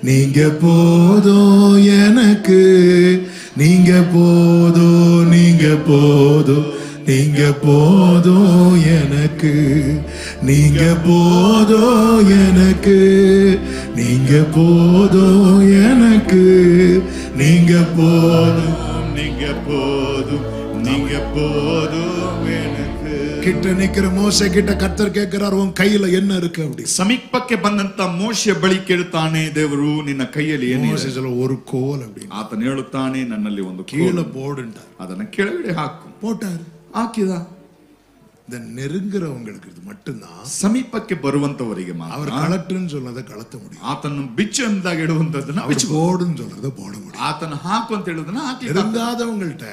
நீங்க போதும் எனக்கு, நீங்க போதும், நீங்க போதும், நீங்க போதும் எனக்கு, நீங்க போதும் எனக்கு, நீங்க போதும் எனக்கு, நீங்க போதும், நீங்க போதும், நீங்க போதும் எனக்கு. கிட்ட நிக்கிற மோசே கிட்ட கர்த்தர் கேட்கிறார், உன் கையில என்ன இருக்கு அப்படி. ಸಮೀಪಕ್ಕೆ ಬಂದಂತ ಮೋಶೆ ಬಳಿ ಕೇಳುತ್ತಾನೆ ದೇವರು, ನಿನ್ನ ಕೈಯಲ್ಲಿ ಏನಿದೆ? மோசே சொல்ல, ஒரு கோல் அப்படி. ಆತನು ಹೇಳುತ್ತಾನೆ, ನನ್ನಲ್ಲಿ ಒಂದು கீழே போடுன்றார். ಅದನ್ನ ಕೆಳಗಡೆ ಹಾಕು. போட்டாரு, ಹಾಕಿದ. இந்த நெருங்குறவங்களுக்கு இது மட்டும்தான், ಸಮೀಪಕ್ಕೆ ಬರುವಂತವರಿಗೆ அவர் கலட்டுன்னு சொன்னதை கலத்த முடியும். ಆತನು ಬಿಚ್ಚು ಎಂದಾಗ ಇಡುವಂತದನ್ನ அவர் போடுன்னு சொல்றதை போட முடியும். ಆತನ ಹಾಕು ಅಂತ ಹೇಳುದನ್ನ ಹಾಕಿ. நெருங்காதவங்கள்ட்ட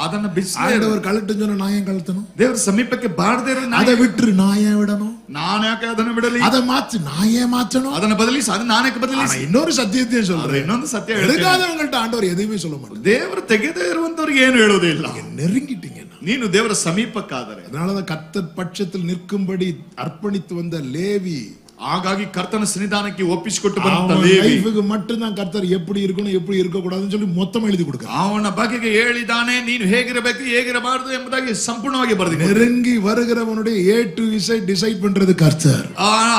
ಅದನ್ನ ஆண்டவர் கலட்டுன்னு சொன்னா நான் ஏன் கலத்தணும்? ದೇವರ ಸಮೀಪಕ್ಕೆ ಬಾರದೇ அதை விட்டு நான் ஏன் விடணும்? ನಾನು ಯಾಕೆ ಅದನ್ನ ಬಿಡಲಿ? அதை மாத்து நான் ஏன் மாற்றணும்? ಅದನ್ನ ಬದಲಿಸಿ, ಅದನ್ನ ನಾನೇ ಬದಲಿಸಿ. இன்னொரு சத்தியத்தையும் சொல்றேன், ಇನ್ನೊಂದು ಸತ್ಯ நெருங்காதவங்கள்ட்ட ஆண்டவர் எதையுமே சொல்ல மாட்டார். ದೇವರು ತೆಗೆದೇ ಇರುವಂತವ್ರಿಗೆ ಏನು ಹೇಳೋದೇ ಇಲ್ಲ. நெருங்கிட்டீங்க, ನೀನು ದೇವರ ಸಮೀಪಕ್ಕಾದರೆ. அதனாலதான் கர்த்தர் பட்சத்தில் நிற்கும்படி அர்ப்பணித்து வந்த லேவி, ಹಾಗಾಗಿ ಕರ್ತನ ಸನ್ನಿಧಾನಕ್ಕೆ ಒಪ್ಪಿಸಿಕೊಟ್ಟು ಬಂದ ಲೇವಿ, லைஃப்க்கு மட்டும் தான் கர்த்தர் எப்படி இருக்கணும் எப்படி இருக்க கூடாதுன்னு சொல்லி மொத்தம் எழுதி கொடுக்கிறார். ಅವನ ಬಗೆಗೆ ಹೇಳಿದಾನೆ, ನೀನು ಹೇಗಿರಬೇಕು ಹೇಗಿರಬಾರದು ಎಂಬುದಾಗಿ ಸಂಪೂರ್ಣವಾಗಿ ಬರೆದಿದ್ದಾನೆ. நெருங்கி வருகிறவனுடைய A to Z டிசைட் பண்றது கர்த்தர்.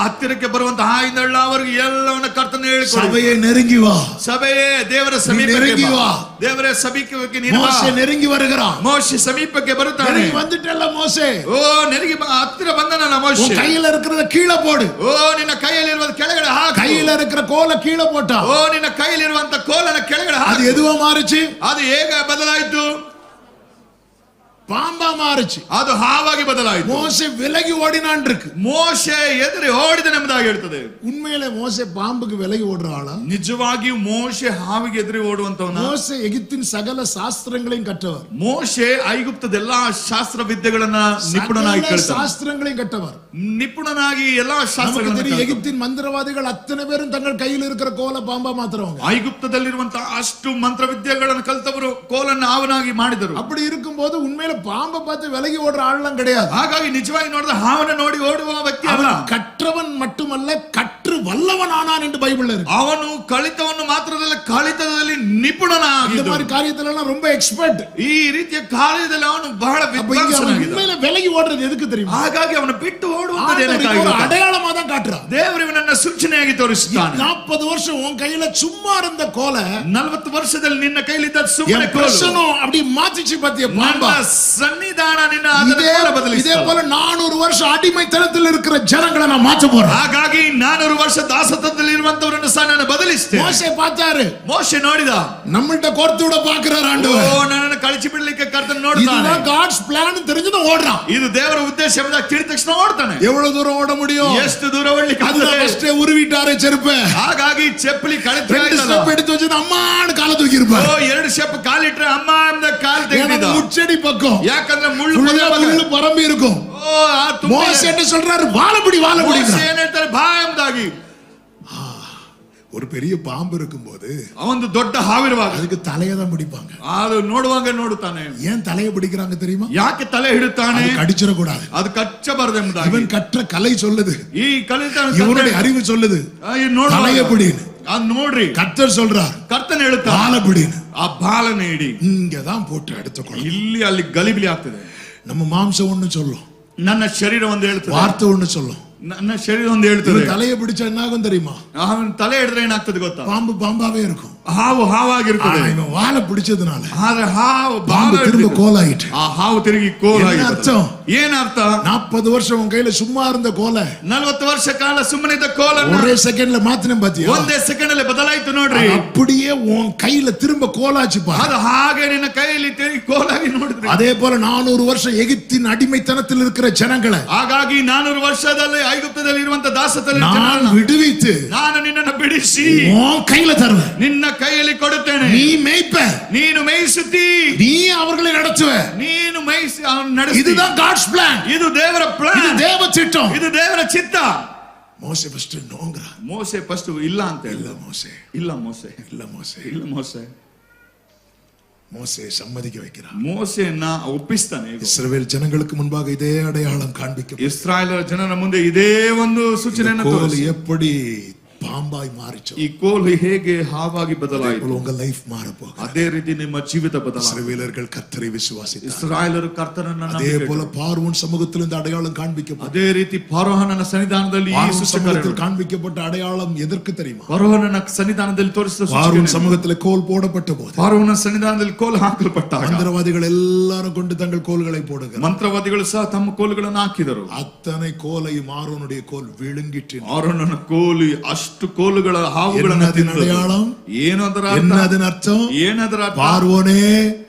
ಹತ್ತಿರಕ್ಕೆ ಬರುವಂತ ಆಯ್ದಳ್ಳ ಅವರಿಗೆ ಎಲ್ಲವನ್ನ ಕರ್ತನ ಹೇಳಿಕೊಡು. சபையை நெருங்கி வா, ಸಭೆಯೇ ದೇವರ ಸಮೀಪಕ್ಕೆ ಬಾ, ದೇವರ ಸಮೀಪಕ್ಕೆ ನೀನು ಬಾ. மோசே நெருங்கி வருகிறான், ಮೋಶೆ ಸಮೀಪಕ್ಕೆ ಬರುತ್ತಾನೆ. நெருங்கி வந்துட்டல்ல மோசே, ಓ ನೆರಗಿ ಹತ್ತಿರ ಬಂದನಲ್ಲ ಮೋಶೆ, உன் கையில இருக்கிறத கீழே போடு. ಓ ನಿನ್ನ ಕೈಯಲ್ಲಿರುವುದು ಕೆಳಗಡೆ ಹಾಕು. கையில இருக்கிற கோலை கீழே போட்டா, ಓ ನಿನ್ನ ಕೈಯಲ್ಲಿರುವಂತ ಕೋಲನ ಕೆಳಗಡೆ ಹಾಕು. அது எதுவா மாறுச்சு? ಅದು ಹೇಗೆ ಬದಲಾಯಿತು? பாம்பா மாறுச்சு. ಅದು ಹಾವಾಗಿ ಬದಲಾಯಿತು. மோசே விலகி ஓடினான் இருக்கு. ಮೋಶೆ ಎದುರು ಓಡಿದನೆಂಬುದಾಗಿ ಹೇಳ್ತದೆ. உண்மையிலே மோசே பாம்புக்கு விலகி ஓடுற ஆளா? ನಿಜವಾಗಿಯೂ ಮೋಶೆ ಹಾವಿಗೆ ಎದುರು ಓಡುವಂತವನ? மோசே எகிப்தின் சகல சாஸ்திரங்களையும் கற்றவர். ಮೋಶೆ ಐಗುಪ್ತದ ಎಲ್ಲಾ ಶಾಸ್ತ್ರ ವಿದ್ಯೆಗಳನ್ನ ನಿಪುಣನಾಗಿ ಕಲಿತವ. சாஸ்திரங்களையும் கற்றவர். ನಿಪುಣನಾಗಿ ಎಲ್ಲಾ நமக்கு ಶಾಸ್ತ್ರಗಳನ್ನು தெரியும், எகிப்தின் மந்திரவாதிகள் அத்தனை பேரும் தங்கள் கையில் இருக்கிற கோலை பாம்பா மாத்துறவங்க. ಐಗುಪ್ತದಲ್ಲಿರುವಂತಹ ಅಷ್ಟು ಮಂತ್ರ ವಿದ್ಯೆಗಳನ್ನು ಕಲಿತವರು ಕೋಲನ್ನು ಹಾವನಾಗಿ ಮಾಡಿದರು. அப்படி இருக்கும்போது உண்மையில பாம்பை பார்த்து விலகி ஓடுற ஆள்லாம் கிடையாது. ಹಾಗಾಗಿ ನಿಜವಾಗಿ ನೋಡಿದ ಹಾವನ ನೋಡಿ ಓಡುವ ವ್ಯಕ್ತಿ ಅಲ್ಲ. கற்றவன் மட்டுமல்ல, கற்று வல்லவன் ஆனான் என்று பைபிள்ல இருக்கு. ಅವನು ಕಲಿತವನ್ನು ಮಾತ್ರದಲ್ಲ, ಕಲಿತದಲ್ಲಿ ನಿಪುಣನಾಗಿದ್ದ. இந்த மாதிரி காரியத்துல எல்லாம் ரொம்ப எக்ஸ்பர்ட். ಈ ರೀತಿಯ ಕಾರ್ಯದಲ್ಲಿ ಅವನು ಬಹಳ ವಿದ್ವಾಂಸನಾಗಿದ್ದ. உண்மையில விலகி ஓடுறது எதுக்கு தெரியுமா? ಹಾಗಾಗಿ ಅವನು ಬಿಟ್ಟು ಓಡುವಂತದ್ದು ಏನಕ್ಕಾಗಿ? அடையாளமா தான் காட்டுறான். ದೇವರು ಇವನನ್ನ ಸೂಚನೆಯಾಗಿ ತೋರಿಸುತ್ತಾನೆ. 40 வருஷம் உன் கையில சும்மா இருந்த கோலை 40 ವರ್ಷದಲ್ಲಿ ನಿನ್ನ ಕೈಲಿದ್ದ ಸುಮ್ಮನೆ கோಲು அப்படி மாத்திச்சு பாத்தியா பாம்பா? ಸನ್ನಿಧಾನ ನಿನ್ನ ಅದನ್ನ ಬದಲಿಸಿತು. இதே போல 400 வருஷம் அடிமைத்தனத்தில் இருக்கிற ஜனங்களை நான் மாற்ற போறேன். ಹಾಗಾಗಿ 400 ವರ್ಷ ದಾಸತ್ವದಲ್ಲಿ ಇರುವಂತವರನ್ನು ಸಹ ನಾನು ಬದಲಿಸ್ತೇನೆ. ಮೋಶೆ பார்த்தாரு, ಮೋಶೆ ನೋಡಿದ, நம்மள்ட்ட கோர்த்து விட பார்க்கறார் ஆண்டவர். ಓ ನನ್ನನ್ನು ಕಳಿಸಿ ಬಿಡಲಿಕ್ಕೆ ಕರ್ತನು ನೋಡ್ತಾನೆ. இதுதான் God's plan தெரிஞ்சது ஓடுறான். ಇದು ದೇವರ ಉದ್ದೇಶ ಎಂಬುದಾಗಿ ತಿಳಿದ ತಕ್ಷಣ ಓಡ್ತಾನೆ. எவ்வளவு தூரம் ஓட முடியும்? ಎಷ್ಟು ದೂರ ಓಡಲಿಕ್ಕೆ அதுல ಫಸ್ಟ್ ಉರುವಿட்டாரே செருப்பு. ಹಾಗಾಗಿ ಚಪ್ಪಲಿ ಕಳೆದು 2 ಸ್ಟೆಪ್ எடுத்து வச்சு அம்மான்னு ಕಾಲ தூக்கி இருப்பார். ಓ 2 ಸ್ಟೆಪ್ ಕಾಲಿಟ್ರೆ ಅಮ್ಮ ಅಂತ ಕಾಲು ತೆಗೆದಿದ್ದ. ಮುಚ್ಚಡಿ ಪக்கம். ಯಾಕಂದ್ರೆ ಮುಳ್ಳು பரம்பி இருக்கும். மோசே என்ன சொல்றாரு? வாழபடி வாழபடி. ಮೋಶೆ ಏನು ಹೇಳ್ತಾರೆ? ಬಾ ಎಂಬುದಾಗಿ. ஒரு பெரிய பாம்பு இருக்கும்போது, ಒಂದು ದೊಡ್ಡ ಹಾವಿರುವಾಗ அதுக்கு தலையை தான் பிடிப்பாங்க. ಅದು ನೋಡುವಾಗ ನೋಡುತ್ತಾನೆ. ஏன் தலையை பிடிக்கிறாங்க தெரியுமா? ಯಾಕೆ ತಲೆ ಹಿಡುತ್ತಾನೆ? கடிச்சிர கூடாது, ಅದು ಕಚ್ಚಬಾರದು ಎಂಬುದಾಗಿ. இவன் கற்ற கலை சொல்லுது, ಈ ಕಲಿತ இவனுடைய அறிவு சொல்லுது தலையை பிடின்னு. ಅದು ನೋಡ್ರಿ, கர்த்தர் சொல்றார் ಕರ್ತನ ಹೇಳುತ್ತಾ ಬಾಲ பிடின்னு. ಆ ಬಾಲನ ಹಿಡಿ. இங்கதான் போட்டு எடுத்துக்கணும். ಇಲ್ಲಿ ಅಲ್ಲಿ ಗಲಿಬಿಲಿ ಆಗ್ತದೆ. நம்ம மாம்சம் ஒண்ணு சொல்லும், ನನ್ನ ಶರೀರ ಒಂದು ಹೇಳ್ತದೆ, வார்த்தை ஒண்ணு சொல்லும். ನನ್ನ ಶರೀರ ಒಂದು ಹೇಳ್ತದೆ. தலையை பிடிச்சா என்ன ஆகும் தெரியுமா? ಅವನ ತಲೆ ಹಿಡಿದ್ರೆ ಏನಾಗ್ತದೆ ಗೊತ್ತಾ? பாம்பு பாம்பாவே இருக்கும், ಹಾವು ಹಾವಾಗಿರ್ತದೆ. இவன் வாழை பிடிச்சதுனால ಆದ್ರೆ ಹಾವು பாம்பு திரும்ப கோலாயிட்டு. ಆ ಹಾವು ತಿರುಗಿ ಕೋಲಾಗಿದೆ. அர்த்தம் ಏನರ್ಥ? 40 வருஷம் உன் கையில சும்மா இருந்த கோலை 40 ವರ್ಷ ಕಾಲ ಸುಮ್ಮನಿದ್ದ ಕೋಲನ್ನು ஒரே செகண்ட்ல மாத்தினம் பாத்தியா? ಒಂದೇ ಸೆಕೆಂಡ್ ಅಲ್ಲಿ ಬದಲಾಯಿತು ನೋಡ್ರಿ. அப்படியே உன் கையில திரும்ப கோலாச்சு பாரு. ಅದು ಹಾಗೆ ನಿನ್ನ ಕೈಯಲ್ಲಿ ತಿರುಗಿ ಕೋಲಾಗಿ ನೋಡಿದ್ರಿ. அதே போல 400 வருஷம் எகிப்தின் அடிமைத்தனத்தில் இருக்கிற ஜனங்களை ಹಾಗಾಗಿ 400 ವರ್ಷದಲ್ಲಿ ಐಗುಪ್ತದಲ್ಲಿ ಇರುವಂತ ದಾಸದಲ್ಲಿ நான் விடுவித்து ನಾನು ನಿನ್ನನ್ನು ಬಿಡಿಸಿ உன் கையில தருவேன். ನಿನ್ನ ಕೈಯಲ್ಲಿ ಕೊಡುತ್ತೇನೆ. நீ மேய்ப்ப, ನೀನು ಮೇಯಿಸುತ್ತಿ, நீ அவர்களை நடத்துவ. ನೀನು ಮೇಯಿಸಿ ಅವನು ನಡೆಸಿ. இதுதான் God's plan. ಇದು ದೇವರ இது ಪ್ಲಾನ್, தேவ திட்டம். ಇದು ದೇವರ ಚಿತ್ತ. மோசே ஃபர்ஸ்ட் நோங்கற. ಮೋಸೆ ಫಸ್ಟ್ ಇಲ್ಲ ಅಂತ இல்ல ಹೇಳಿದ. மோசே, ಇಲ್ಲ ಮೋಸೆ, இல்ல மோசே, ಇಲ್ಲ ಮೋಸೆ. மோசே சம்மதிக்க வைக்கிறார். ಮೋಸೆಯನ್ನ ಒಪ್ಪಿಸ್ತಾನೆ. இஸ்ரவேல் ஜனங்களுக்கு முன்பாக இதே அடையாளம் காண்பிக்க. ಇಸ್ರಾಯೇಲರ ಜನರ ಮುಂದೆ ಇದೇ ಒಂದು ಸೂಚನೆಯನ್ನು கோல் ತೋರಿಸಿ. எப்படி பாம்பாய் மாறிச்சோ ಈ ಕೋಲು ಹೇಗೆ ಹಾವಾಗಿ ಬದಲಾಯಿತು உங்க லைஃப் மாறப்போ ಅದೇ ರೀತಿ ನಿಮ್ಮ ಜೀವಿತ ಬದಲಾಯಿತು. இஸ்ரவேலர்கள் கர்த்தரை விசுவாசித்தார்கள். ಇಸ್ರಾಯೇಲರು ಕರ್ತನನ್ನ அதே ನಂಬಿದರು. போல பார்வோன் சமூகத்தில் இந்த அடையாளம் காண்பிக்கப்பட்டது. ಅದೇ ರೀತಿ ಫರೋಹನನ ಸನ್ನಿಧಾನದಲ್ಲಿ ಈ பார்வோன் ಸೂಚಕ சமூகத்தில் காண்பிக்கப்பட்ட அடையாளம் எதற்கு தெரியுமா? ಫರೋಹನನ ಸನ್ನಿಧಾನದಲ್ಲಿ ತೋರಿಸಿದ பார்வோன் சமூகத்தில் கோல் போடப்பட்ட போது ಫರೋಹನ ಸನ್ನಿಧಾನದಲ್ಲಿ ಕೋಲು ಹಾಕಲ್ಪಟ್ಟಾಗ மந்திரவாதிகள் எல்லாரும் கொண்டு தங்கள் கோல்களை போடுகிறார். ಮಂತ್ರವಾದಿಗಳು ಸಹ ತಮ್ಮ ಕೋಲುಗಳನ್ನು ಹಾಕಿದರು. அத்தனை கோலையும் ஆரோனுடைய கோல் விழுங்கிட்டு ಆರೋನನ ಕೋಲು ಅಷ್ಟು ಕೋಲುಗಳ ಹಾವುಗಳನ್ನು ತಿಂದது. அடையாளம் ಏನದರ என்னதின் அர்த்தம்? ಏನದರ பார்வோனே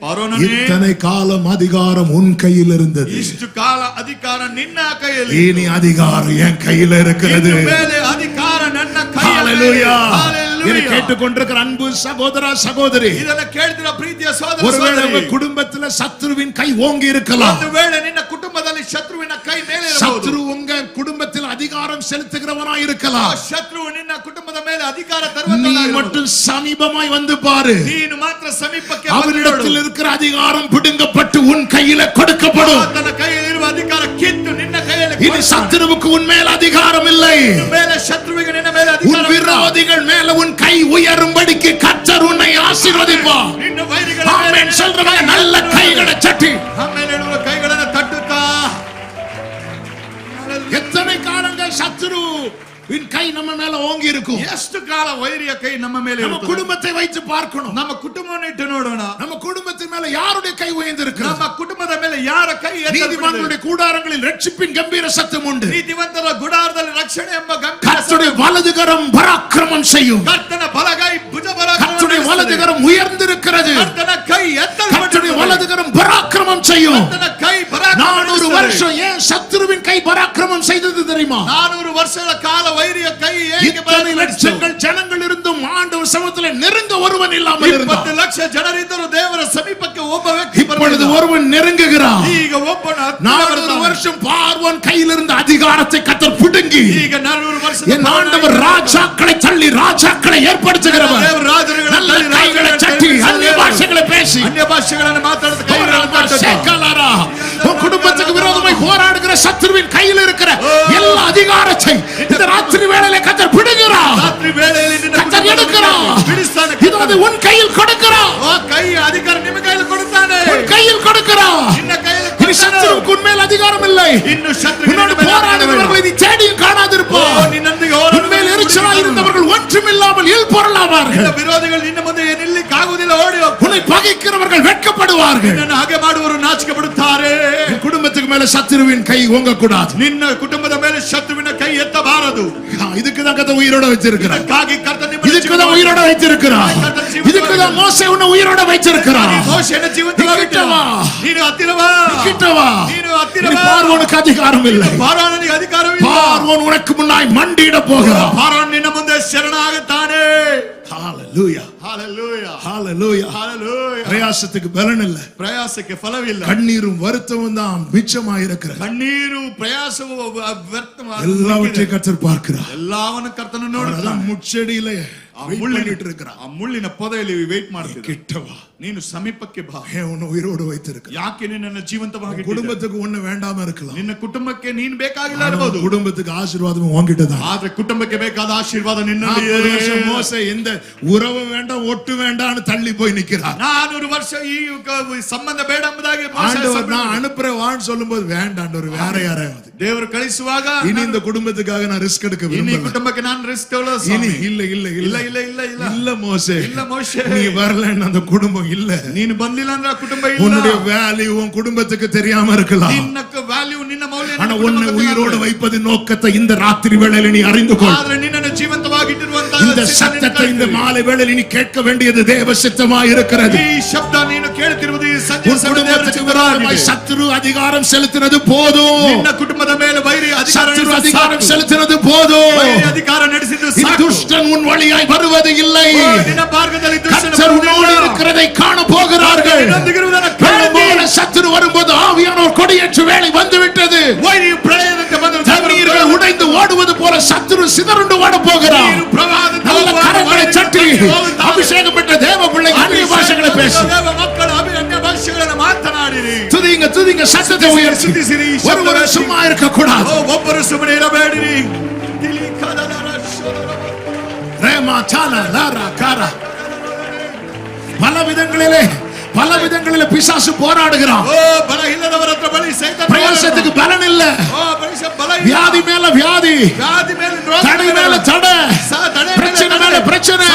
இத்தனை காலம் அதிகாரம் உன் கையில் இருந்தது, ಇಷ್ಟು ಕಾಲ ಅಧಿಕಾರ ನಿನ್ನ ಕೈಯಲ್ಲಿ, இனி அதிகாரம் என் கையில இருக்கிறது. ಮೇಲೆ ಅಧಿಕಾರ ನನ್ನ ஹalleluya. ಕೈಯಲ್ಲಿ. இதை கேட்டுக்கொண்டிருக்கிற அன்பு சகோதர சகோதரி, ಇದನ್ನ ಕೇಳಿದಿರ ಪ್ರೀತಿಯ ಸಹೋದರ ஒருவேளை உங்க ಸಹೋದರಿ, குடும்பத்துல சத்ருவின் கை ஓங்கி இருக்கலாம். ಒಂದು ವೇಳೆ ನಿನ್ನ ಕುಟುಂಬದಲ್ಲಿ ಶತ್ರುವಿನ ಕೈ ಮೇಲೆ ಇರಬಹುದು. சத்ரு உங்க குடும்பத்தில் அதிகாரம் செலுத்துகிறவனாய் இருக்கலாம். ಶತ್ರುವು ನಿನ್ನ ಕುಟುಂಬದ ಮೇಲೆ ಅಧಿಕಾರ நீ ತರುವವನಾಗಿರಬಹುದು. மட்டும் சமீபமாய் வந்து பாரு, ನೀನು ಮಾತ್ರ ಸಮೀಪಕ್ಕೆ அவரிடத்தில் இருக்கிற அதிகாரம் பிடுங்கப்பட்டு உன் கையில கொடுக்கப்படும். ಆತನ ಕೈಯಲ್ಲಿರುವ ಅಧಿಕಾರ ಕಿತ್ತು ನಿನ್ನ ಕೈಯಲ್ಲಿ இனி சத்துருவுக்கு உன் மேல் அதிகாரம் இல்லை. ಮೇಲೆ ಶತ್ರುವಿಗೆ ನಿನ್ನ ಮೇಲೆ உன் ಅಧಿಕಾರ ಇಲ್ಲ. விரோதிகள் மேல உன் கை உயரும்படிக்கு கர்த்தர் உன்னை ஆசீர்வதிப்பார். ನಿನ್ನ ವೈರಿಗಳ ஆமென் சொல்றவங்க நல்ல கைகளை தட்டி ಆಮೇಲೆ ಇಡುವ ಕೈಗಳನ್ನು ತಟ್ಟುತ್ತಾ. எத்தனை காலங்கள் சத்துரு இன் கை நம்ம மேல ஓங்கி இருக்கும். ಎಷ್ಟು ಕಾಲ ವೈರಿಯ ಕೈ ನಮ್ಮ ಮೇಲೆ நம்ம ಇರುತ್ತದೆ. குடும்பத்தை வைத்து பார்க்கணும். ನಮ್ಮ ಕುಟುಂಬವನ್ನು ಇಟ್ಟು ನೋಡೋಣ. நம்ம குடும்பத்தின் மேல யாருடைய கை உயர்ந்திருக்கிறது? ನಮ್ಮ ಕುಟುಂಬದ ಮೇಲೆ ಯಾರ ಕೈ ಎತ್ತಲ್ಪಟ್ಟಿದೆ? நீதிமான்களுடைய கூடாரங்களில் ரட்சிப்பின் கம்பீர சத்தம் உண்டு. ನೀತಿವಂತರ ಗುಡಾರದಲ್ಲಿ ರಕ್ಷಣೆ ಎಂಬ ಗಂಭೀರ கர்த்தருடைய வலதுகரம் பராக்கிரமம் செய்யும். ಕರ್ತನ ಬಲಗೈ ಭುಜ ಪರಾಕ್ರಮ கர்த்தருடைய ನಡೆಸುತ್ತದೆ. வலதுகரம் உயர்ந்திருக்கிறது. ಕರ್ತನ ಕೈ கர்த்தருடைய ಎತ್ತಲ್ಪಟ್ಟಿದೆ. வலதுகரம் பராக்கிரமம் செய்யும். ಕರ್ತನ ಕೈ ಪರಾಕ್ರಮ 400 ನಡೆಸುತ್ತದೆ. வருஷம் ஏன் சத்துருவின் கை பராக்கிரமம் செய்தது தெரியுமா? 400 ವರ್ಷಗಳ ಕಾಲ ವೈರಿಯ ಕೈ ಹೇಗೆ இத்தனை லட்சங்கள் ஜனங்கள் இருந்தும் ஆண்டவர் சமூகத்தில் நெருங்க ஒருவன் இல்லாமல் இருந்தான். 20 ಲಕ್ಷ ಜನರಿದ್ದರು ದೇವರ ಸಮೀಪಕ್ಕೆ ಒಬ್ಬ ವ್ಯಕ್ತಿ இப்பொழுது ಬರಲಿಲ್ಲ. ஒருவன் நெருங்குகிறான். ಈಗ ಒಬ್ಬನ 400 வருஷம் பார்வோன் கையில் இருந்த அதிகாரத்தை கர்த்தர் பிடுங்கி ಈಗ 400 ವರ್ಷದ என் ஆண்டவர் ராஜாக்களை தள்ளி ராஜாக்களை ஏற்படுத்துகிறவர். ದೇವರ ರಾಜರುಗಳ நல்ல கைகளை தட்டி அந்நிய பாஷைகளை பேசி ಅನ್ಯ ಭಾಷೆಗಳನ್ನು ಮಾತಾಡುತ್ತ ಕೈಗಳನ್ನು ತಟ್ಟುತ್ತಾ. சேக்கலாரா, உன் குடும்பத்துக்கு விரோதமாய் போராடுகிற சத்துருவின் கையில் இருக்கிற எல்லா அதிகாரத்தை இந்த ராத்திரி வேளையிலே கர்த்தர் பிடுங்குகிறார். ರಾತ್ರಿ ವೇಳೆಯಲ್ಲಿ ನಿನ್ನ கர்த்தர் எடுக்கிறார். ಬಿಡಿಸ್ತಾನೆ. இது வந்து உன் கையில் கொடுக்கிறார். ಆ ಕೈ ಅಧಿಕಾರ ನಿಮ್ಮ ಕೈಯಲ್ಲಿ ಕೊಡುತ್ತಾನೆ. உன் கையில் கொடுக்கிறார். ನಿನ್ನ ಕೈಯಲ್ಲಿ இனி சத்துருவுக்கு உன் மேல் அதிகாரம் இல்லை. ಇನ್ನು ಶತ್ರುವಿನ உன்னோடு ಮೇಲೆ போராடுகிறவர்களை நீ தேடியும் காணாதிருப்பார். ನಿನ್ನೊಂದಿಗೆ உன் மேல் எரிச்சலாய் இருந்தவர்கள் ஒன்றுமில்லாமல் இல்பொருளாவார்கள். ನಿನ್ನ ವಿರೋಧಿಗಳು ನಿನ್ನ ಮುಂದೆ ನಿಲ್ಲಿಕ್ಕೆ ಆಗುವುದಿಲ್ಲ, ಓಡಿ ಹೋಗ್ತಾರೆ. உன்னை பகைக்கிறவர்கள் வெட்கப்படுவார்கள். ನಿನ್ನನ್ನು ಹಾಗೆ ಮಾಡುವವರು ನಾಚಿಕೆ ಪಡುತ್ತಾರೆ. உன் குடும்பத்துக்கு மேல சத்துருவின் கை ஓங்க கூடாது. ನಿನ್ನ ಕುಟುಂಬದ ಮೇಲೆ ಶತ್ರುವಿನ ಕೈ ಎತ್ತಬಾರದು. இதுக்குதான் கர்த்தர் உயிரோட வச்சிருக்கிறார். ಇದಕ್ಕಾಗಿ ಕರ್ತನ ನಿಮ್ಮನ್ನು இதுக்குதான் உயிரோட வைத்திருக்கிறார். இதுக்குதான் மோசே உன்னை உயிரோட வைத்திருக்கிறார். ಮೋಶೆಯನ್ನು ಜೀವಂತವಾಗಿಟ್ಟವ. ನೀನು ಹತ್ತಿರವಾ, கிட்டவா, ನೀನು இனி ಹತ್ತಿರವಾ. பார்வோனுக்கு அதிகாரம் இல்லை. ಫಾರೋನಿಗೆ ಅಧಿಕಾರವಿಲ್ಲ. பார்வோன் உனக்கு முன்னாய் மண்டியிட போகிறார். ಫಾರೋನ್ ನಿನ್ನ ಮುಂದೆ ಶರಣಾಗುತ್ತಾನೆ. ஹalleluya, Hallelujah. ஹalleluya. Hallelujah. பிரயாசத்துக்கு பலன் இல்ல. ಪ್ರಯಾಸಕ್ಕೆ ಫಲವಿಲ್ಲ. கண்ணீரும் வருத்தமும் தான் மிச்சமாயிருக்கிறது. ಕಣ್ಣೀರು ಪ್ರಯಾಸವು ವ್ಯರ್ಥವಾದ எல்லாவற்றையும் கர்த்தர் பார்க்கிறார். ಎಲ್ಲವನ್ನು ಕರ್ತನು அதான் ನೋಡುತ್ತಾನೆ. முட்செடியிலே ಆ வெயிட் பண்ணிட்டு இருக்கிறார். ಮುಳ್ಳಿನ ಪೊದೆಯಲ್ಲಿ ವೇಟ್ ಮಾಡ್ತಿದ್ದ. கிட்டவா, ನೀನು ಸಮೀಪಕ್ಕೆ ಬಾ. ஏன் உன்னை உயிரோடு வைத்திருக்கிறார்? ಯಾಕೆ ನಿನ್ನನ್ನು ಜೀವಂತವಾಗಿ குடும்பத்துக்கு ஒண்ணு வேண்டாம இருக்கலாம். ನಿನ್ನ ಕುಟುಂಬಕ್ಕೆ ನೀನು ಬೇಕಾಗಿಲ್ಲ ஆனா ಇರಬಹುದು. குடும்பத்துக்கு ஆசீர்வாதம் உன்கிட்டதான். ಆದ್ರೆ ಕುಟುಂಬಕ್ಕೆ ಬೇಕಾದ ಆಶೀರ್ವಾದ 40 ನಿನ್ನಲ್ಲಿಯೇ. வருஷம் மோசே இந்த உறவு வேண்டாம் ஒட்டு வேண்டாம்னு தள்ளி போய் நிக்கிறார். 400 ವರ್ಷ ಈ ಸಂಬಂಧ ಬೇಡ ಎಂಬುದಾಗಿ ஆண்டவர் நான் அனுப்புறேன் சொல்லும்போது வேண்டாண்டவர் வேற யாரையாவது. ದೇವರು ಕಳಿಸುವಾಗ இனி இந்த குடும்பத்துக்காக நான் ரிஸ்க் எடுக்க ಇನ್ನು ಈ விரும்பல. ಕುಟುಂಬಕ್ಕೆ ನಾನು ರಿಸ್ಕ್ ತಗೊಳ್ಳೋದು இனி ಸ್ವಾಮಿ. இல்ல இல்ல ಇಲ್ಲ இல்ல ಇಲ್ಲ ಇಲ್ಲ ಇಲ್ಲ இல்ல மோசே, ಇಲ್ಲ ಮೋಶೆ. நீ வரலன்னு அந்த குடும்பம் இல்ல. ನೀನು ಬಂದಿಲ್ಲ ಅಂದ್ರೆ ಆ ಕುಟುಂಬ ಇಲ್ಲ. உன்னுடைய வேல்யூ உன் குடும்பத்துக்கு தெரியாம இருக்கலாம். ನಿನ್ನ ವ್ಯಾಲ್ಯೂ ನಿನ್ನ ಮೌಲ್ಯ ஆனா உன்னை உயிரோடு வைப்பது நோக்கத்தை இந்த ராத்திரி வேளையில நீ அறிந்து கொள். ಆದ್ರೆ ನಿನ್ನನ್ನು ಜೀವಂತವಾಗಿಟ್ಟಿರುವಂತಹ இந்த சத்தத்தை இந்த மாலை வேளையில நீ கேட்க வேண்டியது தேவ சித்தமாய் இருக்கிறது. ಈ ಶಬ್ದ ನೀನು ಕೇಳುತ್ತಿರುವುದು ಈ ಸಂಜೆ உன் குடும்பத்துக்கு விரோதமாய் சத்துரு அதிகாரம் செலுத்தினது போதும். ನಿನ್ನ ಕುಟುಂಬದ ಮೇಲೆ ವೈರಿ சத்துரு அதிகாரம் செலுத்தினது போதும். ಅಧಿಕಾರ ನಡೆಸಿದ್ದು இந்த துஷ்டன் உன் வழியாய் வருவது இல்லை. ನಿನ್ನ ಮಾರ್ಗದಲ್ಲಿ கர்த்தர் உன்னோடு இருக்கிறதை காண போகிறார்கள். சத்துரு வரும்போது ஆவியானவர் கொடியேற்று வேளை வந்துவிட்டது. தண்ணீர்கள் உடைந்து ஓடுவது போல சத்துரு சிதறுண்டு ஓட போகிறார். நல்ல கரங்களை சட்டி அபிஷேகம் பெற்ற தேவ பிள்ளை அந்நிய பாஷைகளை பேசு. துதிங்க துதிங்க, சத்தத்தை உயர்த்தி. ஒருவர் சும்மா இருக்க கூடாது. ಒಬ್ಬರು ಸುಮ್ಮನೆ ಇರಬೇಡಿರಿ. சானா லாரா காரா. பல விதங்களிலே பிசாசு போராடுகிறான். ಓ ಬಲಹೀನದವರ ಹತ್ರ ಬಲಿ ಸೈತಾನ பிரயாசத்துக்கு பலன் இல்ல. ಓ ಬಲ வியாதி மேல வியாதி, ವ್ಯಾಧಿ ಮೇಲೆ ರೋಗ, தடை மேல தடை, பிரச்சனை மேல பிரச்சனை.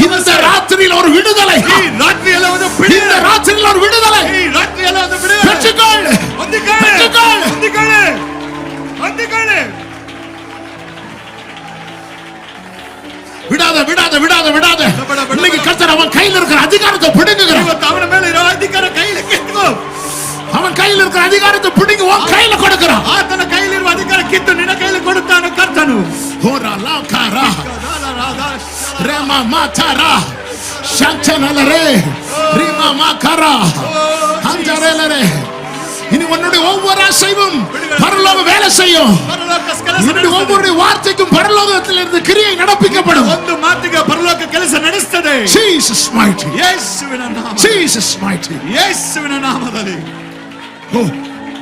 இந்த ராத்திரியில் ஒரு விடுதலை. ಈ ರಾತ್ರಿಯಲ್ಲಿ ಒಂದು இந்த ಬಿಡುಗಡೆ, ராத்திரியில் ஒரு விடுதலை. ಈ ರಾತ್ರಿಯಲ್ಲಿ ಒಂದು ಬಿಡುಗಡೆ. பெற்றுக்கொள். ಹೊಂದಿಕೊಳ್ಳಿ. விடாத. இன்னைக்கு கர்த்தர் அவன் கையில் இருக்கிற அதிகாரத்தை பிடுங்குகிறார். ಇವತ್ತು ಅವನ ಮೇಲೆ ಇರೋ ಅಧಿಕಾರ ಕೈಯಲ್ಲಿ ಕಿತ್ತು, அவன் கையில் இருக்கிற அதிகாரத்தை பிடுங்கி உன் கையில கொடுக்கிறான். ಆತನ ಕೈಯಲ್ಲಿರುವ ಅಧಿಕಾರ ಕಿತ್ತು ನಿನ್ನ ಕೈಯಲ್ಲಿ ಕೊಡುತ್ತಾನೆ ಕರ್ತನು. ಹೋರಾ ಲಾಕಾರಾ ರೇಮಾ ಮಾತಾರಾ ಶಂಚನಲರೇ ರೀಮಾ ಮಾಕಾರಾ ಹಂಜರೆಲರೇ. இனி உன்னுடைய ஒவ்வொரு அசைவும் பரலோக வேலை செய்யும். இனி ஒவ்வொரு வார்த்தைக்கும் பரலோகத்தில் இருந்து கிரியை நடப்பிக்கப்படும். ಒಂದು ಮಾತಿಗೆ ಪರಲೋಕ ಕೆಲಸ ನಡೆಸುತ್ತದೆ. Jesus mighty. ಯೇಸುವಿನ ನಾಮ, Jesus mighty. ಯೇಸುವಿನ ನಾಮದಲ್ಲಿ. Oh,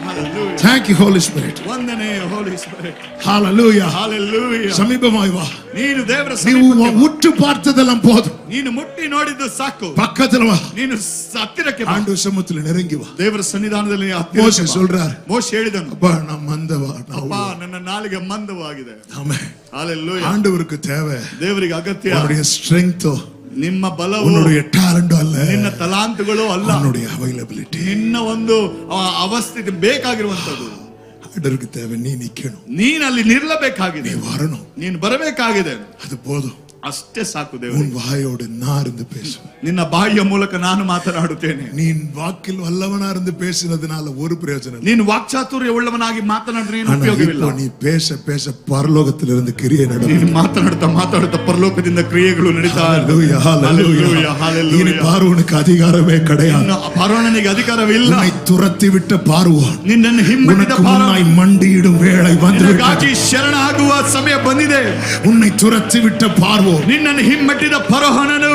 Hallelujah. thank you Holy Spirit. ವಂದನೆ Holy Spirit. Hallelujah. Hallelujah. ಸಮೀಪமாய் வா. ನೀನು ದೇವರ ನೀವು ಸಮೀಪಕ್ಕೆ ಬಾ. ಉಟ್ಟು பார்த்ததெல்லாம் போதும். ನೀನು ಮುಟ್ಟಿ ನೋಡಿದ್ದು ಸಾಕು. பக்கத்துல வா. ನೀನು ಹತ್ತಿರಕ್ಕೆ ಬಾ. ஆண்டவர் சமூகத்துல நெருங்கி வா. ದೇವರ ಸನ್ನಿಧಾನದಲ್ಲಿ மோசே சொல்றார், ಮೋಶೆ ಹೇಳಿದನು, அப்பா நான் மந்தவா, ಅಪ್ಪಾ ನನ್ನ ನಾಲಿಗೆ ಮಂದವಾಗಿದೆ. ஆமென். Hallelujah. ஆண்டவருக்கு தேவை ದೇವರಿಗೆ ಅಗತ್ಯ உன்னுடைய ஸ்ட்ரெngth, ನಿಮ್ಮ ಬಲವು, உன்னுடைய டாலண்ட் அல்ல, ನಿನ್ನ ತಲಾಂತುಗಳು ಅಲ್ಲ, உன்னுடைய ಅವೈಲಬಿಲಿಟಿ. ನಿನ್ನ ಒಂದು ಅವಸ್ಥಿತಿ ಬೇಕಾಗಿರುವಂತದ್ದು. ஆண்டவருக்கு தேவை நீ நிக்கணும், ನೀನಲ್ಲಿ ನಿಲ್ಲಬೇಕಾಗಿದೆ, நீ வரணும். ನೀನು ಬರಬೇಕಾಗಿದೆ. அது போதும். ಅಷ್ಟೇ ಸಾಕು. உன் ದೇವರು வாயோடு நான் இருந்து பேசுவேன். ನಿನ್ನ ಬಾಯಿಯ ಮೂಲಕ ನಾನು ಮಾತನಾಡುತ್ತೇನೆ. நீ வாக்கில் வல்லவனா இருந்து பேசினதுனால ஒரு பிரயோஜனம் இல்லை. ನೀನು ವಾಕ್ಚಾತುರ್ಯ ಉಳ್ಳವನಾಗಿ ಮಾತನಾಡಿದ್ರೆ ಏನು ஆனா ಉಪಯೋಗವಿಲ್ಲ. இப்போ நீ பேச பேச பரலோகத்திலிருந்து கிரியை நடக்கும். ನೀನು ಮಾತನಾಡುತ್ತಾ ಪರಲೋಕದಿಂದ ಕ್ರಿಯೆಗಳು ನಡೀತಾ Hallelujah, hallelujah. Hallelujah. இனி பார்வோனுக்கு அதிகாரமே கிடையாது. ಇನ್ನು ಫರೋಹನಿಗೆ ಅಧಿಕಾರವಿಲ್ಲ. உன்னை துரத்தி விட்ட பார்வோன் ನಿನ್ನನ್ನು ಹಿಮ್ಮಟ್ಟಿದ உனக்கு ಫಾರೋ முன்னாய் மண்டியிடும் வேளை வந்துவிட்டது. ನಿನಗಾಗಿ ಶರಣಾಗುವ ಸಮಯ ಬಂದಿದೆ. உன்னை துரத்தி விட்ட பார்வோன், ನಿನ್ನನ್ನು ಹಿಮ್ಮಟ್ಟಿದ ಫರೋಹನನು,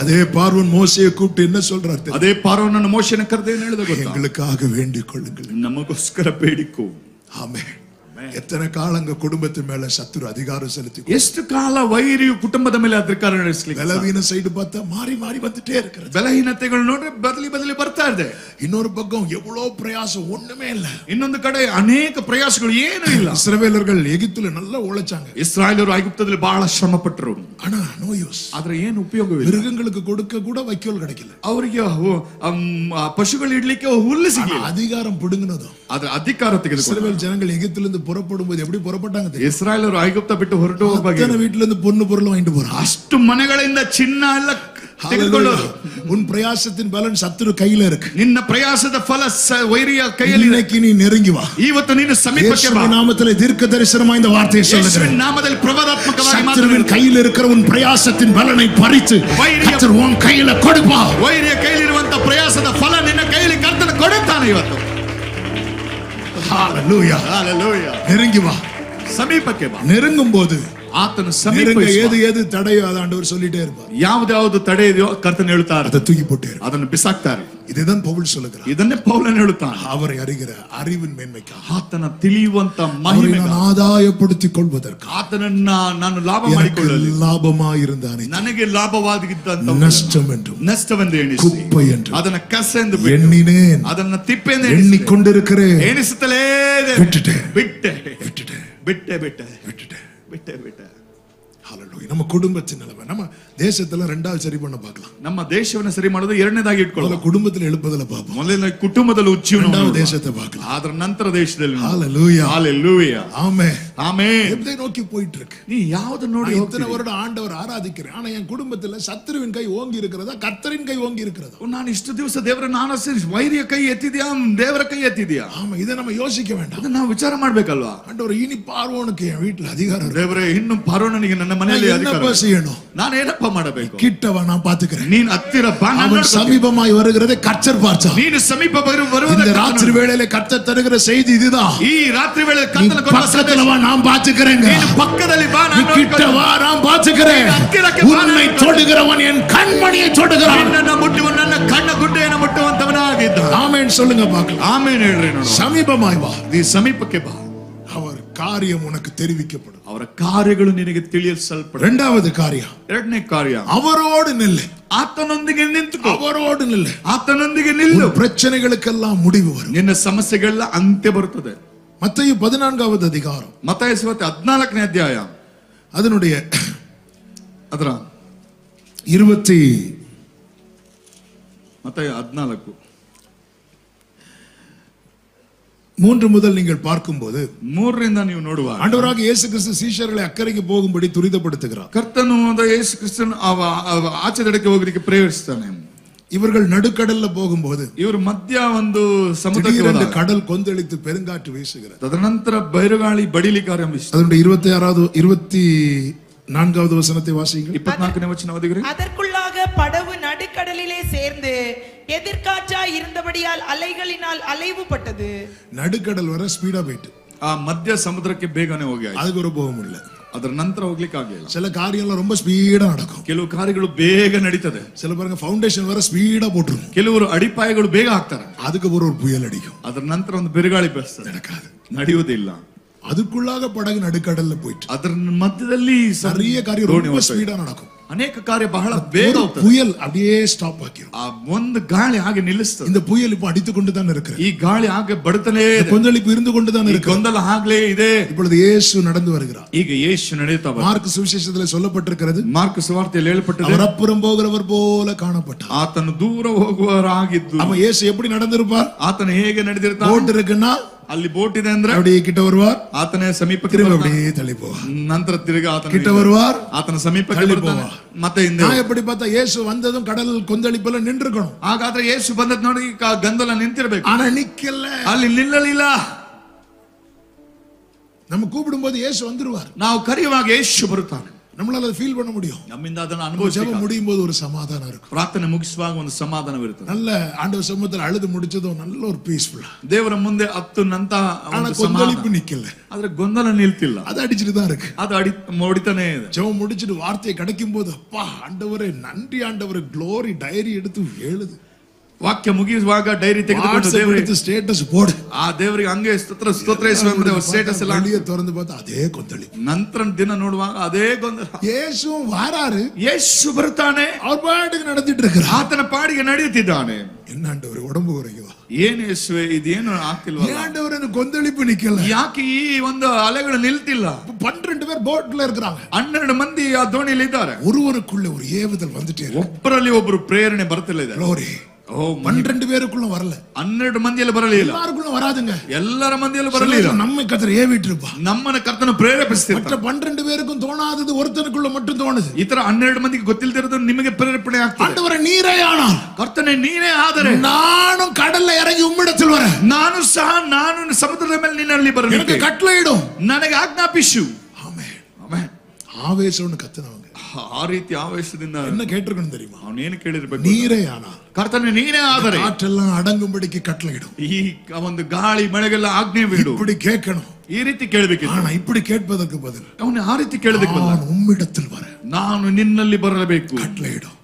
அதே பார்வோன் மோசேயை கூப்பிட்டு என்ன சொல்றார் தெரியுமா? ಅದೇ ಫರೋಹನನ್ನು ಮೋಶೆನ ಕರೆದು ಏನು ಹೇಳಿದ ಗೊತ್ತಾ? எங்களுக்காக வேண்டிக் கொள்ளுங்கள். ನಮಗೋಸ್ಕರ ಬೇಡಿಕೋ. ஆமென். எத்தனை காலங்க குடும்பத்து மேல சத்துரு அதிகாரம் செலுத்தி, ಎಷ್ಟು ಕಾಲ ವೈರಿಯು ಕುಟುಂಬದ ಮೇಲೆ ಅಧಿಕಾರ ನಡೆಸಲಿಕ್ಕೆ? பலவீன சைடு பார்த்தா மாறி மாறி வந்துட்டே இருக்கிறது. ಬಲಹೀನತೆಗಳು ನೋಡ್ರೆ ಬದಲಿ ಬರ್ತಾ ಇದೆ. இன்னொரு பக்கம் எவ்வளவு பிரயாசம், ஒண்ணுமே இல்ல. ಇನ್ನೊಂದು ಕಡೆ ಅನೇಕ ಪ್ರಯಾಸಗಳು ಏನೂ ಇಲ್ಲ. இஸ்ரவேலர்கள் எகிப்துல நல்லா உழைச்சாங்க. ಇಸ್ರಾಯೇಲರು ಐಗುಪ್ತದಲ್ಲಿ ಬಹಳ ಶ್ರಮ ಪಟ್ಟರು. ஆனா நோ யூஸ். ಆದ್ರೆ ಏನು ಉಪಯೋಗವಿಲ್ಲ. மிருகங்களுக்கு கொடுக்க கூட வைக்கோல் கிடைக்கல. ಅವರಿಗೆ ಪಶುಗಳು ಇಡ್ಲಿಕ್ಕೆ ಹುಲ್ಲು ಸಿಗಲಿಲ್ಲ. அதிகாரம் பிடுங்கினதும், ಆದ್ರೆ ಅಧಿಕಾರ ತೆಗೆದುಕೊಂಡು இஸ்ரவேல் ஜனங்கள் எகிப்துல இருந்து புறப்படும் போது எப்படி புறப்பட்டாங்க தெரியுமா? ಇಸ್ರಾಯೇಲರು ಐಗುಪ್ತ ಬಿಟ್ಟು ಹೊರಟು ಹೋಗುವಾಗ அத்தனை வீட்டுல இருந்து பொண்ணு பொருள் வாங்கிட்டு போறான். ಅಷ್ಟು ಮನೆಗಳಿಂದ ಚಿನ್ನ ಎಲ್ಲ ತೆಗೆದುಕೊಳ್ಳೋರು. உன் பிரயாசத்தின் பலன் சத்துரு கையில இருக்கு. ನಿನ್ನ ಪ್ರಯಾಸದ ಫಲ ವೈರಿಯ ಕೈಯಲ್ಲಿ. இன்னைக்கு நீ நெருங்கி வா. ಇವತ್ತು ನೀನು ಸಮೀಪಕ್ಕೆ ಬಾ. இயேசுவின் நாமத்திலே தீர்க்க தரிசனமாய் இந்த வார்த்தையை சொல்லுகிறேன். ಯೇಸುವಿನ ನಾಮದಲ್ಲಿ ಪ್ರವಾದಾತ್ಮಕವಾಗಿ சத்துருவின் கையில் இருக்கிற உன் பிரயாசத்தின் பலனை பறித்து கர்த்தர் உன் கையில கொடுப்பா. ವೈರಿಯ ಕೈಲಿರುವಂತ ಪ್ರಯಾಸದ ಫಲ ನಿನ್ನ ಕೈಯಲ್ಲಿ ಕರ್ತನು ಕೊಡುತ್ತಾನೆ ಇವತ್ತು. ஹalleluya. Hallelujah. நெருங்கி வா. ಸಮೀಪಕ್ಕೆ ಬಾ. நெருங்கும் போது ಆತನ நெருங்க ಸಮೀಪ ஏது தடையோ அதை ஆண்டவர் சொல்லிட்டே இருப்பார். ಯಾವ್ದು ತಡೆ ಇದೆಯೋ ಕರ್ತನು ಹೇಳ್ತಾರೆ, அதை தூக்கி போட்டே இருப்பார். ಅದನ್ನು ಬಿಸಾಕ್ತಾರೆ. இதுதான் பவுல் சொல்லுகிறார். ಇದನ್ನೇ ಪೌಲನು ಹೇಳುತ್ತಾನೆ. அவரை அறிகிற அறிவின் மேன்மைக்காக, ಆತನ ತಿಳಿಯುವಂತ அவரை ಮಹಿಮೆ, நான் ஆதாயப்படுத்திக் கொள்வதற்கு, ಆತನನ್ನ ನಾನು ಲಾಭ எனக்கு ಮಾಡಿಕೊಳ್ಳಲಿ, லாபமாயிருந்தானே ನನಗೆ ಲಾಭವಾಗಿದ್ದಂತ நஷ்டம் என்றும் ನಷ್ಟವೆಂದು ಎಣಿಸಿ குப்பை என்றும் ಅದನ್ನ ಕಸ ಎಂದು ಬಿಟ್ಟು எண்ணினேன். ಅದನ್ನ ತಿಪ್ಪೆಂದು எண்ணிக்கொண்டிருக்கிறேன். ಎಣಿಸುತ್ತಲೇ விட்டுட்டேன். ಬಿಟ್ಟೆ விட்டுட்டேன். ಬಿಟ್ಟೆ ಬಿಟ್ಟೆ விட்டுட்டேன். ಬಿಟ್ಟೆ ಬಿಟ್ಟೆ. ஹalleluya. நம்ம குடும்பத்தின் நிலைமை, நம்ம தேசத்துல ரெண்டாவது சரி பண்ண பார்க்கலாம். ನಮ್ಮ ದೇಶವನ್ನ ಸರಿ ಮಾಡೋದು ಎರಡನೇದಾಗಿ ಇಟ್ಕೊಳ್ಳೋದು. குடும்பத்துல எழுப்புதல பார்ப்போம். ಮೊದಲನೇ ಕುಟುಂಬದಲ್ಲಿ ಉಜ್ಜೀವನ ரெண்டாவது தேசத்தை பார்க்கலாம். ಅದರ ನಂತರ ದೇಶದಲ್ಲಿ. ஹalleluya. Hallelujah. ஆமென். ಆಮೆನ್. எதை நோக்கி போயிட்டு இருக்கு? நீ ಯಾವುದು ನೋಡಿ நான் ಹೋಗ್ತೀರಿ? இத்தனை வருடம் ஆண்டவர் ஆராதிக்கிறேன், ஆனா என் குடும்பத்துல சத்துருவின் கை ஓங்கி இருக்கிறதா, கர்த்தரின் கை ஓங்கி இருக்கிறதா? ನಾನು ಇಷ್ಟು ದಿವಸ ದೇವರನ್ನ ಆರಾಧಿಸಿ ವೈರಿಯ ಕೈ ಎತ್ತಿದ್ಯಾ, ದೇವರ ಕೈ ಎತ್ತಿದ್ಯಾ? ஆமா, இதை நம்ம யோசிக்க வேண்டாம். ಅದನ್ನ ನಾವು ವಿಚಾರ ಮಾಡ್ಬೇಕಲ್ವಾ? ஆண்டவர் இனி பார்வோனுக்கு என் வீட்டுல அதிகாரம் இருக்கு. ದೇವರೇ, ಇನ್ನು ಫರೋಹನಿಗೆ ನನ್ನ ಮನೆಯಲ್ಲಿ நான் ಅಧಿಕಾರ என்னப்பா செய்யணும்? ನಾನು ಏನಪ್ಪ ಮಾಡಬೇಕು? கிட்டவா நான் பாத்துக்கிறேன். ನೀನು ಹತ್ತಿರ ಬಾ, ನಾನು அவன் ನೋಡ್ಕೊಳ್ತೀನಿ. சமீபமாய் வருகிறதை கர்த்தர் பார்த்தார். ನೀನು ಸಮೀಪ இந்த ಬರುವುದಕ್ಕೆ ராத்திரி வேளையில கர்த்தர் தருகிற செய்தி இதுதான். ಈ ರಾತ್ರಿ ವೇಳೆ நீ ಕರ್ತನ ಕೊಡುವ பக்கத்துல வா, நான் பாத்துக்கிறேங்க. ನೀನು ಪಕ್ಕದಲ್ಲಿ ಬಾ, நீ ನಾನು கிட்ட ನೋಡ್ಕೊಳ್ತೀನಿ. வா, நான் பாத்துக்கிறேன். உன்னை தொடுகிறவன் என் கண்மணியை தொடுகிறான். ನಿನ್ನನ್ನು ಮುಟ್ಟುವ ನನ್ನ ಕಣ್ಣ ಗುಡ್ಡೆಯನ್ನು ಮುಟ್ಟುವಂತವನಾಗಿದ್ದ. ஆமென் சொல்லுங்க பார்க்கலாம். ಆಮೇನ್ ಹೇಳ್ರಿ ನೋಡು. சமீபமாய் வா. ನೀ ಸಮೀಪಕ್ಕೆ ಬಾ. அவர் காரியம் உனக்கு தெரிவிக்கப்படும். ಅವರ ಕಾರ್ಯಗಳು ನಿನಗೆ ತಿಳಿಸಲ್ಪಡ. இரண்டாவது காரியம், ಎರಡನೇ ಕಾರ್ಯ, அவரோடு நில்லு. ಆತನೊಂದಿಗೆ ನಿಂತುಕೋ. அவரோடு நில்லு. ಆತನೊಂದಿಗೆ ನಿಲ್ಲು. பிரச்சனைகளுக்கெல்லாம் முடிவு வரும். ನಿನ್ನ ಸಮಸ್ಯೆಗಳ ಅಂತ್ಯ ಬರುತ್ತದೆ. மத்தேயு 14வது அதிகாரம், ಮತ್ತಾಯ ಸುವಾರ್ತೆ 14ನೇ ಅಧ್ಯಾಯ, அதனுடைய ಅದರ 23 முதல் நீங்கள் பார்க்கும்போது 3ರಿಂದ ನೀವು ನೋಡುವಾಗ ஆண்டவராக இயேசு கிறிஸ்து சீஷர்களை அக்கறைக்கு போகும்படி துரிதப்படுத்துகிறார். ಕರ್ತನು ಯೇಸು ಕ್ರಿಸ್ತನು ಆಚೆ ದಡಕ್ಕೆ ಹೋಗಲಿಕ್ಕೆ ಪ್ರೇರೇಪಿಸ್ತಾನೆ. இவர்கள் நடுக்கடல்ல போகும்போது ಇವರು ಮಧ್ಯ ಒಂದು ಸಮುದ್ರಕ್ಕೆ திடீரென்று ಹೋದಾಗ கடல் கொந்தளித்து பெருங்காற்று வீசுகிறது. ತದನಂತರ ಬೈರುಗಾಳಿ ಬಡಿಲಿಕ್ಕೆ ಆರಂಭಿಸಿತು. அதனுடைய 24வது வசனத்தை வாசியுங்கள். 24ನೇ ವಚನ ಓದಿರಿ. அதற்குள்ளாக படவு நடுக்கடலிலே சேர்ந்து எதிர்காற்றாய் இருந்தபடியால் அலைகளினால் அலைவுபட்டது. நடுக்கடல் வர ஸ்பீடா போயிட்டு ಆ ಮಧ್ಯ ಸಮುದ್ರಕ್ಕೆ ಬೇಗನೆ ಹೋಗಿ ಆಯ್ತು. அதுக்கு ஒரு போக முடியல. ಅದರ ನಂತರ ಹೋಗ್ಲಿಕ್ಕೆ ಆಗಲಿಲ್ಲ. சில காரியங்கள் ரொம்ப ஸ்பீடா நடக்கும். ಕೆಲವು ಕಾರ್ಯಗಳು ಬೇಗ ನಡೀತದೆ. சில பாருங்க ஃபவுண்டேஷன் வர ஸ்பீடா போட்டுரும். ಕೆಲವರು ಅಡಿಪಾಯಗಳು ಬೇಗ ಹಾಕ್ತಾರೆ. அதுக்கு ஒரு புயல் அடிக்கும். ಅದರ ನಂತರ ಒಂದು ಬಿರುಗಾಳಿ ಬೀಸ್ತದೆ. நடக்காது. ನಡೆಯುವುದಿಲ್ಲ. அதுக்குள்ளாக படகு நடுக்கடல்ல போயிட்டு ಅದರ ಮಧ್ಯದಲ್ಲಿ நிறைய காரியம் ரொம்ப ஸ்பீடா நடக்கும். ಅನೇಕ ಕಾರ್ಯ ಬಹಳ ಬೇಗ ಹೋಗ್ತದೆ. புயல் அப்படியே ஸ்டாப் ஆக்கிரும். ಆ ಒಂದು ಗಾಳಿ ಹಾಗೆ ನಿಲ್ಲಿಸ್ತದೆ. இந்த புயல் இப்ப அடித்துக் கொண்டு தான் இருக்கு. ಈ ಗಾಳಿ ಹಾಗೆ ಬಡತನೇ ಇದೆ. கொந்தளிப்பு இருந்து கொண்டு தான் ಈ இருக்கு. ಗೊಂದಲ ಆಗ್ಲೇ ಇದೆ. இப்பொழுது இயேசு நடந்து வருகிறார். ಈಗ ಯೇಸು ನಡೆಯುತ್ತಾ ಬರ್ತಾನೆ. மார்க் சுவிசேஷத்திலே சொல்லப்பட்டிருக்கிறது, ಮಾರ್ಕ್ ಸುವಾರ್ತೆಯಲ್ಲಿ ಹೇಳப்பட்டது, அவர் அப்புறம் போகிறவர் போல காணப்பட்டார். ಆತನು ದೂರ ಹೋಗುವವರಾಗಿದ್ದು. அப்ப இயேசு எப்படி நடந்திருப்பார்? ಆತನು ಹೇಗೆ ನಡೆದಿರ್ತಾನೆ? போட் இருக்குன்னா ಅಲ್ಲಿ ಬೋಟ್ ಇದೆ ಅಂದ್ರೆ அப்படியே கிட்ட வருவார், ಆತನೇ ಸಮೀಪಕ್ಕೆ திரும்ப ಬರ್ತಾನೆ. அப்படியே தள்ளி போவார். ನಂತರ ತಿರುಗಿ ಆತನ கிட்ட வருவார், ಆತನ ಸಮೀಪಕ್ಕೆ ತಳ್ಳಿ ಬರ್ತಾನೆ. போவார். ಮತ್ತೆ ಹಿಂದೆ நான் எப்படி பார்த்தா இயேசு வந்ததும் கடல் கொந்தளிப்புல நின்றுக்கணும். ಹಾಗಾದ್ರೆ ಯೇಸು ಬಂದದ್ ನೋಡಿ ಗಂದಲ ನಿಂತಿರ್ಬೇಕು. ஆனா நிக்கல. ಅಲ್ಲಿ ನಿಲ್ಲಲಿಲ್ಲ. நம்ம கூப்பிடும்போது இயேசு வந்துருவார். ನಾವು ಕರೆಯುವಾಗ ಯೇಸು ಬರುತ್ತಾನೆ. நம்மளால அதை ஃபீல் பண்ண முடியும். ನಮ್ಮಿಂದ ಅದನ್ನು ஜெபம் ಅನುಭವಿಸಬೇಕು. முடியும் போது ஒரு சமாதானம் இருக்கும். ಪ್ರಾರ್ಥನೆ ಮುಗಿಸುವಾಗ ಒಂದು ಸಮಾಧಾನವಿರುತ್ತದೆ. நல்ல ஆண்டவர் சமூகத்துல அழுது முடிச்சதும் நல்ல ஒரு பீஸ்ஃபுல்லா. ದೇವರ ಮುಂದೆ ಹತ್ತು ನಂತ ஆனா கொந்தளிப்பு நிக்கல. ಆದ್ರೆ ಗೊಂದಲ ನಿಲ್ತಿಲ್ಲ. அது அடிச்சிட்டு தான் இருக்கு. ಅದು ಹೊಡಿತಾನೆ ಇದೆ. ஜெபம் முடிச்சிட்டு வார்த்தையை கிடைக்கும் போது அப்பா ஆண்டவரே நன்றி ஆண்டவரே க்ளோரி டைரி எடுத்து எழுது. ವಾಕ್ಯ ಮುಗಿಯುವಾಗ ಡೈರಿ ತೆಗೆದುಕೊಂಡು எடுத்து ஸ்டேட்டஸ் போடு. ಆ ದೇವರಿಗೆ ಹಂಗೆ ಸ್ತೋತ್ರ ಸ್ಟೇಟಸ್ ಎಲ್ಲ வெளியே திறந்து பார்த்தா அதே கொந்தளிப்பு. ನಂತರ ದಿನ ನೋಡುವಾಗ ಅದೇ ಗೊಂದಲ. இயேசு வாராரு, ಯೇಸು ಬರ್ತಾನೆ, அவர் பாட்டுக்கு நடத்திட்டு இருக்கிறார். ಆತನ ಪಾಡಿಗೆ ನಡೆಯುತ್ತಿದ್ದಾನೆ. என்ன ஆண்டவரே உடம்பு குறைக்குவா? ಏನ್ ಯೇಸುವೆ ಇದೇನು ಆಗ್ತಿಲ್ವಾ? ஏன் ஆண்டவரே எனக்கு கொந்தளிப்பு நிக்கல? ಯಾಕೆ ಈ ಒಂದು ಅಲೆಗಳು ನಿಲ್ತಿಲ್ಲ? 12 பேர் போட்ல இருக்காங்க. 12 ಮಂದಿ ಆ ದೋಣಿಯಲ್ಲಿ ಇದ್ದಾರೆ. ஒருவருக்குள்ள ஒரு ஏவுதல் வந்துட்டே இருக்கு. ಒಬ್ಬರಲ್ಲಿ ಒಬ್ಬರು ಪ್ರೇರಣೆ ಬರ್ತಿಲ್ಲ ಇದೆ. க்ளோரி 12 பேருக்குள்ள வரல. 12 ಮಂದಿಯಲ್ಲಿ ಬರಲಿಲ್ಲ. எல்லாருக்குள்ள வராதுங்க. ಎಲ್ಲರ ಮಂದಿಯಲ್ಲಿ ಬರಲಿಲ್ಲ. நம்ம கர்த்தர் ஏவிட்டு இருப்பா. ನಮ್ಮನ್ನ ಕರ್ತನು ಪ್ರೇರೇಪಿಸ್ತಿರ್ತಾನೆ. மற்ற 12 பேருக்கும் தோணாதது ஒருத்தனுக்குள்ள மட்டும் தோணுது. ಈ ತರ 12 ಮಂದಿಗೆ ಗೊತ್ತಿಲ್ಲದಿರೋದು ನಿಮಗೆ ಪ್ರೇರೇಪಣೆ ಆಗ್ತದೆ. ஆண்டவரே நீரே ஆனால், ಕರ್ತನೇ ನೀನೇ ಆದರೆ நானும் கடல்ல இறங்கி உம்மிடத்தில் வரேன். ನಾನು ಸಹ ಸಮುದ್ರದ ಮೇಲೆ ನಿನ್ನಲ್ಲಿ எனக்கு ಬರಲಿಕ್ಕೆ கட்டளையிடும். ನನಗೆ ಆಜ್ಞಾಪಿಸು. ஆமென். ಆಮೆನ್. ஆவேசம்னு கத்துனவங்க ಆ ರೀತಿ ಆವೇಶದಿಂದ என்ன கேட்டிருக்கணும் தெரியுமா? ಅವನೇನು ಕೇಳಿರ್ಬೇಕು? நீரே ஆனால், ಕರ್ತನೇ ನೀನೇ ಆದರೆ காற்றெல்லாம் அடங்கும்படிக்கு கட்டளையிடும். ಈ ಒಂದು ಗಾಳಿ ಮಳೆಗೆಲ್ಲ ಆಜ್ಞೆ ಬಿಡು. இப்படி கேட்கணும். ಈ ರೀತಿ ಕೇಳಬೇಕಿತ್ತು. ஆனா இப்படி கேட்பதற்கு பதில் ಅವನು ಆ ರೀತಿ ಕೇಳಬೇಕು. நான் உம்மிடத்தில் வரேன், ನಾನು ನಿನ್ನಲ್ಲಿ ಬರಬೇಕು, கட்டளையிடும்.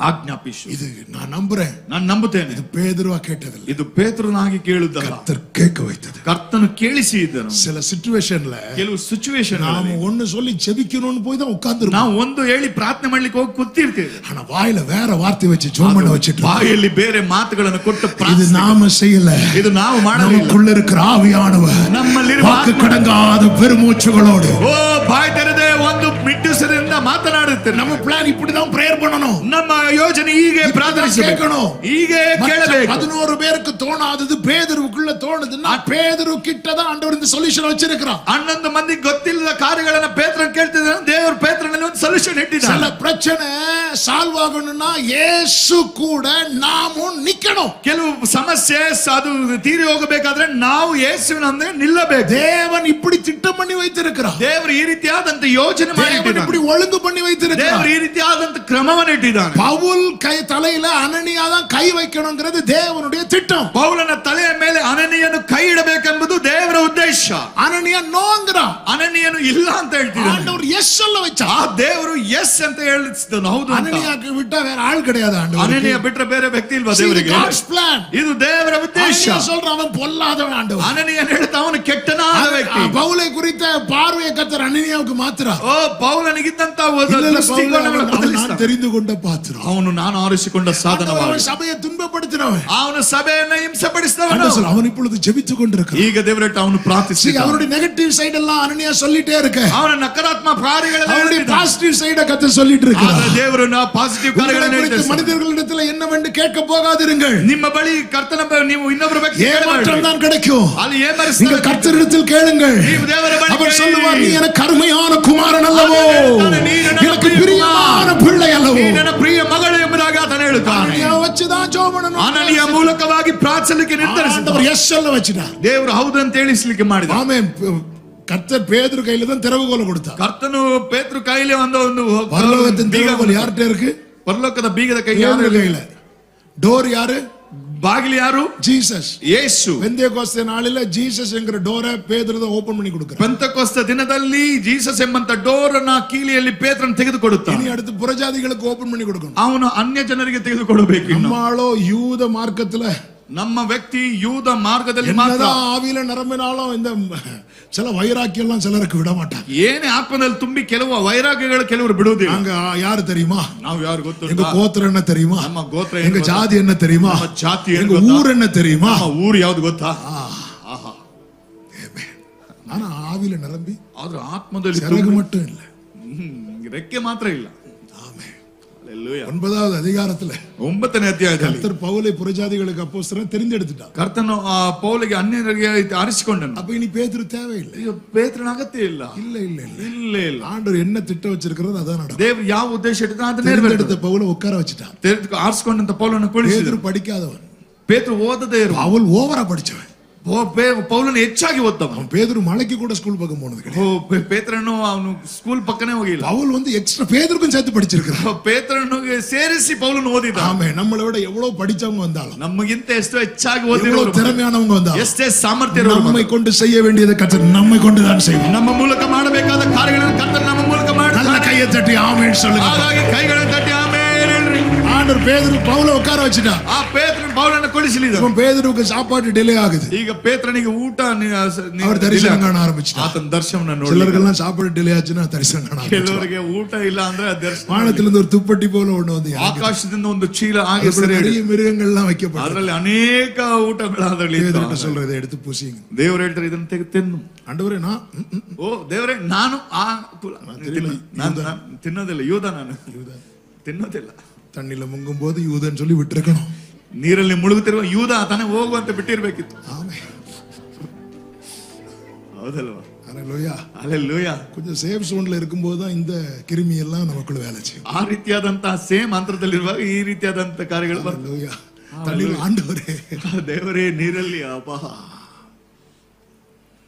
ಆಜ್ಞಾಪಿಸು. இது நான் நம்புறேன். ನಾನು ನಂಬುತ್ತೇನೆ. இது பேதுருவா கேட்டதில்லை, ಇದು ಪೇತ್ರನಾಗಿ ಕೇಳುವುದಲ್ಲ, கர்த்தர் கேட்க வைத்தது. ಕರ್ತನು ಕೇಳಿಸಿ ಇದ್ದನು. சில சிச்சுவேஷன்ல ಕೆಲವು ಸಿಚುವೇಶನ್ நாம ஒண்ணு சொல்லி ஜெபிக்கணும்னு போய் தான் உட்கார்ந்துருக்கோம். ನಾವು ಒಂದು ಹೇಳಿ ಪ್ರಾರ್ಥನೆ ಮಾಡ್ಲಿಕ್ಕೆ ಹೋಗಿ ಕೂತಿರ್ತೇವೆ. ஆனா வாயில வேற வார்த்தை வச்சு ஜெபம் பண்ண வச்சிட்டு ಬಾಯಲ್ಲಿ ಬೇರೆ ಮಾತುಗಳನ್ನು ಕೊಟ್ಟು இது நாம செய்யல, ಇದು ನಾವು ಮಾಡಲಿಲ್ಲ. நமக்குள்ள இருக்கிற ஆவியானவர் ನಮ್ಮಲ್ಲಿರುವ வாக்கு கடங்காத பெருமூச்சுகளோடு ಓ ಬಾಯಿ ತೆರೆದೇ ಒಂದು ಮಿಡ್ಡಿಸದಿಂದ ಮಾತನಾಡುತ್ತೆ. நம்ம பிளான் இப்படிதான் பிரேயர் பண்ணணும். ನಮ್ಮ ಯೋಜನೆ ಹೀಗೆ ಪ್ರಾರ್ಥಿಸಬೇಕು, கேட்கணும். ಹೀಗೆ ಕೇಳಬೇಕು. 11 பேருக்கு தோணாதது பேதுருவுக்குள்ள தோணுதுன்னா பேதுரு கிட்ட தான் ஆண்டவர் இந்த சொல்யூஷன் வச்சிருக்கிறார். 11 ಮಂದಿ ಗೊತ್ತಿಲ್ಲದ ಕಾರ್ಯಗಳನ್ನ ಪೇತ್ರನ್ ಕೇಳ್ತಿದ್ದಾನೆ. ದೇವರು ಪೇತ್ರನಲ್ಲಿ ಒಂದು ಸೊಲ್ಯೂಷನ್ ಇಟ್ಟಿದ್ದಾನೆ. சில பிரச்சனை சால்வ் ஆகணும்னா இயேசு கூட நாமும் நிக்கணும். ಕೆಲವು ಸಮಸ್ಯೆ ಅದು ತೀರಿ ಹೋಗಬೇಕಾದ್ರೆ ನಾವು ಯೇಸುವಿನೊಂದಿಗೆ ನಿಲ್ಲಬೇಕು. தேவன் இப்படி திட்டம் பண்ணி வைத்திருக்கிறார். ದೇವರು ಈ ರೀತಿಯಾದಂತ ಯೋಜನೆ ಮಾಡಿ தேவன் இப்படி ஒழுங்கு பண்ணி வைத்திருக்கிறார். ದೇವರು ಈ ರೀತಿಯಾದಂತ ಕ್ರಮವನ್ನು ಇಟ್ಟಿದ್ದಾನೆ. பவுல் தலையில அனனியா தான் கை வைக்கணும்ங்கிறது தேவனுடைய திட்டம். ಪೌಲನ ತಲೆಯ ಮೇಲೆ ಅನನೀಯನು ಕೈ ಇಡಬೇಕೆಂಬುದು ದೇವರ ಉದ್ದೇಶ. அனனியா நோங்கறான், ಅನನೀಯನು ಇಲ್ಲ ಅಂತ ಹೇಳ್ತಿದ್ದಾನೆ. ஆண்டவர் எஸ் சொல்ல வச்சா. ಆ ದೇವರು ಎಸ್ ಅಂತ ಹೇಳಿಸಿದನು, ಹೌದು ಅಂತ. அனனியாக்கு விட்டா வேற ஆள் கிடையாது ஆண்டவர். ಅನನೀಯ ಬಿಟ್ರೆ ಬೇರೆ ವ್ಯಕ್ತಿ ಇಲ್ವಾ ದೇವರಿಗೆ? God's plan. ಇದು ದೇವರ ಉದ್ದೇಶ. அனனியா சொல்றான் அவன் பொல்லாதவன் ஆண்டவர். ಅನನೀಯ ಹೇಳ್ತಾ ಅವನು ಕೆಟ್ಟನಾದ ವ್ಯಕ್ತಿ. பவுலை குறித்த பார்வையை கர்த்தர் அனனியாவுக்கு மாத்திரா. ಓ ಪೌಲನಿಗಿದ್ದಂತ நான் தெரிந்து கொண்ட பாத்திரம். ಅವನು ನಾನು ಆರಿಸಿಕೊಂಡ ಸಾಧನವಾದ. அவன் சபையை துன்பப்படுத்தினவன். ಅವನು ಸಭೆಯನ್ನು ಹಿಂಸೆಪಡಿಸಿದವನು. அவன் இப்பொழுது ஜெபித்துக் கொண்டிருக்கிறான். ಈಗ ದೇವರට ಅವನು ಪ್ರಾರ್ಥಿಸಿದ. அவனுடைய நெகட்டிவ் சைடு எல்லாம் அனனியா சொல்லிட்டே இருக்கு. ಅವನ ನಕಾರಾತ್ಮಕ ಕಾರ್ಯಗಳನ್ನು அவனுடைய பாசிட்டிவ் சைட கர்த்தர் சொல்லிட்டு இருக்கார். ದೇವರು ನಾ ಪಾಸಿಟಿವ್ ಕಾರ್ಯಗಳನ್ನು ಹೇಳ್ತಾರೆ. மனிதர்களிடத்தில் என்னவென்று கேட்க போகாதிருங்கள். ನಿಮ್ಮ ಬಳಿ ಕರ್ತನ ನೀವು ಇನ್ನೊಬ್ಬರ ಬಗ್ಗೆ ஏமாற்றம் தான் கிடைக்கும். ಅಲ್ಲಿ ಏಮರಿಸ್ತಾರೆ. நீங்கள் கர்த்தரிடத்தில் கேளுங்கள். ನೀವು ದೇವರ ಬಳಿ அவர் சொல்லுவார், நீ எனக்கு அருமையான குமாரன் அல்லவோ, எனக்கு பிரியமான பிள்ளை அல்லவோ, ನೀ ನನ್ನ ಪ್ರಿಯ ಮಗಳು ಎಂಬುದಾಗಿ ಆತನು ಹೇಳುತ್ತಾನೆ. அனனியா வச்சுதான் ஜெபம் ಅನನೀಯ ಮೂಲಕವಾಗಿ ಪ್ರಾರ್ಥಿಸಲಿಕ್ಕೆ ನಿರ್ಧರಿಸಿದವರು எஸ் சொல்ல வச்சிட்டார். ದೇವರು ಹೌದು ಅಂತ ಹೇಳಿಸಲಿಕ್ಕೆ ಮಾಡಿದ. ஆமென். கர்த்தர் பேதுரு கையில தான் திறவுகோல் கொடுத்தார். ಕರ್ತನು ಪೇತ್ರ ಕೈಯಲ್ಲಿ ಒಂದು பரலோகத்தின் திறவுகோல் யார்கிட்ட இருக்கு? ಪರಲೋಕದ ಬೀಗದ ಕೈ யாரு கையில? டோர் யாரு? ಬಾಗಿಲು ಯಾರು? ஜீசஸ். ಯೇಸು. பெந்தேகோஸ்தே நாளில ஜீசஸ் என்கிற டோரை பேதுரு தான் ஓபன் பண்ணி கொடுக்கிறார். ಪೆಂತೆಕೋಸ್ತ ದಿನದಲ್ಲಿ ಜೀಸಸ್ ಎಂಬಂತ ಡೋರ್ ಅನ್ನ ಕೀಲಿಯಲ್ಲಿ ಪೇತ್ರನ ತೆಗೆದುಕೊಡುತ್ತಾನೆ. இனி அடுத்து புறஜாதிகளுக்கு ಓಪನ್ பண்ணி கொடுக்கணும். ಅವನು ಅನ್ಯ ಜನರಿಗೆ ತೆಗೆದುಕೊಡಬೇಕು. நம்மாளோ யூத மார்க்கத்துல, ನಮ್ಮ ವ್ಯಕ್ತಿ ಯೂದ ಮಾರ್ಗದಲ್ಲಿ ಮಾತ್ರ. ஆவியில நிரம்பினாலும் இந்த சில வைராக்கியம் எல்லாம் சிலருக்கு விட மாட்டாங்க. ಏನೇ ಆತ್ಮದಲ್ಲಿ ತುಂಬಿ ಕೆಲವು ವೈರಾಗ್ಯಗಳು ಕೆಲವರು ಬಿಡುವುದಿಲ್ಲ. நாங்க யாரு தெரியுமா? ನಾವು ಯಾರು ಗೊತ್ತು? எங்க கோத்திரம் என்ன தெரியுமா? ನಮ್ಮ ಗೋತ್ರ, எங்க ஜாதி என்ன தெரியுமா? ನಮ್ಮ ಜಾತಿ, எங்க ஊர் என்ன தெரியுமா? ನಮ್ಮ ಊರು ಯಾವುದು ಗೊತ್ತಾ? ಆಹಾ. ஆனா ஆவியில நிரம்பி ಆದ್ರೆ ಆತ್ಮದಲ್ಲಿ சிறகு மட்டும் இல்ல, ರೆಕ್ಕೆ ಮಾತ್ರ ಇಲ್ಲ. அல்லேலூயா. 9வது அதிகாரத்துல 9ನೇ ಅಧ್ಯಾಯದಲ್ಲಿ கர்த்தர் பவுலை புறஜாதிகளுக்கு அப்போஸ்தலன் தெரிந்தெடுத்துட்டார். ಕರ್ತನು ಪೌಲಿಗೆ ಅನ್ಯರಿಗೆ ಆರಿಸಿಕೊಂಡನು. அப்ப இனி பேதுரு தேவையில்லை. ಈಗ ಪೇತ್ರನ ಅಗತ್ಯ ಇಲ್ಲ. இல்ல இல்ல இல்ல ಇಲ್ಲ ಇಲ್ಲ. ஆண்டவர் என்ன திட்டம் வச்சிருக்கிறது அதான் நடக்கும். ದೇವರು ಯಾವ ಉದ್ದೇಶ ಇಟ್ಟಿದ್ದಾನೆ ಅದನ್ನ தெரிந்தெடுத்த பவுலை உட்கார வச்சிட்டார். ಆರಿಸಿಕೊಂಡಂತ ಪೌಲನ್ನು ಕುಳಿಸಿದರು. பேதுரு படிக்காதவன், ಪೇತ್ರ ಓದದೇ ಇರು. பவுல் ஓவரா படிச்சவன். ಪೌಲನು ಹೆಚ್ಚಾಗಿ ಓದ್ದವ. அவன் பேதுரு மலைக்கு கூட ஸ்கூல் பக்கம் போனது கிடையாது. ಪೇತ್ರನು ಅವನು ಸ್ಕೂಲ್ ಪಕ್ಕನೇ ಹೋಗಿಲ್ಲ. பவுல் வந்து எக்ஸ்ட்ரா பேதுருக்கும் சேர்த்து படிச்சிருக்கான். ಪೇತ್ರನು ಸೇರಿಸಿ ಪೌಲನು ಓದಿದ. ஆமே. நம்மளை விட எவ்வளவு படிச்சவங்க வந்தாலும், ನಮಗಿಂತ ಎಷ್ಟು ಹೆಚ್ಚಾಗಿ எவ்வளவு ಓದಿರೋರು, திறமையானவங்க வந்தாலும், ಎಷ್ಟೇ ಸಾಮರ್ಥ್ಯ ಇರೋರು, நம்மை கொண்டு செய்ய வேண்டியதை கர்த்தர் நம்மை கொண்டு தான் செய்வார். ನಮ್ಮ ಮೂಲಕ ಮಾಡಬೇಕಾದ ಕಾರ್ಯಗಳನ್ನು ಕರ್ತನು ನಮ್ಮ ಮೂಲಕ நல்ல ಮಾಡ್ತಾನೆ. கையை தட்டி ஆமென் சொல்லுங்க. ಹಾಗಾಗಿ ಕೈಗಳನ್ನು ತಟ್ಟಿ ಆಮೇಲೆ ஆண்டவர் பேதுரு பவுலை உட்கார வச்சிட்டார். ಆ ಪೇತ್ರನು ಪೌಲನ್ನು ಕುಳಿಸಲಿದ. இப்போ பேதுருக்கு சாப்பாடு டிலே ஆகுது. ಈಗ ಪೇತ್ರನಿಗೆ ಊಟ அவர் தரிசனம் காண ஆரம்பிச்சிட்டார். ಆತನ ದರ್ಶನ ನೋಡಿ. சிலருக்கெல்லாம் சாப்பாடு டிலே ஆச்சுன்னா தரிசனம் ಕಾಣ ಆರಂಭಿಸಿದ್ರು. ಕೆಲವರಿಗೆ ಊಟ ಇಲ್ಲ ಅಂದ್ರೆ ದರ್ಶನ. வானத்திலிருந்து ஒரு துப்பட்டி போல ஒண்ணு வந்து ಆಕಾಶದಿಂದ ಒಂದು ಚೀಲ ಹಾಗೆ நிறைய மிருகங்கள்லாம் வைக்கப்பட்டது. ಅದರಲ್ಲಿ ಅನೇಕ ಊಟಗಳು ಅದರಲ್ಲಿ பேதுருட்ட சொல்றதை எடுத்து புசிங்க. ದೇವರು ಹೇಳ್ತಾರೆ ಇದನ್ನ ತೆಗೆದು ತಿನ್ನು. ஆண்டவரே நான் ಓ ದೇವರೇ ನಾನು ಆ ತಿನ್ನೋದಿಲ್ಲ. ಯೂದ ನಾನು ತಿನ್ನೋದಿಲ್ಲ. தண்ணில முங்கும் போது யூதன் சொல்லி விட்டுருக்கணும். ನೀರಲ್ಲಿ ಮುಳುಗುತ್ತಿರುವ ಯೂದ ತಾನೇ ಹೋಗುವಂತ ಬಿಟ್ಟಿರ್ಬೇಕಿತ್ತು. ஆமென். ಹೌದಲ್ವಾ? ஹalleluya. ಹಲ್ಲೆಲೂಯಾ. கொஞ்சம் சேஃப் ஜோன்ல இருக்கும்போது தான் இந்த கிருமி எல்லாம் நமக்குள்ள வேலை செய்யும். ಆ ರೀತಿಯಾದಂತಹ ಸೇಮ್ ಅಂತರದಲ್ಲಿರುವಾಗ ಈ ರೀತಿಯಾದಂತ ಕಾರ್ಯಗಳು ಬರ್ತವೆ. ஹalleluya. தண்ணில ஆண்டவரே, ದೇವರೇ ನೀರಲ್ಲಿ ಅಪಾ.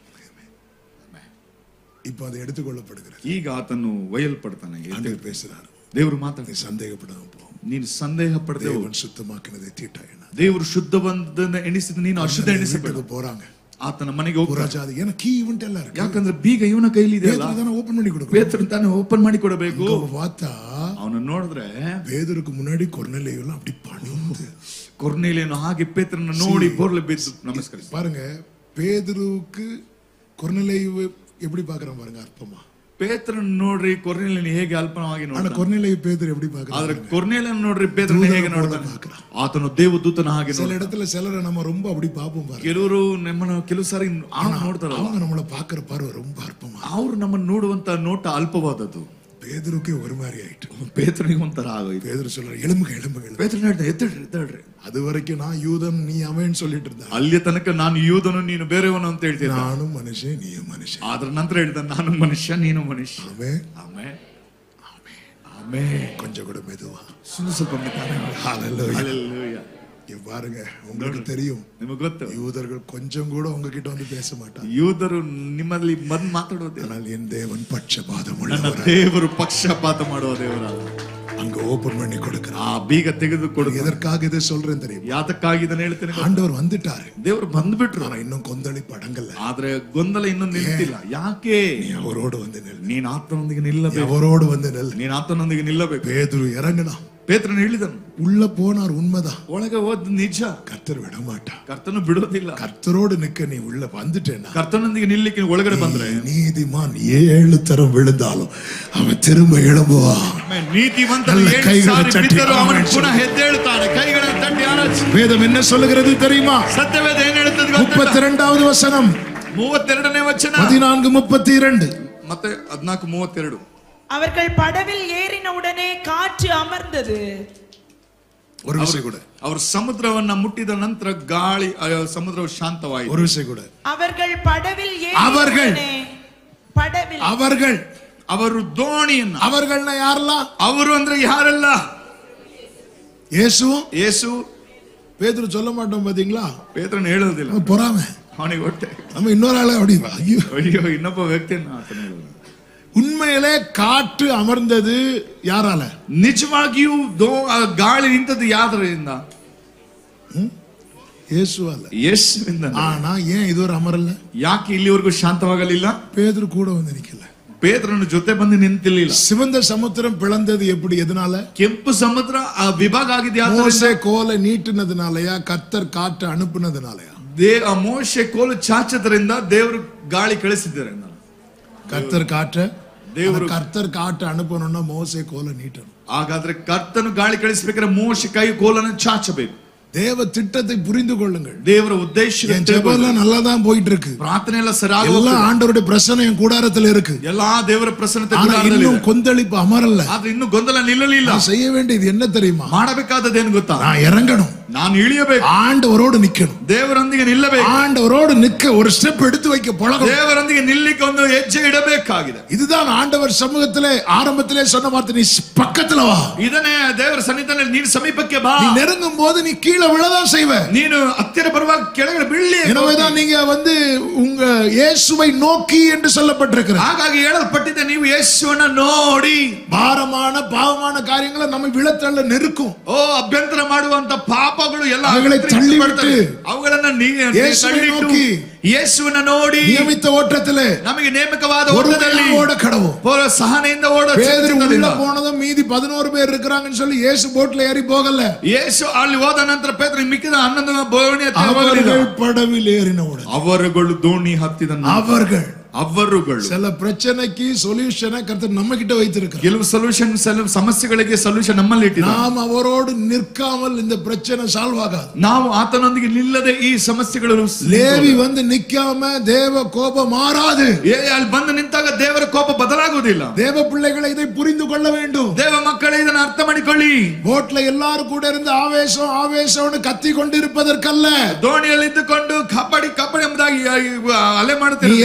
இப்போ அது எடுத்துக்கொள்ளப்படுகிறது. ಈಗ ಆತನು ಒಯ್ಯಲ್ಪಡ್ತಾನೆ. ஆண்டவர் பேசுறார். ದೇವರು ಮಾತಾಡಿ சந்தேகப்படாம ಪೋ. ನೀನು ಸಂದೇಹ ಪಡದೆ தேவன் சுத்தமாக்கினதை தீட்டாயன. ದೇವರು ಶುದ್ಧವನ್ನ ಎಣಿಸಿದ ನೀನು ಅಶುದ್ಧ ಎಣಿಸಬೇಡ. போறாங்க. ಆತನ ಮನೆಗೆ ಹೋಗ್ತಾರೆ. புறஜாதி ஏன்னா கீ இவன்ட்ட எல்லாம் இருக்கு. ಯಾಕಂದ್ರೆ ಬೀಗ ಇವನ ಕೈಲಿ ಇದೆ ಅಲ್ಲ. பேதுரு தான ஓபன் பண்ணி கொடுக்கணும். ಪೇತ್ರನ ತಾನೇ ಓಪನ್ ಮಾಡಿ ಕೊಡಬೇಕು. பார்த்தா ಅವನು ನೋಡಿದ್ರೆ பேதுருக்கு முன்னாடி கொர்நேலியு எல்லாம் அப்படி பணிந்து ಕೊರ್ನೇಲಿಯನು ಹಾಗೆ ಪೇತ್ರನ ನೋಡಿ ಬೋರ್ಲೆ ಬಿದ್ದು ನಮಸ್ಕರಿಸಿ. பாருங்க, பேதுருக்கு கொர்நேலியு எப்படி பார்க்கறான் பாருங்க அற்பமா. ಪೇತ್ರನ ನೋಡ್ರಿ ಕೊರ್ನೇಲಿಯನ ಹೇಗೆ ಅಲ್ಪವಾಗಿ ஆனா ನೋಡ್ತಾನೆ. கொர்நேலியு பேதுரு எப்படி பார்க்கறான்? ಆದ್ರೆ ಕೊರ್ನೇಲಿಯನ ನೋಡ್ರಿ ಪೇತ್ರನ ಹೇಗೆ ನೋಡ್ತಾನೆ. ಆತನು ದೇವದೂತನ ಹಾಗೆ சில ನೋಡ್ತಾನೆ. இடத்துல சிலரை நம்ம ரொம்ப அப்படி பாப்போம் பாருங்க. ಕೆಲವರು ನಮ್ಮನ್ನ ಕೆಲವು ಸಾರಿ ನೋಡ್ತಾರಲ್ಲ, அவங்க நம்மள பாக்குற பார்வை ரொம்ப அற்பமா. ಅವ್ರು ನಮ್ಮನ್ನ ನೋಡುವಂತ ನೋಟ ಅಲ್ಪವಾದದ್ದು. பேதுருக்கே ஒரு மாதிரி ஆயிட்டு. ಪೇತ್ರನಿಗೆ ಒಂಥರ ಆಗೋಯ್ತು. பேதுரு சொல்றாரு, எழும்புங்க எழும்புங்க. ಪೇತ್ರನ ಹೇಳ್ದ ಎದ್ದೇಳ್ರಿ. அது வரைக்கும் நான் யூதன் நீ அவன் சொல்லிட்டு இருந்தா. ಅಲ್ಲಿ ತನಕ ನಾನು ಯೂದನು ನೀನು ಬೇರೆಯವನು ಅಂತ ಹೇಳ್ತಿದ್ದ. நானும் மனுஷன் நீ மனுஷன். ಆದ್ರ ನಂತರ ಹೇಳ್ದ ನಾನು ಮನುಷ್ಯ ನೀನು ಮನುಷ್ಯ. ஆமென். ಆಮೆನ್. ಆಮೆನ್. கொஞ்சம் கூட மெதுவா. ಸ್ವಲ್ಪ ನಿಧಾನ. ஹalleluya. ಹಲ್ಲೆಲೂಯಾ. இங்க பாருங்க, உங்களுக்கு தெரியும், ನಿಮಗೆ ಗೊತ್ತು யூதர்கள் கொஞ்சம் கூட உங்ககிட்ட வந்து பேச மாட்டாங்க. ಯೂದರು ನಿಮ್ಮಲ್ಲಿ ಬಂದು ಮಾತಾಡೋದಿಲ್ಲ. ஆனால் என் தேவன் பட்சபாதம் ನನ್ನ உள்ளவர். ದೇವರು ಪಕ್ಷಪಾತ ಮಾಡುವ ದೇವರ. அங்க ஓபன் பண்ணி கொடுக்கிறார். ಆ ಬೀಗ ತೆಗೆದು ಕೊಡುತ್ತಾರೆ. எதற்காக இதை சொல்றேன் தெரியுமா? ಯಾತಕ್ಕಾಗಿ ಇದನ್ನ ಹೇಳ್ತೇನೆ ಗೊತ್ತಾ? ஆண்டவர் வந்துட்டாரு, ದೇವರು ಬಂದ್ಬಿಟ್ರು, ஆனா இன்னும் கொந்தளிப்பு அடங்கல. ಆದ್ರೆ ಗೊಂದಲ ಇನ್ನೂ ನಿಲ್ತಿಲ್ಲ. ಯಾಕೆ? நீ அவரோடு வந்து நில்லு, ನೀನ್ ಆತನೊಂದಿಗೆ ನಿಲ್ಲಬೇಕು, அவரோடு வந்து நில்லு. ನೀನ್ ಆತನೊಂದಿಗೆ ನಿಲ್ಲಬೇಕು. பேதுரு இறங்கினா, ಪೇತ್ರನು ಹೇಳಿದನು, உள்ள போனார், உண்மைதான். ಒಳಗೆ ಹೋದ್ ನಿಜ, கர்த்தர் விட மாட்டார். ಕರ್ತನು ಬಿಡೋದಿಲ್ಲ. கர்த்தரோடு நிக்க நீ உள்ள வந்துட்டேன்னா, ಕರ್ತನೊಂದಿಗೆ ನಿಲ್ಲಿಕ್ಕೆ ಒಳಗಡೆ ಬಂದ್ರೆ நீதிமான் 7 தரம் விழுந்தாலும் அவன் திரும்ப எழும்புவான். ನೀತಿವಂತನು நல்ல 7 கைகளை ಸಾರಿ தட்டி ಬಿದ್ದರೂ ಅವನು ಆಮೆನ್ ಪುನಃ ಎದ್ದೇಳುತ್ತಾನೆ. ಕೈಗಳನ್ನು ತಟ್ಟಿ ಆರಾಧಿಸಿ. வேதம் என்ன சொல்லுகிறது தெரியுமா? ಸತ್ಯವೇದ ಏನ್ ಹೇಳುತ್ತದೆ ಗೊತ್ತಾ? 32வது வசனம், 32ನೇ ವಚನ, 14:32. ಮತ್ತೆ 14:32. அவர்கள் படவில் ஏறின உடனே காற்று அமர்ந்தது. ஒரு விஷயம் கூட, ಅವರು ಸಮುದ್ರವನ್ನ ಮುಟ್ಟಿದ ನಂತರ ಗಾಳಿ, ಸಮುದ್ರವು ಶಾಂತವಾಯಿತು. ஒரு விஷயம் கூட, அவர்கள் படவில் அவர்கள். ஏறின படவில், அவர்கள், ಅವರು ದೋಣಿಯನ್ನ, அவர்கள்னா யாரெல்லாம்? ಅವರು ಅಂದ್ರೆ ಯಾರೆಲ್ಲ? இயேசு. ಯೇಸು. பேதுரு சொல்ல மாட்டோம் பாத்தீங்களா? ಪೇತ್ರನು ಹೇಳೋದಿಲ್ಲ, அவன் பொறாமை. ಅವನಿಗೆ ಹೊಟ್ಟೆ, நம்ம இன்னொரு ஆளை அப்படி ஐயோ ಅಯ್ಯೋ ಇನ್ನೊಬ್ಬ ವ್ಯಕ್ತಿಯನ್ನ ಆತನು ಹೇಳುವುದು. உண்மையிலே காற்று அமர்ந்தது யாரால? ನಿಜವಾಗಿಯೂ ಗಾಳಿ ನಿಂತದ್ದು ಯಾದರಿಂದ? இயேசுவால. ಯೇಸುವಿಂದ. ஆனா ஏன் இதுவரை அமரல? ಯಾಕೆ ಇಲ್ಲಿವರೆಗೂ ಶಾಂತವಾಗಲಿಲ್ಲ? பேதுரு கூட வந்து நிக்கல. ಪೇತ್ರನ ಜೊತೆ ಬಂದು ನಿಂತಿಲ್ಲ. சிவந்த சமுத்திரம் பிளந்தது எப்படி? எதனால? ಕೆಂಪು ಸಮುದ್ರ ವಿಭಾಗ ಆಗಿದೆ மோசே கோலை நீட்டினதுனாலயா, கர்த்தர் காற்று அனுப்புனதுனாலயா? ಮೋಶೆ ಕೋಲು ಚಾಚದ್ರಿಂದ ದೇವರು ಗಾಳಿ ಕಳಿಸಿದ್ದಾರೆ. கர்த்தர் காற்று, ದೇವರು, கர்த்தர் காற்று அனுப்பணும்னா மோசே கோலை நீட்டணும். ಹಾಗಾದ್ರೆ ಕರ್ತನು ಗಾಳಿ ಕಳಿಸಬೇಕಾದ್ರೆ ಮೋಶೆ ಕೈ ಕೋಲನ್ನು ಚಾಚಬೇಕು. தேவ திட்டத்தை புரிந்து கொள்ளுங்கள். ದೇವರ ಉದ್ದೇಶ, ஜெபம்லாம் நல்லா தான் போயிட்டு இருக்கு. ಪ್ರಾರ್ಥನೆ ಎಲ್ಲ ಸರಿಯಾಗಿ எல்லா ஆண்டவருடைய பிரசன்னம் என் கூடாரத்துல இருக்கு. ಎಲ್ಲಾ ದೇವರ ಪ್ರಸನ್ನತೆ ஆனா இன்னும் கொந்தளிப்பு அமரல. ಆದ್ರೆ ಇನ್ನು ಗೊಂದಲ ನಿಲ್ಲಲಿಲ್ಲ. நான் செய்ய வேண்டியது என்ன தெரியுமா? ಮಾಡಬೇಕಾದದೇನು ಗೊತ್ತಾ? நான் இறங்கணும், ನಾನು ಇಳಿಯಬೇಕು, ஆண்டவரோடு நிக்கணும். ದೇವರೊಂದಿಗೆ ನಿಲ್ಲಬೇಕು, ஆண்டவரோடு நிக்க ஒரு ஸ்டெப் எடுத்து வைக்க பழகணும். ದೇವರೊಂದಿಗೆ ನಿಲ್ಲಿಕ್ಕೆ ಒಂದು ಹೆಜ್ಜೆ ಇಡಬೇಕಾಗಿದೆ. இதுதான் ஆண்டவர் சமூகத்திலே ஆரம்பத்திலே சொன்ன வார்த்தை, நீ பக்கத்துல வா. ಇದನ್ನೇ ದೇವರ ಸನ್ನಿಧಾನದಲ್ಲಿ ನೀನು ಸಮೀಪಕ್ಕೆ ಬಾ. நீ நெருங்கும் போது நீ கீழே விழதான் செய்வ. ನೀನು ಹತ್ತಿರ ಬರುವಾಗ ಕೆಳಗಡೆ ಬೀಳಲಿ. எனவேதான் நீங்க உங்க இயேசுவை நோக்கி என்று சொல்லப்பட்டிருக்கிறது. ಹಾಗಾಗಿ ಹೇಳಲ್ಪಟ್ಟಿದೆ, ನೀವು ಯೇಸುವನ್ನ ನೋಡಿ. பாரமான பாவமான காரியங்களை நம்ம விழத்தள்ள நெருக்கும். ಓ, ಅಭ್ಯಂತರ ಮಾಡುವಂತ ಪಾಪಗಳು ಎಲ್ಲ ಅವುಗಳನ್ನ ತಳ್ಳಿಬಿಟ್ಟು ಅವುಗಳನ್ನ ಯೇಸುவை நோக்கி ಯೇಸುವನ್ನ ನೋಡಿ ನಿಯಮಿತ ಓಟத்திலே ನಮಗೆ ನೇಮಕವಾದ ಓಟದಲ್ಲಿ ஓட கடவும். ಸಹನೆಯಿಂದ ಓಡ. பேதுரு உள்ள போனதும் மீதி 11 பேர் இருக்காங்கன்னு சொல்லி இயேசு போட்ல ஏறி போகல. ಯೇಸು ಅಲ್ಲಿ ಹೋದ ನಂತರ ಪೇತ್ರನು ಮಿಕ್ಕಿದ 11 ಬೋಣಿ அவர்கள் படவில் ஏறினவுடன், ಅವರುಗಳು ದೋಣಿ ಹತ್ತಿದ ಅವರುಗಳು சில பிரச்சனைக்கு சொல்யூஷனை கர்த்தர் நம்ம கிட்ட வைத்திருக்கிறார். ಕೆಲವು ಸೊಲ್ಯೂಷನ್, ಸಮಸ್ಯೆಗಳಿಗೆ ಸೊಲ್ಯೂಷನ್ ನಮ್ಮಲ್ಲಿ ಇಟ್ಟಿದ್ದಾನೆ. நாம் அவரோடு நிற்காமல் இந்த பிரச்சனை சால்வ் ஆகாது. ನಾವು ಆತನೊಂದಿಗೆ ನಿಲ್ಲದೆ ಈ ಸಮಸ್ಯೆಗಳು. ಲೇವಿ வந்து நிக்காம தேவ கோபம் மாறாது. ಅಲ್ಲಿ ಬಂದು ನಿಂತಾಗ ದೇವರ ಕೋಪ ಬದಲಾಗುವುದಿಲ್ಲ. தேவ பிள்ளைகளை இதை புரிந்து கொள்ள வேண்டும். ದೇವ ಮಕ್ಕಳೇ ಇದನ್ನು ಅರ್ಥ ಮಾಡಿಕೊಳ್ಳಿ. போட்ல எல்லாரும் கூட இருந்து ஆவேசம் ஆவேசம்னு கத்தி கொண்டிருப்பதற்கல்ல, ದೋಣಿಯಲ್ಲಿ ಇದ್ದುಕೊಂಡು ಕಬಡ್ಡಿ ಕಬಡ್ಡಿ ಎಂಬುದಾಗಿ ಅಲೆ ಮಾಡುತ್ತೀರಿ.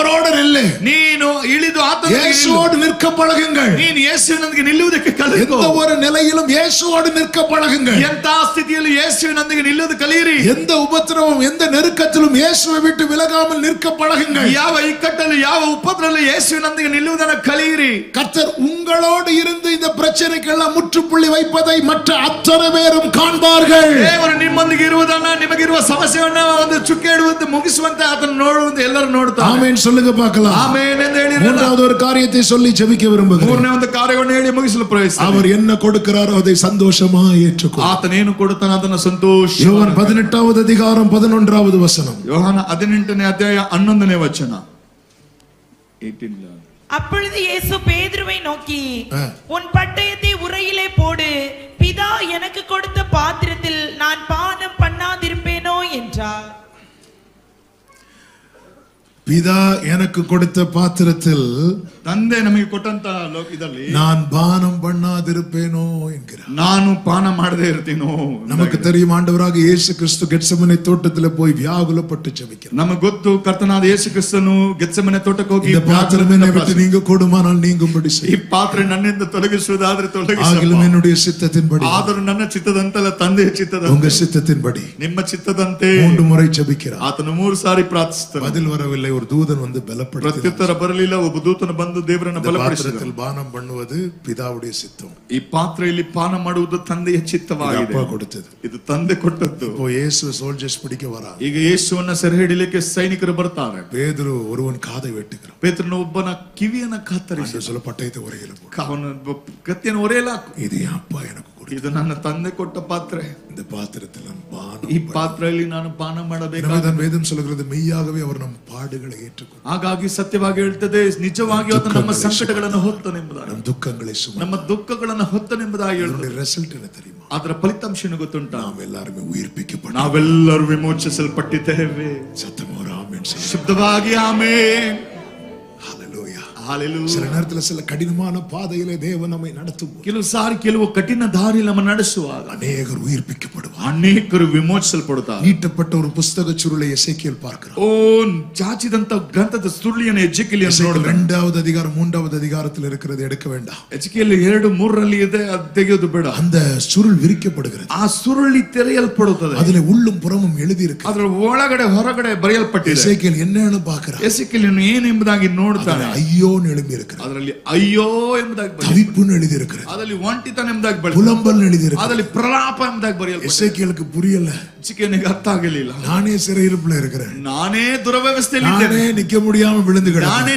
அவரோடு நில்லு. ನೀನು ಇಳಿದು இயேசுவோடு நிற்க பழகுங்கள். ನೀನು ಯೇಸುವಿನೊಂದಿಗೆ ನಿಲ್ಲುವುದಕ್ಕೆ ಕಲಿತು. எந்த ஒரு நிலையிலும் இயேசுவோடு நிற்க பழகுங்கள். ಎಂತ ಸ್ಥಿತಿಯಲ್ಲಿ ಯೇಸುವಿನೊಂದಿಗೆ ನಿಲ್ಲುವುದು ಕಲಿಯಿರಿ. எந்த உபத்திரவம் எந்த நெருக்கத்திலும் இயேசுவை விட்டு விலகாமல் நிற்க பழகுங்கள். ಯಾವ ಇಕ್ಕಟ್ಟಲ್ಲಿ ಯಾವ ಉಪದ್ರವದಲ್ಲಿ ಯೇಸುವಿನೊಂದಿಗೆ ನಿಲ್ಲುವುದನ್ನು ಕಲಿಯಿರಿ. கர்த்தர் உங்களோடு இருந்து இந்த பிரச்சனைக்கெல்லாம் முற்றுப்புள்ளி வைப்பதை மற்ற அத்தனை பேரும் காண்பார்கள். ದೇವರು ನಿಮ್ಮೊಂದಿಗೆ ಇರುವುದನ್ನ, ನಿಮಗಿರುವ ಸಮಸ್ಯೆಯನ್ನ ಒಂದು ಚುಕ್ಕೆ ಇಡುವಂತೆ ಮುಗಿಸುವಂತೆ ಆತನು ನೋಡುವಂತೆ ಎಲ್ಲರೂ ನೋಡ್ತಾರೆ. ஆமென் சொல்லுங்க பார்க்கலாம். ಆಮೆನ್ ಎಂದು ಹೇಳಿ மூன்றாவது ஒரு காரியத்தை சொல்லி ஜெபிக்க விரும்புகிறேன். ಮೂರನೇ ಒಂದು ಕಾರ್ಯವನ್ನು ಹೇಳಿ ಮುಗಿಸಲು ಪ್ರಯತ್ನಿಸಿ. அவர் என்ன கொடுக்கிறாரோ அதை சந்தோஷமாய் ஏற்றுக்கொள். ಆತನೇನು ಕೊಡುತ್ತಾನೆ ಅದನ್ನು ಸಂತೋಷ. யோவான் 18வது அதிகாரம் 11வது வசனம். யோவான் 18ನೇ ಅಧ್ಯಾಯ 11ನೇ ವಚನ. 18. அப்பொழுது இயேசு பேதுருவை நோக்கி, உன் பட்டயத்தை உரையிலே போடு, பிதா எனக்கு கொடுத்த பாத்திரத்தில் நான் பானம் பண்ணாதிருப்பேனோ என்றார். பிதா எனக்கு கொடுத்த பாத்திரத்தில் ತಂದೆ ನಮಗೆ ಕೊಟ್ಟಂತ ಇದರಲ್ಲಿ நான் பானம் பண்ணாதிருப்பேனோ என்கிறார். ನಾನು ಪಾನ ಮಾಡದೇ ಇರ್ತೀನೋ. நமக்கு தெரியும், ஆண்டவராக இயேசு கிறிஸ்து கெத்செமனே தோட்டத்தில் போய் வியாகுலப்பட்டு ஜெபிக்கிறார். ನಮಗೆ ಗೊತ್ತು, ಕರ್ತನಾದ ಯೇಸು ಕ್ರಿಸ್ತನು ಗೆತ್ಸೆಮನೆ ತೋಟಕ್ಕೆ ಹೋಗಿ, இந்த பாத்திரம் என்னை விட்டு நீங்க கூடுமானால் நீங்கும்படி ಈ செய்யும். ಪಾತ್ರೆ ನನ್ನಿಂದ ತೊಲಗಿಸುವುದಾದ್ರೆ ஆகிலும் என்னுடைய சித்தத்தின்படி, ಆದರೂ ನನ್ನ ಚಿತ್ತದಂತಲ್ಲ, ತಂದೆಯ ಚಿತ್ತದಂತೆ, உங்க சித்தத்தின்படி ನಿಮ್ಮ ಚಿತ್ತದಂತೆ 3 முறை ஜெபிக்கிறார். ಆತನು 3 ಸಾರಿ ಪ್ರಾರ್ಥಿಸುತ್ತಾನೆ. பதில் வரவில்லை. ஒரு தூதன் வந்து பலப்படுத்தினார். ಪ್ರತ್ಯುತ್ತರ ಬರಲಿಲ್ಲ. ಒಬ್ಬ ದೂತನು ಬಂದು ಬಂದು ದೇವರನ್ನು இந்த ಬಲಪಡಿಸಿದರು. பாத்திரத்தில் பானம் பண்ணுவது பிதாவுடைய சித்தம். ಈ ಪಾತ್ರೆಯಲ್ಲಿ ಪಾನ ಮಾಡುವುದು ತಂದೆಯ இது ಚಿತ್ತವಾಗಿದೆ. அப்பா கொடுத்தது. ಇದು ತಂದೆ ಕೊಟ್ಟದ್ದು. இப்போ இயேசு சோல்ஜர்ஸ் பிடிக்க வரா. ಈಗ ಯೇಸುವನ್ನ ಸೆರೆ ಹಿಡಿಯಲಿಕ್ಕೆ ಸೈನಿಕರು ಬರ್ತಾರೆ. பேதுரு ஒருவன் காதை வெட்டுகிறான். ಪೇತ್ರನ ಒಬ್ಬನ ಕಿವಿಯನ್ನ ಕತ್ತರಿಸಿ சொல்ல பட்டயத்தை உரையில போடு. ಅವನ ಕತ್ತಿಯನ್ನು ಒರೆಯಲಾಕು. இது என் அப்பா எனக்கு கொடுத்தது. ಇದು ನನ್ನ ತಂದೆ ಕೊಟ್ಟ ಪಾತ್ರೆ. இந்த பாத்திரத்தில் நான் பானம் ಈ ಪಾತ್ರೆಯಲ್ಲಿ ನಾನು ಪಾನ ಮಾಡಬೇಕು. தான் வேதம் சொல்கிறது மெய்யாகவே அவர் நம் பாடுகளை ஏற்றுக்கொண்டார். ಹಾಗಾಗಿ ಸತ್ಯವಾಗಿ ಹೇಳ್ತದೆ, ನಿಜವಾಗಿ ಆತ ನಮ್ಮ ಸಂಕಟಗಳನ್ನು ಹೊತ್ತನೆಂಬುದಾಗಿ, நம் துக்கங்களை சுமந்தார். ನಮ್ಮ ದುಃಖಗಳನ್ನು ಹೊತ್ತನೆಂಬುದಾಗಿ ಹೇಳ್ತದೆ. ರಿಸಲ್ಟ್ என்ன தெரியுமா? ಅದರ ಫಲಿತಾಂಶ ಗೊತ್ತುಂಟಾ? நாம் எல்லாரும் உயிர்ப்பிக்கப்பட்டோம். ನಾವೆಲ್ಲರೂ ವಿಮೋಚಿಸಲ್ಪಟ್ಟಿದ್ದೇವೆ. சத்தமா ஒரு ஆமென் சொல்லுங்க. ಶಬ್ದವಾಗಿ ಆಮೆನ್. ஹalleluya. ஹalleluya. சில நேரத்துல சில கடினமான பாதையிலே தேவன் நம்மை நடத்தும். ಕೆಲವು ಸಾರಿ ಕೆಲವು ಕಠಿಣ ದಾರಿಯಲ್ಲಿ ನಮ್ಮ ನಡೆಸುವಾಗ அநேகர் உயிர்ப்பிக்கப்படுவார். ಅನೇಕರು ವಿಮೋಚಿಸಲ್ಪಡುತ್ತಾರೆ. நீட்டப்பட்ட ஒரு புஸ்தக சுருளை எசேக்கியேல் பார்க்கிறார். ಓ ಚಾಚಿದಂತ ಗ್ರಂಥದ ಸುರುಳಿಯನ್ನು ಎಜೆಕಿಯೇಲ್ ನೋಡಿದ. 2வது அதிகாரம் 3வது அதிகாரத்தில் இருக்கிறது எடுக்க வேண்டாம். ಎಜೆಕಿಯೇಲ್ 2:3 ಇದೆ, ಅದು ತೆಗೆಯೋದು ಬೇಡ. அந்த சுருள் விரிக்கப்படுகிறது. ಆ ಸುರುಳಿ ತೆರೆಯಲ್ಪಡುತ್ತದೆ. அதிலே உள்ளும் புறமும் எழுதி இருக்கு. ಅದರ ಒಳಗಡೆ ಹೊರಗಡೆ ಬರೆಯಲ್ಪಟ್ಟಿದೆ. எசேக்கியேல் என்னன்னு பார்க்கிறார். ಎಜೆಕಿಯೇಲ್ ಏನು ಎಂಬುದಾಗಿ ನೋಡ್ತಾನೆ. ஐயோன்னு எழுதி இருக்கிறது. ಅದರಲ್ಲಿ ಅಯ್ಯೋ ಎಂಬುದಾಗಿ தவிப்புன்னு எழுதி இருக்கிறது. ಅದರಲ್ಲಿ ಒಂಟಿತನ ಎಂಬುದಾಗಿ ಬರೆಯಲ್ಪಟ್ಟಿದೆ. புலம்பல் எழுதி இருக்கிறது. ಅದರಲ್ಲಿ ಪ್ರಲಾಪ ಎಂಬುದಾಗಿ ಬರೆಯಲ್ಪಟ್ಟಿದೆ. எசேக்கியேலுக்கு புரியல. ಎಜೆಕಿಯೇಲಿಗೆ ಅರ್ಥ ಆಗಲಿಲ್ಲ. நானே சிறையிருப்புல இருக்கிறேன். ನಾನೇ ದುರವ್ಯವಸ್ಥೆಯಲ್ಲಿ நானே ಇದ್ದೇನೆ. நிக்க முடியாம விழுந்து கிடக்கிறேன். ನಾನೇ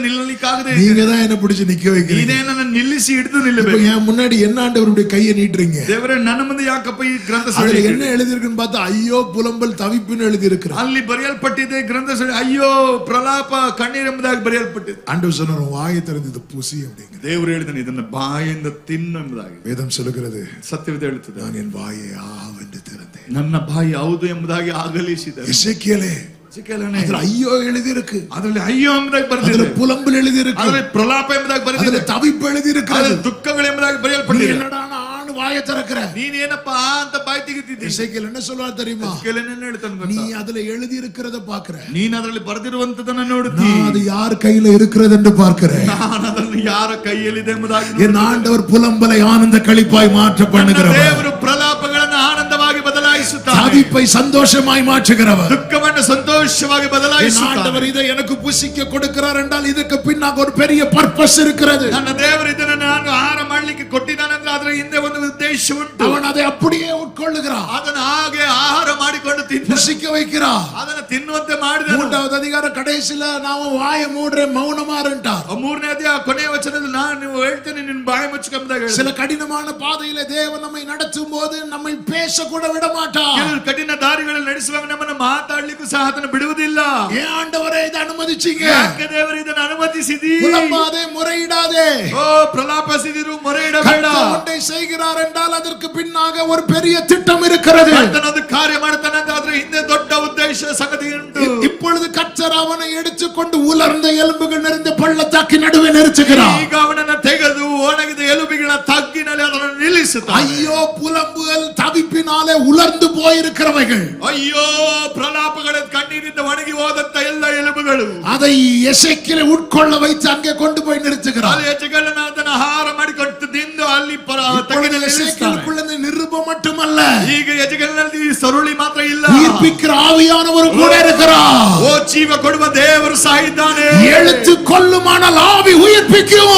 ನಿಲ್ಲಲಿಕ್ಕಾಗದೆ நீங்க தான் என்ன பிடிச்சு நிக்க வைக்கிறீங்க. ನೀನೇ ನನ್ನ ನಿಲ್ಲಿಸಿ ಹಿಡಿದು இப்ப ನಿಲ್ಲಬೇಕು. என் முன்னாடி என்ன ஆண்டவருடைய கையை நீட்டுறீங்க. ದೇವರೇ, ನನ್ನ ಮುಂದೆ ಯಾಕಪ್ಪ ಈ ಗ್ರಂಥ அதுல ಸಳಿ? என்ன எழுதி இருக்குன்னு பார்த்தா ஐயோ புலம்பல் தவிப்புன்னு எழுதி இருக்கு. ಅಲ್ಲಿ ಬರೆಯಲ್ಪಟ್ಟಿದೆ ಗ್ರಂಥ ಸಳಿ, ಅಯ್ಯೋ ಪ್ರಲಾಪ ಕಣ್ಣೀರು ಎಂಬುದಾಗಿ ಬರೆಯಲ್ಪಟ್ಟಿದೆ. ஆண்டவர் சொன்னார் வாயை திறந்து இதை புசி அப்படிங்க. ದೇವರು ಹೇಳಿದಾನೆ, ಇದನ್ನ ಬಾಯಿಂದ ತಿನ್ನು ಎಂಬುದಾಗಿ. வேதம் சொல்லுகிறது, ಸತ್ಯವೇದ ಹೇಳುತ್ತದೆ, நான் என் வாயை ஆவென்று திறந்தேன். ನನ್ನ ಬಾಯಿ ಹೌದು ಎಂಬುದಾಗಿ ಆಗಲಿಸಿದೆ. எசேக்கியேலே, ಎಜೆಕಿಯೇಲನೇ, அதுல ஐயோ எழுதி இருக்கு. ಅದರಲ್ಲಿ ಅಯ್ಯೋ ಎಂಬುದಾಗಿ அதுல ಬರೆದಿದೆ. புலம்பல் எழுதி இருக்கு. ಅದರಲ್ಲಿ ಪ್ರಲಾಪ ಎಂಬುದಾಗಿ அதுல ಬರೆದಿದೆ. தவிப்பு எழுதி இருக்கு. ಅದರಲ್ಲಿ ದುಃಖಗಳು ಎಂಬುದಾಗಿ நீ ಬರೆಯಲ್ಪಟ್ಟಿದೆ. என்னடா ஆணு வாயை திறக்கிற? ನೀನೇನಪ್ಪ ಅಂತ ಬಾಯಿ ತೆಗಿತಿದ್ದಿ. எசேக்கியேல் என்ன சொல்வார் தெரியுமா? ಎಜೆಕಿಯೇಲನೇ ಏನು ಹೇಳ್ತಾನೆ நீ ಗೊತ್ತಾ? அதுல எழுதி இருக்கிறத பாக்குற. ನೀನ್ ಅದರಲ್ಲಿ ಬರೆದಿರುವಂತದನ್ನ ನೋಡುತ್ತಿ. நான் அது யார் கையில இருக்கிறது என்று பார்க்கிறேன். ನಾನು ಅದನ್ನು ಯಾರ ಕೈಯಲ್ಲಿದೆ ಎಂಬುದಾಗಿ என் ஆண்டவர் புலம்பலை ஆனந்த களிப்பாய் மாற்ற பண்ணுகிறவர். ದೇವರು ಪ್ರಲಾಪಗಳನ್ನು ಆನಂದವಾಗಿ ಬದಲಾಯಿಸುತ್ತಾನೆ. தவிப்பை சந்தோஷமாய் மாற்றுகிறவர். ದುಃಖವನ್ನು ಸಂತೋಷವಾಗಿ என் ಬದಲಾಯಿಸುತ್ತಾನೆ. ஆண்டவர் இதை எனக்கு புசிக்க கொடுக்கிறார் என்றால் இதுக்கு பின்னாக ஒரு பெரிய பர்பஸ் இருக்கிறது. ನನ್ನ ದೇವರು ಇದನ್ನು ನಾನು ಆಹಾರ ಮಾಡಲಿಕ್ಕೆ ಕೊಟ್ಟಿದ್ದಾನಂದ್ರೆ ಅದರ ಹಿಂದೆ ಒಂದು ಉದ್ದೇಶ ಉಂಟು. அவன் அதை அப்படியே உட்கொள்ளுகிறான். ಅದನ್ನು ಹಾಗೆ ಆಹಾರ ಮಾಡಿಕೊಂಡು ತಿನ್ನು, புசிக்க வைக்கிறான். ಅದನ್ನು ತಿನ್ನುವಂತೆ ಮಾಡಿದನು. 3வது அதிகார கடைசில நான் வாயை மூடுறேன் மௌனமா இருண்டார். 3ನೇ ಅಧ್ಯಾಯ ಕೊನೆಯ ವಚನದಲ್ಲಿ ನಾನು ಹೇಳ್ತೇನೆ, ನಿನ್ನ ಬಾಯಿ ಮುಚ್ಚಿಕೊಂಡಾಗ. சில கடினமான பாதையில தேவன் நம்மை நடத்தும் போது நம்மை பேச கூட விட மாட்டார். ಕೆಲವು ಕಠಿಣ ದಾರಿಗಳಲ್ಲಿ ನಡೆಸುವಾಗ ನಮ್ಮನ್ನು ಮಾತಾಡ್ಲಿಕ್ಕೂ ಸಹ ಅದನ್ನು ಬಿಡುವುದಿಲ್ಲ. ஏன் ஆண்டவரே இதை அனுமதிச்சீங்க? ಯಾಕೆ ದೇವರು ಇದನ್ನು ಅನುಮತಿಸಿದಿ? புலம்பாதே, முறையிடாதே. ಓ ಪ್ರಲಾಪಿಸಿದಿರು, ಮೊರೆ ಇಡಬೇಡ. கர்த்தர் ஒன்றை செய்கிறார் என்றால் அதற்கு பின்னாக ஒரு பெரிய திட்டம் இருக்கிறது. ಕರ್ತನೊಂದು ಕಾರ್ಯ ಮಾಡ್ತಾನೆ ಅಂದ್ರೆ ಅದರ ಹಿಂದೆ ದೊಡ್ಡ ಉದ್ದೇಶ ಸಂಗತಿ ಉಂಟು. இப்பொழுது கர்த்தர் அவனை எடுத்துக்கொண்டு உலர்ந்த எலும்புகள் நிறைந்த பள்ளத்தாக்கி நடுவே நிறுத்துகிறார். ಈಗ ಅವನನ್ನು ತೆಗೆದು ಒಣಗಿದ ಎಲುಬುಗಳ ತಗ್ಗಿನಲ್ಲಿ ಅದನ್ನು ನಿಲ್ಲಿಸುತ್ತಾನೆ. ஐயோ புலம்புகள் தவிப்பினாலே உலர்ந்து போயிருக்கிறவைகள், ಅಯ್ಯೋ ಪ್ರಲಾಪಗಳ ಕಣ್ಣೀರಿಂದ ಒಣಗಿ ಹೋದಂತ ಎಲ್ಲ ಎಲುಬುಗಳು, அதை எசேக்கியேலை உட்கொள்ள வைத்து அங்கே கொண்டு போய் நிறுத்துகிறார். ಅಲ್ಲಿ ಎಜೆಕಿಯೇಲನ ಅದನ್ನು ಆಹಾರ ಮಾಡಿಕೊಂಡು ತಿಂದು ಅಲ್ಲಿ இப்பொழுது எசேக்கியேலுக்குள்ள இந்த நிருபம் மட்டுமல்ல, ಈಗ ಎಜೆಕಿಯೇಲನಲ್ಲಿ ಸರುಳಿ ಮಾತ್ರ ಇಲ್ಲ, உயிர்ப்பிக்கிற ஆவியானவர் கூட இருக்கிறார். ಓ ಜೀವ ಕೊಡುವ ದೇವರು ಸಹ ಇದ್ದಾನೆ. எழுத்து கொல்லுமானால் ஆவி உயிர்ப்பிக்கும்.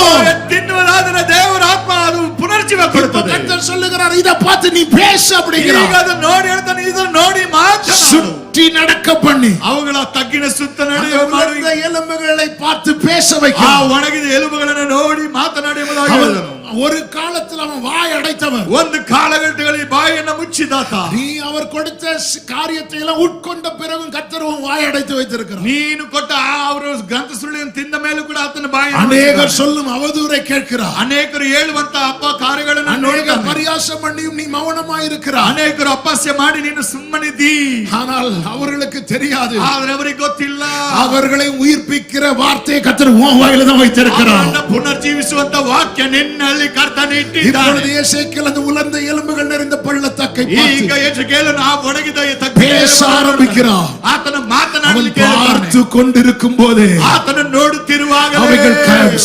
ತಿನ್ನುವುದಾದರೆ ದೇವರ ಆತ್ಮ ಅದು ಪುನರ್ಜೀವ ಕೊಡುತ್ತದೆ. கர்த்தர் சொல்லுகிறார், இத பார்த்து நீ பேச ಈಗ அப்படிங்கிறார். ಅದನ್ನು ನೋಡಿ ಹೇಳ್ತಾನೆ, ಇದನ್ನು ನೋಡಿ ಮಾತನಾಡು. சுற்றி நடக்க பண்ணி ಅವುಗಳ ತಗ್ಗಿನ ಸುತ್ತ ನಡೆಯುವ அந்த உலர்ந்த எலும்புகளை பார்த்து பேச வைக்க. ಆ ಒಣಗಿದ ಎಲುಬುಗಳನ್ನು ನೋಡಿ ಮಾತನಾಡಿ ಎಂಬುದಾಗಿ ಹೇಳಿದನು. ஒரு காலத்தில் அவன் வாய் அடைத்தவர், ಒಂದು ಕಾಲಘಟ್ಟಗಳಲ್ಲಿ ಬಾಯಿಯನ್ನು ಮುಚ್ಚಿದಾತ. நீ அவர் கொடுத்த காரியத்தை எல்லாம் உட்கொண்ட பிறகும் கர்த்தர் உன் வாய் அடைத்து வைத்திருக்கிறார். ನೀನು ಕೊಟ್ಟ ಅವರು ಗ್ರಂಥ ಸುಳ್ಳಿಯನ್ನು ತಿಂದ ಮೇಲೂ ಕೂಡ ಆತನ ಬಾಯಿ. அநேகர் சொல்லும் அவதூறை கேட்கிறார். ಅನೇಕರು ಹೇಳುವಂತ ಅಪ್ಪ ಕಾರ್ಯಗಳನ್ನು அநேகர் பரியாசம் பண்ணியும் நீ மௌனமாய் இருக்கிறார். ಅನೇಕರು ಅಪಹಾಸ್ಯ ಮಾಡಿ ನೀನು ಸುಮ್ಮನಿದ್ದಿ. ஆனால் அவர்களுக்கு தெரியாது, ಆದ್ರೆ ಅವರಿಗೆ ಗೊತ್ತಿಲ್ಲ, அவர்களை உயிர்ப்பிக்கிற வார்த்தையை கர்த்தர் உன் வாயில தான் வைத்திருக்கிறார். ಅವರನ್ನ ಪುನರ್ಜೀವಿಸುವಂತ ವಾಕ್ಯ ನಿನ್ನಲ್ಲಿ ಕರ್ತನ ಇಟ್ಟಿದ್ದಾನೆ. இப்பொழுது எசேக்கியேல் அந்த உலர்ந்த எலும்புகள் நிறைந்த பள்ளத்தாக்கை ಈಗ பார்த்து ಎಜೆಕಿಯೇಲನು ಆ ಒಣಗಿದ பேச ஆரம்பிக்கிறார். ಆತನ அவன் ಮಾತನಾಡಲಿಕ್ಕೆ பார்த்து கொண்டிருக்கும் போதே ಆತನ ನೋಡುತ್ತಿರುವಾಗ அவைகள்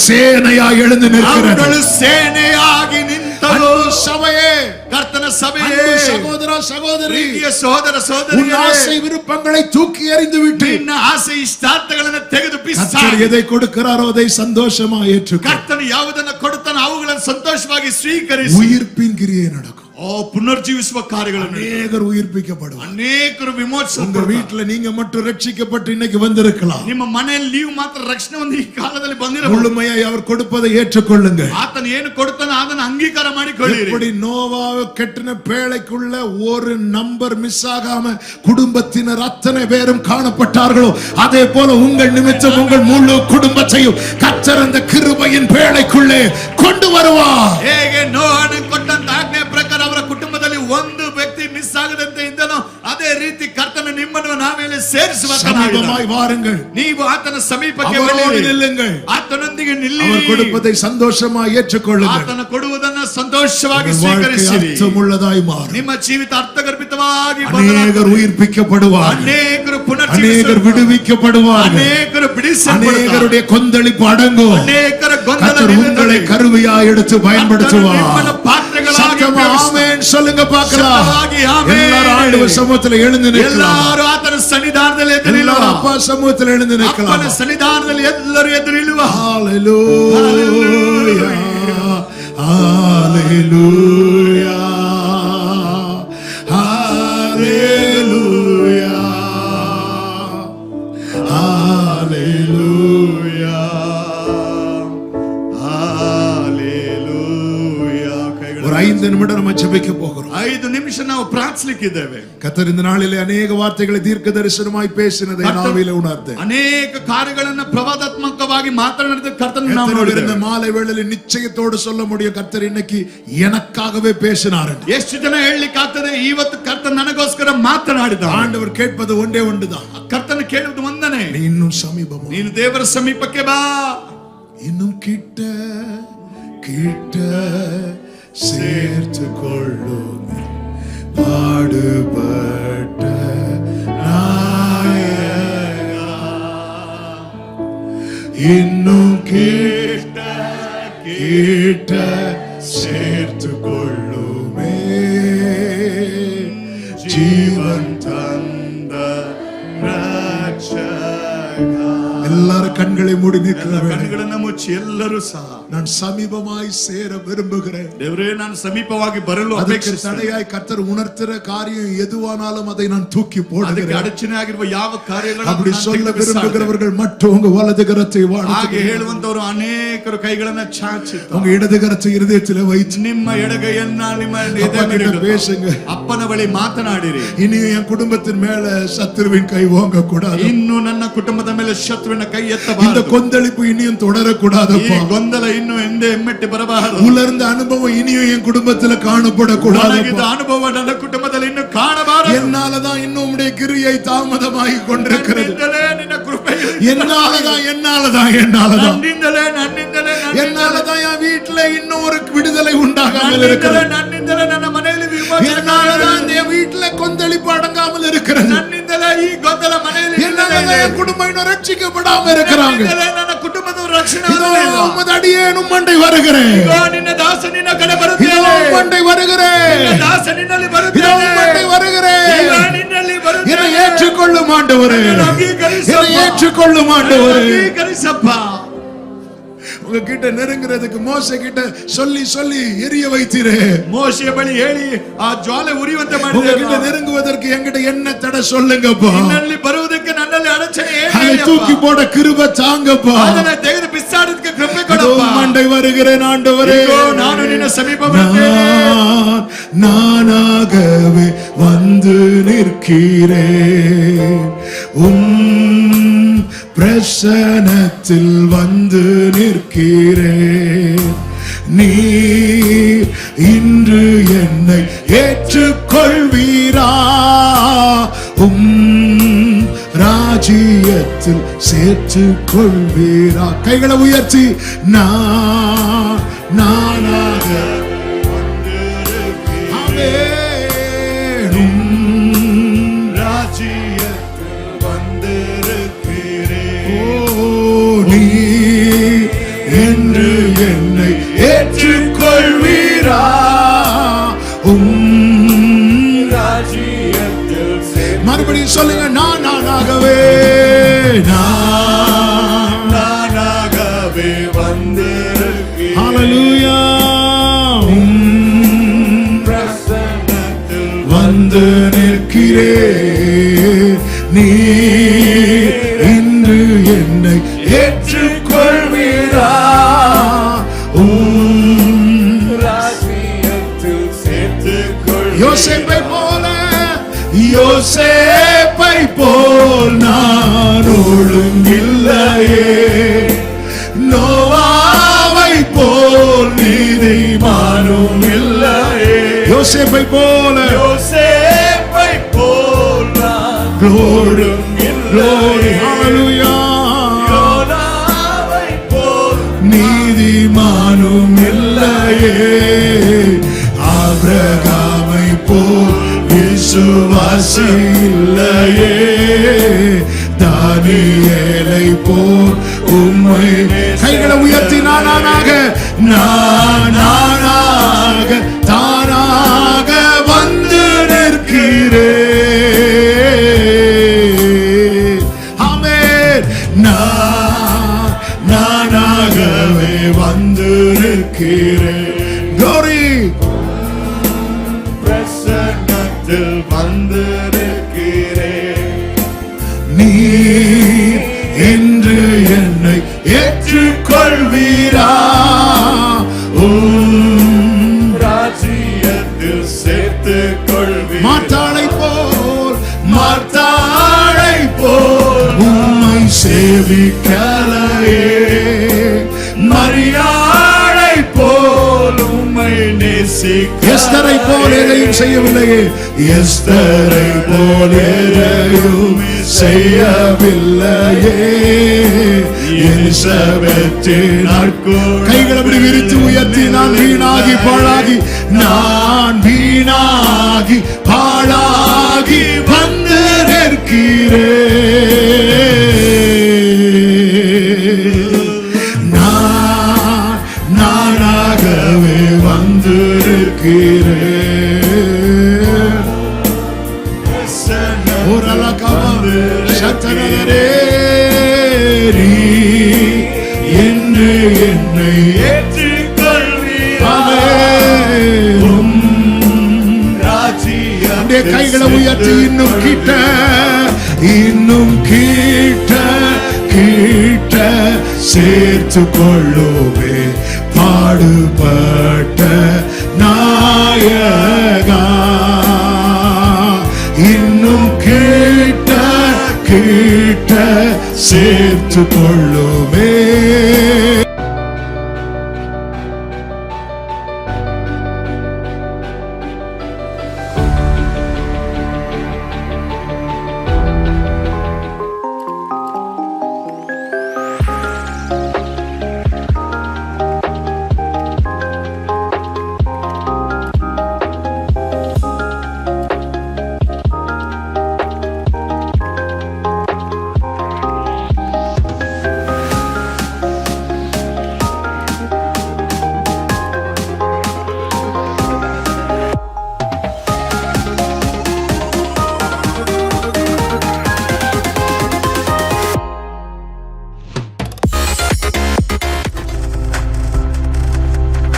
சேனையா எழுந்து நிற்கிறது. ಅವುಗಳು ಸೇನೆಯಾಗಿ ನಿಂತರು. சபையே, ಕರ್ತನ சபையே, அன்பு சகோதரா சகோதரி, ಪ್ರೀತಿಯ ಸಹೋದರ உன் ಸಹೋದರಿಯರೇ, ஆசை விருப்பங்களை தூக்கி எறிந்து விட்டு ನಿನ್ನ ಆಸೆ ಇಷ್ಟಾರ್ಥಗಳನ್ನು ತೆಗೆದು கர்த்தர் ಬಿಸಾಡಿ, எதை கொடுக்கிறாரோ அதை சந்தோஷமா ஏற்றுக்கொள். ಕರ್ತನು ಯಾವುದನ್ನು ಕೊಡುತ್ತಾನೋ ಅವುಗಳನ್ನು ಸಂತೋಷವಾಗಿ ಸ್ವೀಕರಿಸಿ. உயிர்ப்பின் கிரியை நடக்கும். ಪುನರ್ಜೀವಿಸುವ ಕಾರ್ಯಗಳನ್ನು அநேகர் உயிர்ப்பிக்கப்படுவார். ಅನೇಕರು ವಿಮೋಚನೆ. உங்க வீட்டுல நீங்க மட்டும் ரட்சிக்கப்பட்டு இன்னைக்கு வந்திருக்கலாம். ನಿಮ್ಮ ಮನೆಯಲ್ಲಿ ನೀವು ಮಾತ್ರ ರಕ್ಷಣೆ ಹೊಂದಿ ಈ ಕಾಲದಲ್ಲಿ ಬಂದಿರಬಹುದು. முழுமையாய் அவர் கொடுப்பதை ஏற்றுக்கொள்ளுங்க. ಆತನು ಏನು ಕೊಡುತ್ತಾನೋ ಅದನ್ನು ಅಂಗೀಕಾರ ಮಾಡಿಕೊಳ್ಳಿರಿ. எப்படி நோவாவை கட்டின பேழைக்குள்ள ஒரு நம்பர் மிஸ் ஆகாம குடும்பத்தினர் அத்தனை பேரும் காணப்பட்டார்களோ, அதே போல உங்கள் நிமித்தம் உங்கள் முழு குடும்பத்தையும் கர்த்தர் அந்த கிருபையின் பேழைக்குள்ளே கொண்டு வருவார். ಹೇಗೆ ನೋಹನು ಕೊಟ್ಟಂತ ಆಜ್ಞೆ ಪ್ರಕಾರ ಅವರ ಕುಟುಂಬದಲ್ಲಿ ಒಂದು ವ್ಯಕ್ತಿ ಮಿಸ್ ಆಗದಂತೆ ಇದ್ದನೋ, ಅದೇ ರೀತಿ ಕರ್ತನು ನಿಮ್ಮನ್ನು ನಾವೇಲೆ சமீபமாய் வாருங்கள். ನೀವು ಆತನ ಸಮೀಪಕ್ಕೆ அவரோடு ಬನ್ನಿರಿ. நில்லுங்கள். ಆತನೊಂದಿಗೆ ನಿಲ್ಲಿರಿ. அவர் கொடுப்பதை சந்தோஷமாய் ஏற்றுக்கொள்ளுங்கள். ಆತನ ಕೊಡುವುದನ್ನು ಸಂತೋಷವಾಗಿ உங்கள் வாழ்க்கை ಸ್ವೀಕರಿಸಿರಿ. அர்த்தமுள்ளதாய் மாறும். ನಿಮ್ಮ ಜೀವಿತ ಅರ್ಥಗರ್ಭಿತವಾಗಿ அநேகர் உயிர்ப்பிக்கப்படுவார்கள். ಅನೇಕರು அநேகர் விடுவிக்கப்படுவார்கள். ಅನೇಕರು அநேகருடைய கொந்தளிப்பு அடங்கும். ಅನೇಕರ கர்த்தர் உங்களை கருவியாய் எடுத்து பயன்படுத்துவார். சத்தமா ஆமென் சொல்லுங்க பார்க்கலாம். எல்லாரும் ஆண்டவர் சமூகத்தில் எழுந்து நிற்கலாம். ಎಲ್ಲರೂ ಆತನ ಸನ್ನಿಧಾನದಲ್ಲಿ ಎದ್ದು ನಿಲ್ಲುವ. எல்லாரும் அப்பா சமூகத்தில் எழுந்து நிற்கலாம். ಅಪ್ಪನ ಸನ್ನಿಧಾನದಲ್ಲಿ ಎಲ್ಲರೂ ಎದ್ದು ನಿಲ್ಲುವ. ஹalleluya ஹalleluya ஹalleluya ஹalleluya ஹalleluya. ஒரு 5 நிமிடம் நம்ம ஜெபிக்க போகிறோம். 5 ನಿಮಿಷ ನಾವು ಪ್ರಾರ್ಥಿಸಲಿಕ್ಕಿದ್ದೇವೆ. கர்த்தர் இந்த நாளிலே அநேக வார்த்தைகளை தீர்க்க தரிசனமாய் பேசினதை நாவிலே உணர்ந்தேன். ಅನೇಕ ಕಾರ್ಯಗಳನ್ನು ಪ್ರವಾದಾತ್ಮಕವಾಗಿ ಮಾತನಾಡಿದ ಕರ್ತನ ನಾವು கர்த்தர் ನೋಡಿದ್ದೇವೆ. இந்த மாலை வேளையில் நிச்சயத்தோடு சொல்ல முடியும், கர்த்தர் இன்னைக்கு எனக்காகவே பேசினார். ಎಷ್ಟು ಜನ ಹೇಳಲಿಕ್ಕಾಗ್ತದೆ ಇವತ್ತು ಕರ್ತನ ನನಗೋಸ್ಕರ ಮಾತನಾಡಿದ. ஆண்டவர் கேட்பது ஒன்றே ஒன்றுதான். ಕರ್ತನ ಕೇಳುವುದು ಒಂದನೇ, நீ இன்னும் சமீபமா, ನೀನು ದೇವರ ಸಮೀಪಕ್ಕೆ ಬಾ. இன்னும் கிட்ட கிட்ட சேர்த்து கொள்ளும் பாடுபட்ட நாயகா, இன்னும் கிட்ட கிட்ட சேர்த்து கொள்ளுமே ஜீவன் தந்த ரட்சகா. எல்லாரும் கண்களை மூடி நிற்கிறார்கள். ಕಣ್ಣುಗಳನ್ನು ಮುಚ್ಚಿ ಎಲ್ಲರೂ ಸಹ நான் சமீபமாய் சேர விரும்புகிறேன். ದೇವರೇ ನಾನು ಸಮೀಪವಾಗಿ ಬರಲು ಅದಕ್ಕೆ ಅಪೇಕ್ಷಿಸುತ್ತೇನೆ. தடையாய் கர்த்தர் உணர்த்துற காரியம் எதுவானாலும் அதை நான் தூக்கி ಅದಕ್ಕೆ போடுகிறேன். ಅಡಚಣೆ ಆಗಿರುವ ಯಾವ ಕಾರ್ಯಗಳನ್ನು அப்படி ನಾನು சொல்ல ತೆಗೆದು ಬಿಸಾಡುತ್ತೇನೆ. விரும்புகிறவர்கள் மட்டும் உங்க வலது கரத்தை ಹಾಗೆ வாடுங்க. ಹೇಳುವಂತವರು ಅನೇಕರು ಕೈಗಳನ್ನ ಚಾಚಿ உங்க இடது கரத்தை இருதயத்தில் வைத்து ನಿಮ್ಮ ಎಡಗೈಯನ್ನ ನಿಮ್ಮ அப்பா கிட்ட பேசுங்க. ಅಪ್ಪನ ಬಳಿ ಮಾತನಾಡಿರಿ. இனி என் குடும்பத்தின் மேல சத்துருவின் கை ஓங்க கூடாது. ಇನ್ನು ನನ್ನ ಕುಟುಂಬದ ಮೇಲೆ ಶತ್ರುವಿನ ಕೈ இந்த ಎತ್ತಬಾರದು. கொந்தளிப்பு இனியும் தொடரக்கூடாது. ಈ ಗೊಂದಲ ಇನ್ನು ಎಂದೇ ಎಮ್ಮೆಟ್ಟಿ ಬರಬಾರದು. உலர்ந்த அனுபவம் இனியும் என் குடும்பத்துல காணப்படக்கூடாது. ಒಣಗಿದ ಅನುಭವ ನನ್ನ ಕುಟುಂಬದಲ್ಲಿ ಇನ್ನು ಕಾಣಬಾರದು. என்னாலதான் இன்னும் உம்முடைய கிரியை தாமதமாகி கொண்டிருக்கிறது. ನನ್ನಿಂದಲೇ ನಿನ್ನ ಕೃಪೆ என்னாலதான் என்னாலதான் என் வீட்டுல இன்னும் ஒரு விடுதலை உண்டாகாமல் இருக்கிறது. ನನ್ನಿಂದಲೇ ನನ್ನ ಮನೆಯಲ್ಲಿ ವಿಮೋಚನೆ. என்னாலதான் என் வீட்டுல கொந்தளிப்பு அடங்காமல் இருக்கிறது. ನನ್ನಿಂದಲೇ ಈ ಗೊಂದಲ ಮನೆಯಲ್ಲಿ என்னாலதான் என் குடும்பம் இன்னும் ரட்சிக்கப்படாம இருக்கிறாங்க. ನನ್ನಿಂದಲೇ ನನ್ನ ಕುಟುಂಬದವರು ರಕ್ಷಣೆ இதோ ಹೊಂದಲಿಲ್ಲ. உமது அடியேனும் மண்டை வருகிறேன். ಇಗೋ ನಿನ್ನ ದಾಸ ನಿನ್ನ ಕಡೆ இதோ ಬರುತ್ತೇನೆ. மண்டை வருகிறேன். ನಿನ್ನ ದಾಸ ನಿನ್ನಲ್ಲಿ இதோ ಬರುತ್ತೇನೆ. மண்டை வருகிறேன். ಇಗೋ ನಿನ್ನಲ್ಲಿ ಬರುತ್ತೇನೆ. என்னை ஏற்றுக்கொள்ளும் ஆண்டவரே, ನನ್ನನ್ನು ಅಂಗೀಕರಿಸಪ್ಪ. என்னை ஏற்றுக்கொள்ளும் ஆண்டவரே. ಅಂಗೀಕರಿಸಪ್ಪ. உங்ககிட்ட நெருங்குறதுக்கு மோசே கிட்ட சொல்லி சொல்லி எரிய வைத்தீரே. ಮೋಶೆಯ ಬಳಿ ಹೇಳಿ ಆ ಜ್ವಾಲೆ ಉರಿಯುವಂತೆ உங்ககிட்ட ಮಾಡಿದೆ. நெருங்குவதற்கு என்கிட்ட என்ன தடை சொல்லுங்கப்பா. ನಿನ್ನಲ್ಲಿ ಬರುವುದಕ್ಕೆ ನನ್ನಲ್ಲಿ ಅಡಚಣೆ அதை ಏನು? தூக்கி போட கிருபை தாங்கப்பா. ಅದನ್ನ ತೆಗೆದು ಬಿಸಾಡೋದಕ್ಕೆ ಕೃಪೆ இதோ ಕೊಡಪ್ಪ. மண்டை வருகிறேன் ஆண்டவரே. ಇಗೋ ನಾನು ನಿನ್ನ ಸಮೀಪ ಬರ್ತೇನೆ. நானாகவே வந்து நிற்கிறேன். பிரசனத்தில் வந்து நிற்கிறேன். நீ இன்று என்னை ஏற்றுக்கொள்வீரா? ராஜ்யத்தில் சேர்த்துக் கொள்வீரா? கைகளை உயர்த்தி நானாக என்று என்னை ஏற்றுக்கொள்வீரா? யோசேப்பை போல, யோசேப்பை போல் நான் ஒழுங்கில்லையே, நோவாவை போல் நீதிமானும் இல்லையே. யோசேப்பை போல, யோசேப்பை போல் நான் glory, hallelujah. யோனாவை போல் நீதிமானும் இல்லையே, ஆபிரகாமை போல் விசுவாசி இல்லையே, தானியேலை போல் உம்மை. கைகளை உயர்த்தி நானாக தானாக வந்து நிற்கிறேன். ஆமென். நானாகவே வந்து நிற்கிறேன். Glory. பிரசன்னத்தில் வந்து நிற்கிறேன். நீ என்று என்னை ஏற்றுக்கொள்வீரா, ராஜ்யத்தில் சேர்த்துக் கொள்வீர். மாத்தாளை போல் உம்மை சேவிக்கலையே, மரியாதை போல் உம்மை நேசிக்க. எஸ்தரை போல் எதையும் செய்யவில்லையே, எஸ்தரை போல் எதையும் செய்யவில்லையே, எலிசபெத்தின் கைகளை அப்படி விரித்து உயர்த்தி நான் வீணாகி பாழாகி வந்து நிற்கிறேன். நானாகவே வந்து நிற்கிறேன். ஓரளக்காவது சத்தனரே, நீ என்று என்னை ஏற்றுக்கொள்வீர். ஆமென். ராஜ்யத்தில் கைகளை உயர்த்தி இன்னும் கிட்ட சேர்த்து கொள்ளுவே, பாடுபட்ட நாயகா, இன்னும் கிட்ட சேர்த்து கொள்ளுவே.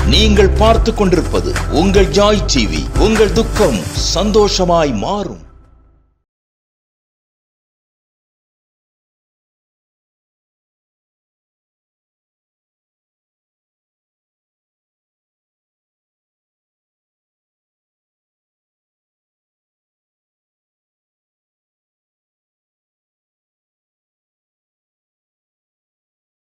நீங்கள் பார்த்துக் கொண்டிருப்பது உங்கள் ஜாய் டிவி. உங்கள் துக்கம் சந்தோஷமாய் மாறும்.